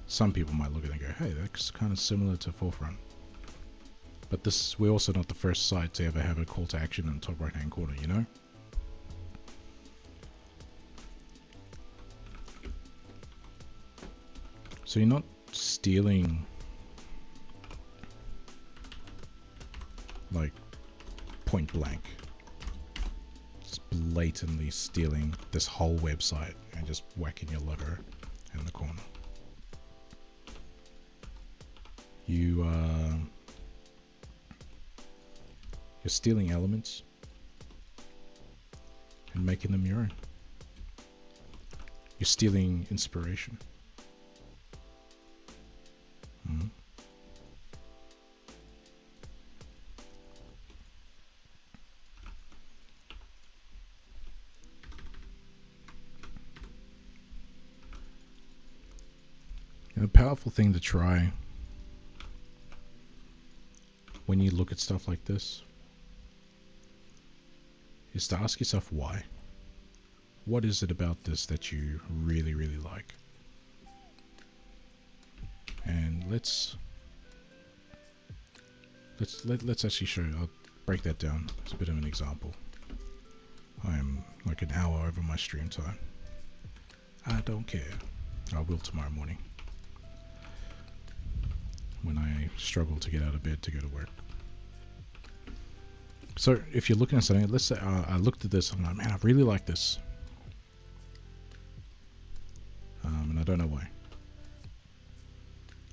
some people might look at it and go, "Hey, that's kind of similar to Forefront." But we're also not the first site to ever have a call to action in the top right-hand corner, you know? So you're not stealing like point blank. Just blatantly stealing this whole website and just whacking your logo in the corner. You're stealing elements and making them your own. You're stealing inspiration. A powerful thing to try when you look at stuff like this is to ask yourself why. What is it about this that you really, really like? And let's actually show. I'll break that down. It's a bit of an example. I am like an hour over my stream time. I don't care. I will tomorrow morning, when I struggle to get out of bed to go to work. So if you're looking at something, let's say I looked at this, I'm like, man, I really like this. And I don't know why.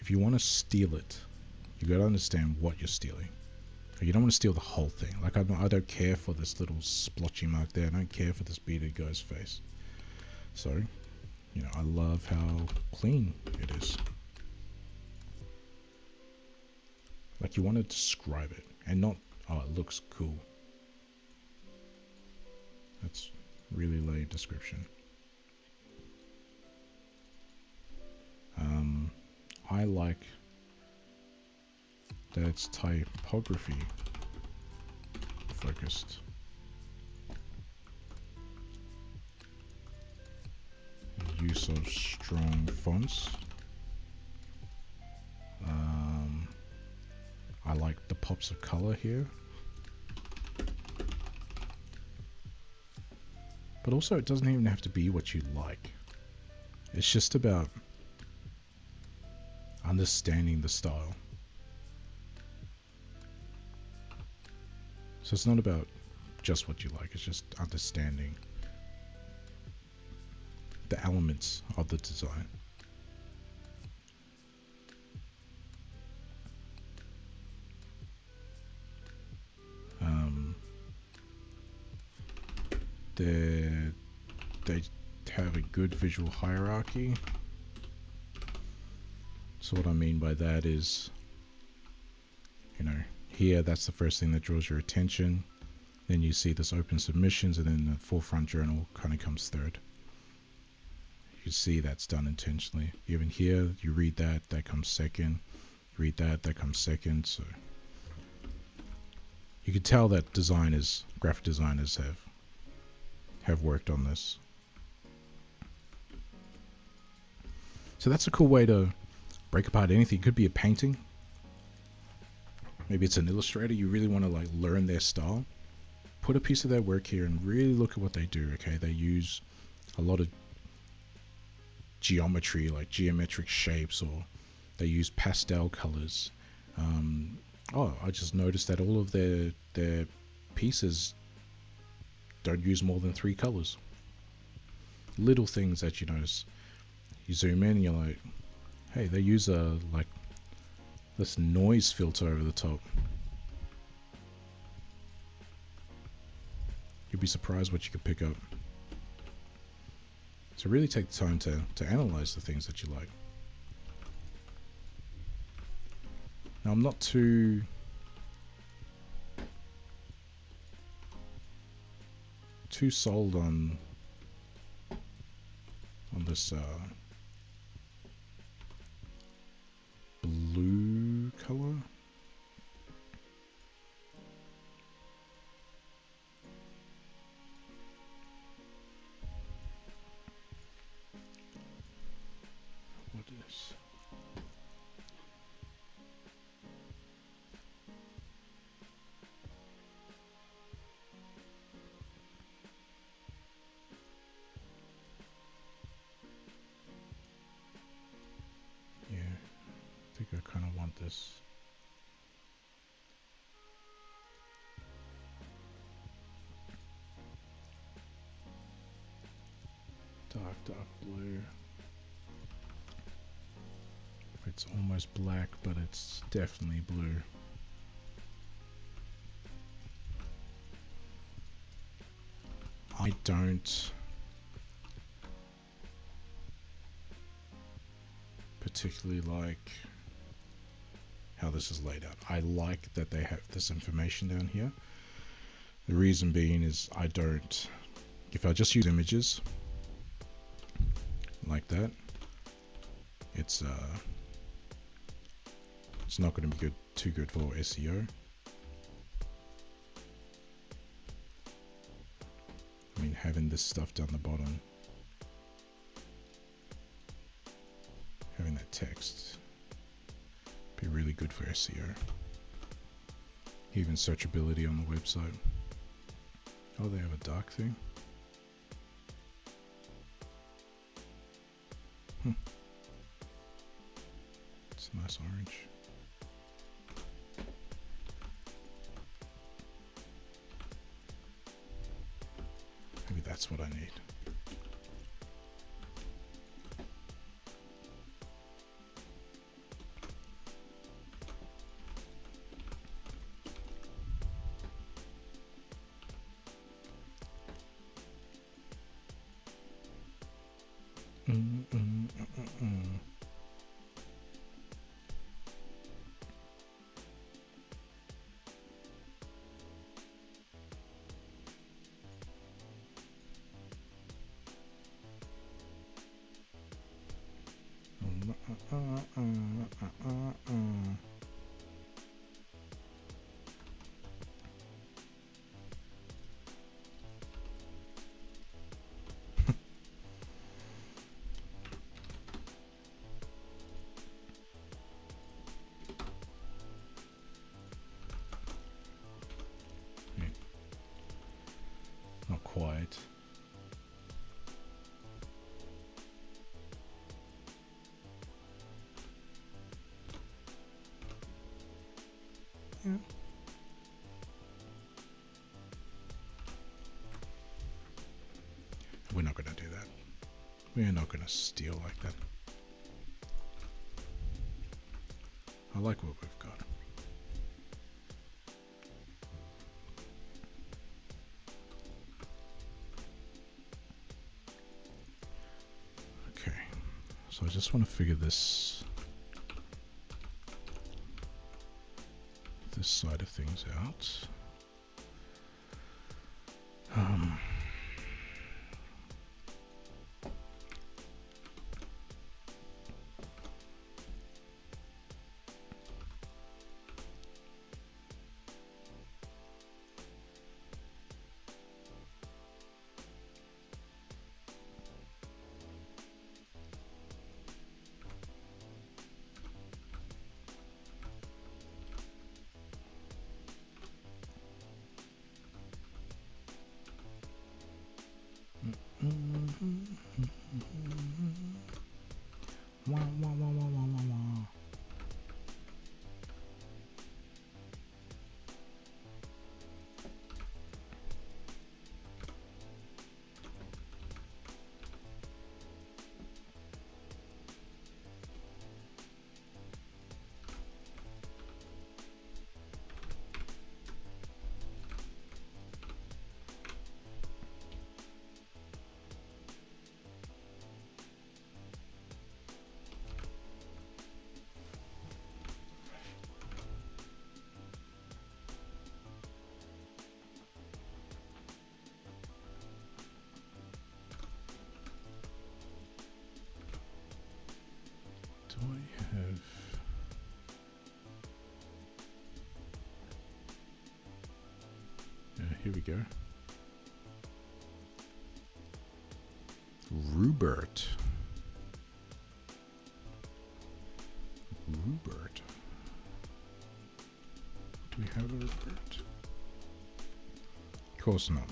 If you want to steal it, you got to understand what you're stealing. You don't want to steal the whole thing. Like I don't care for this little splotchy mark there. I don't care for this bearded guy's face. So, you know, I love how clean it is. Like you want to describe it and not, oh, it looks cool. That's really lame description. I like that it's typography focused. Use of strong fonts. I like the pops of color here. But also it doesn't even have to be what you like. It's just about understanding the style. So it's not about just what you like, it's just understanding the elements of the design. They have a good visual hierarchy. So what I mean by that is, you know, here that's the first thing that draws your attention. Then you see this open submissions, and then the Forefront journal kind of comes third. You see that's done intentionally. Even here, you read that comes second. You read that comes second. So you could tell that graphic designers have worked on this. So that's a cool way to break apart anything. It could be a painting. Maybe it's an illustrator. You really want to like learn their style. Put a piece of their work here and really look at what they do. Okay, they use a lot of geometry, like geometric shapes, or they use pastel colors. I just noticed that all of their pieces don't use more than 3 colors. Little things that you notice. You zoom in and you're like, hey, they use like this noise filter over the top. You'd be surprised what you could pick up. So really take the time to analyze the things that you like. Now, I'm not too sold on this blue color. What is? Yeah, I think I kind of want this. Dark blue. It's almost black, but it's definitely blue. I don't particularly like how this is laid out. I like that they have this information down here. The reason being is if I just use images like that, it's not going to be too good for SEO. I mean, having this stuff down the bottom, having that text, be really good for SEO. Even searchability on the website. Oh, they have a dark thing. It's a nice orange. Maybe that's what I need. Not quite. Yeah. We're not going to do that. We're not going to steal like that. I like what we've got. Okay, so I just want to figure this side of things out. here we go. Rupert. Do we have a Rupert? Of course not.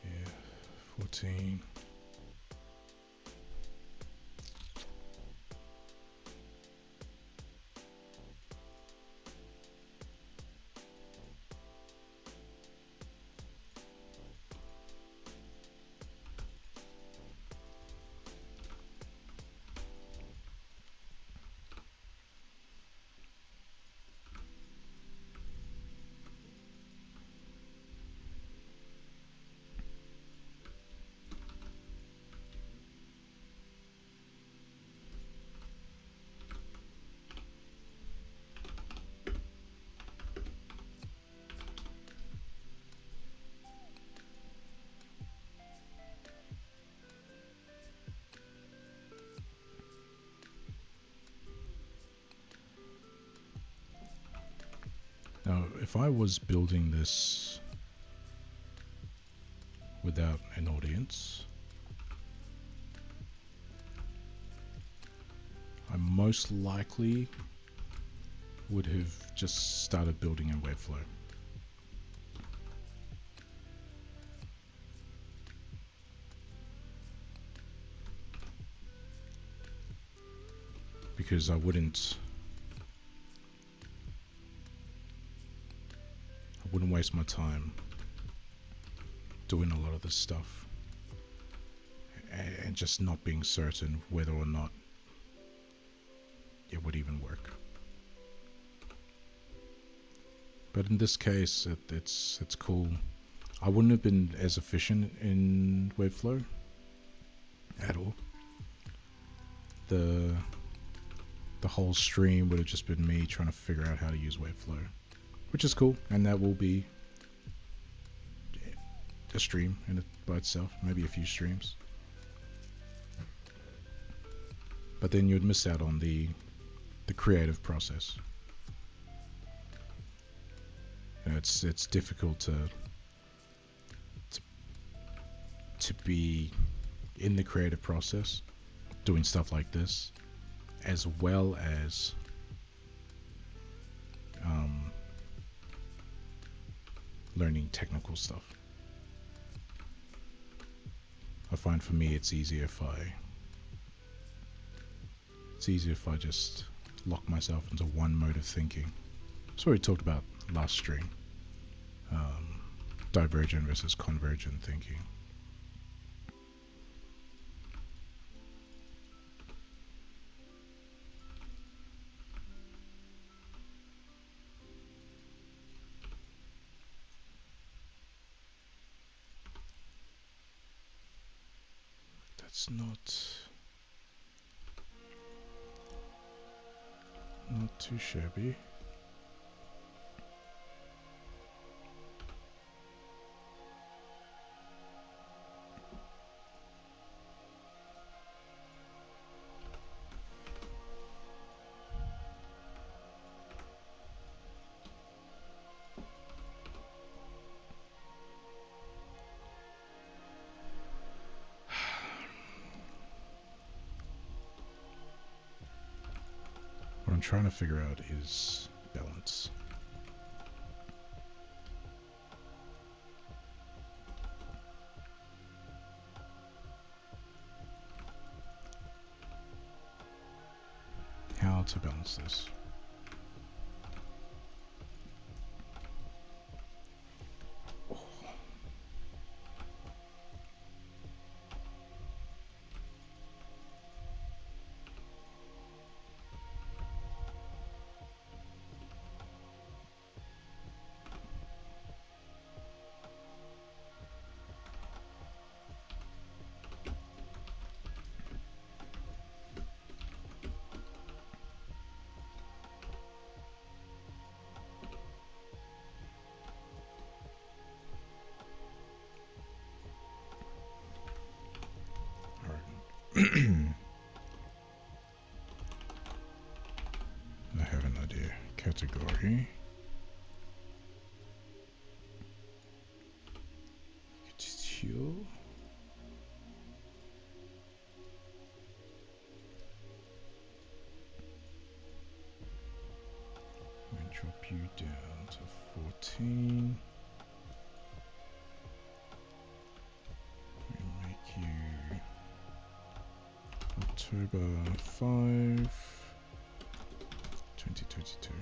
Yeah, 14. Now, if I was building this without an audience, I most likely would have just started building in Webflow. Because I wouldn't waste my time doing a lot of this stuff and just not being certain whether or not it would even work. But in this case, it's cool. I wouldn't have been as efficient in Webflow at all. The whole stream would have just been me trying to figure out how to use Webflow, which is cool, and that will be a stream in it by itself, maybe a few streams. But then you'd miss out on the creative process. You know, it's difficult to be in the creative process, doing stuff like this, as well as learning technical stuff. I find for me it's easier if I just lock myself into one mode of thinking. That's what we talked about last stream. Divergent versus convergent thinking. That's not too shabby. What I'm trying to figure out is balance. How to balance this. I have an idea. Category. Texture. And drop you down to 14. We make you October 5, 2022.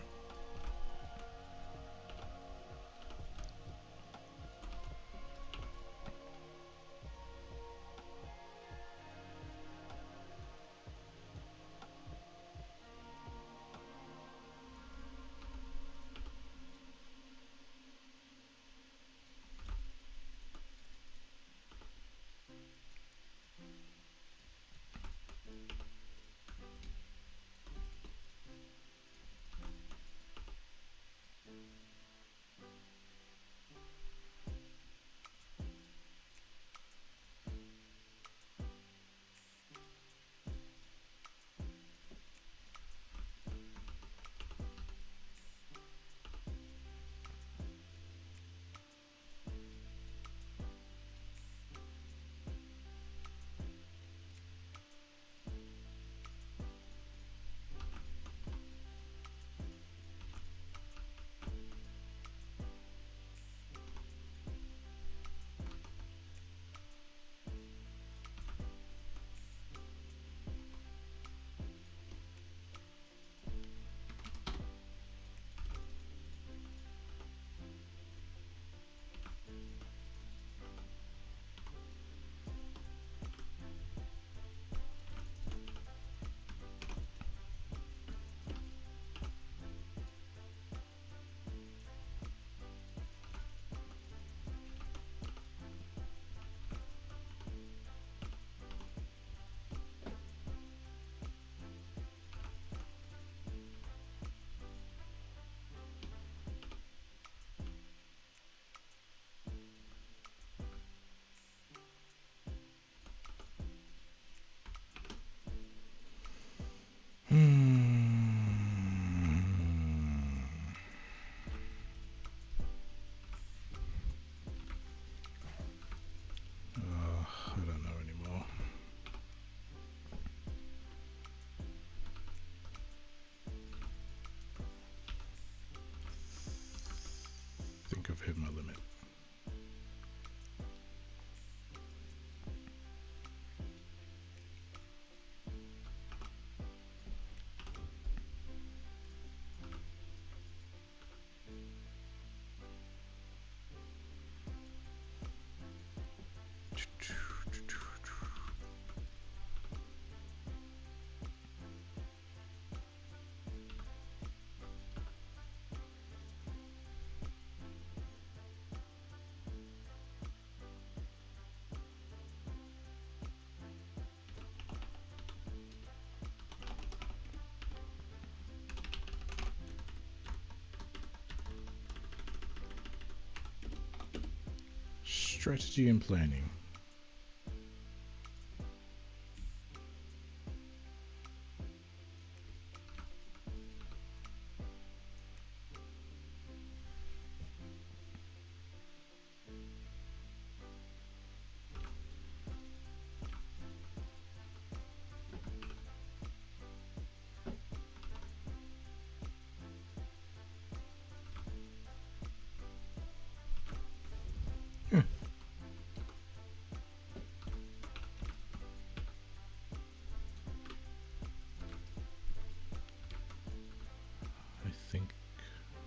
I don't know anymore. I think I've hit my limit. Strategy and planning.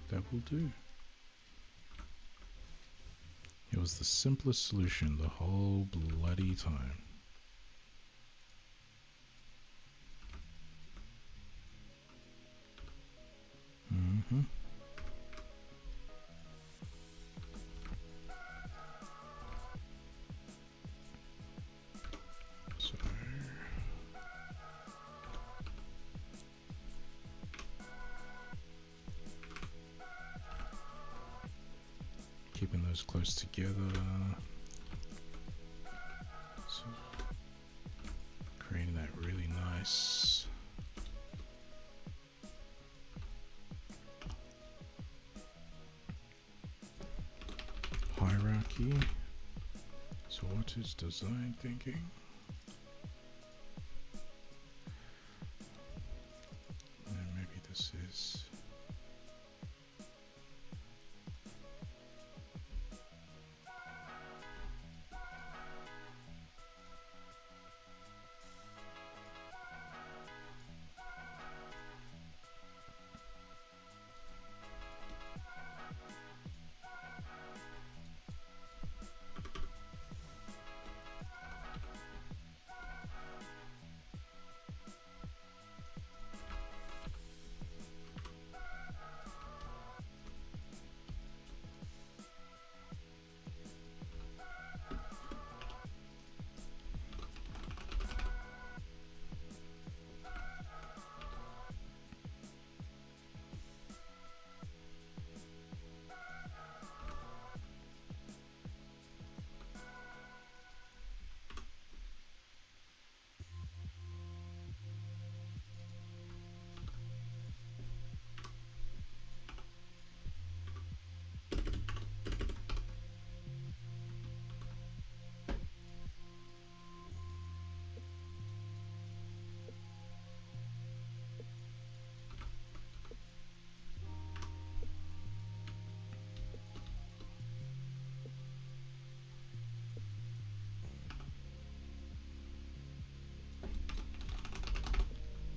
That will do. It was the simplest solution the whole bloody time. So keeping those close together. So create What is design thinking? Maybe this is.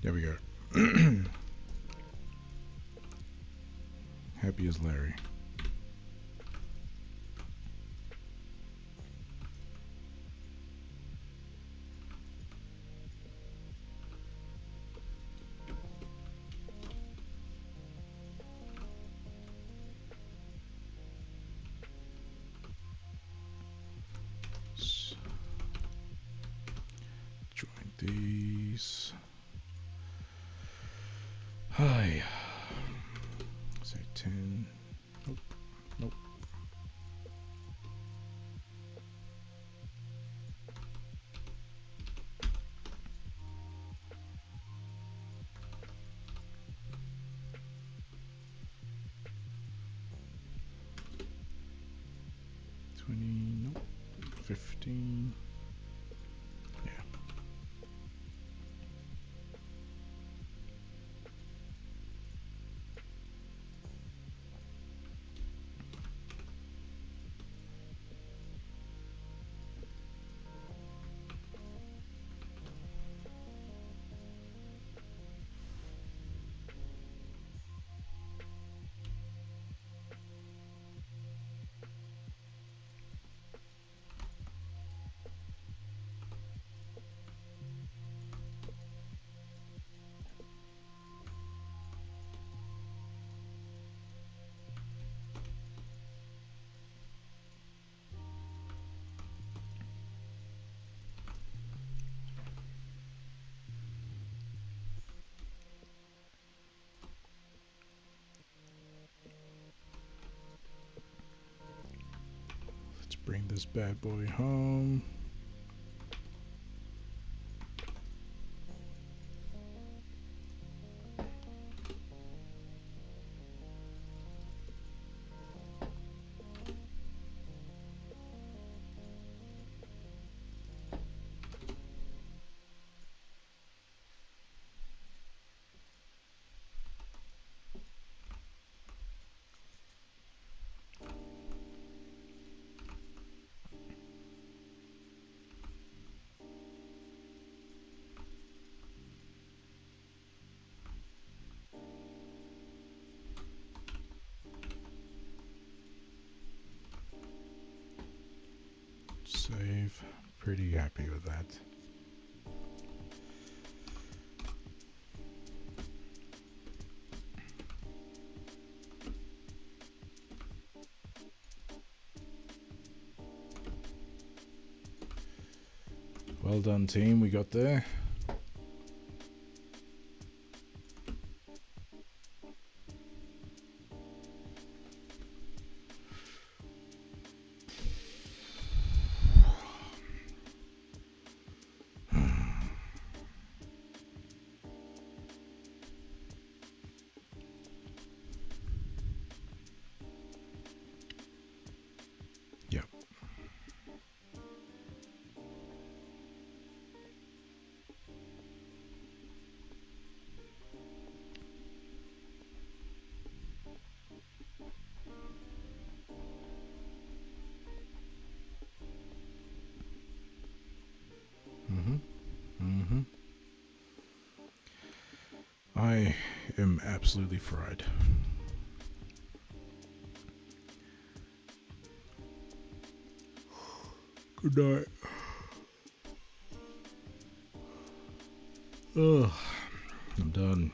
There we go. Happy as Larry. Join these. Hi. Say 10. Nope. Nope. Nope. 15. Yeah. Bring this bad boy home. Save. Pretty happy with that. Well done, team. We got there. Yep. I am absolutely fried. Good night. Ugh, I'm done.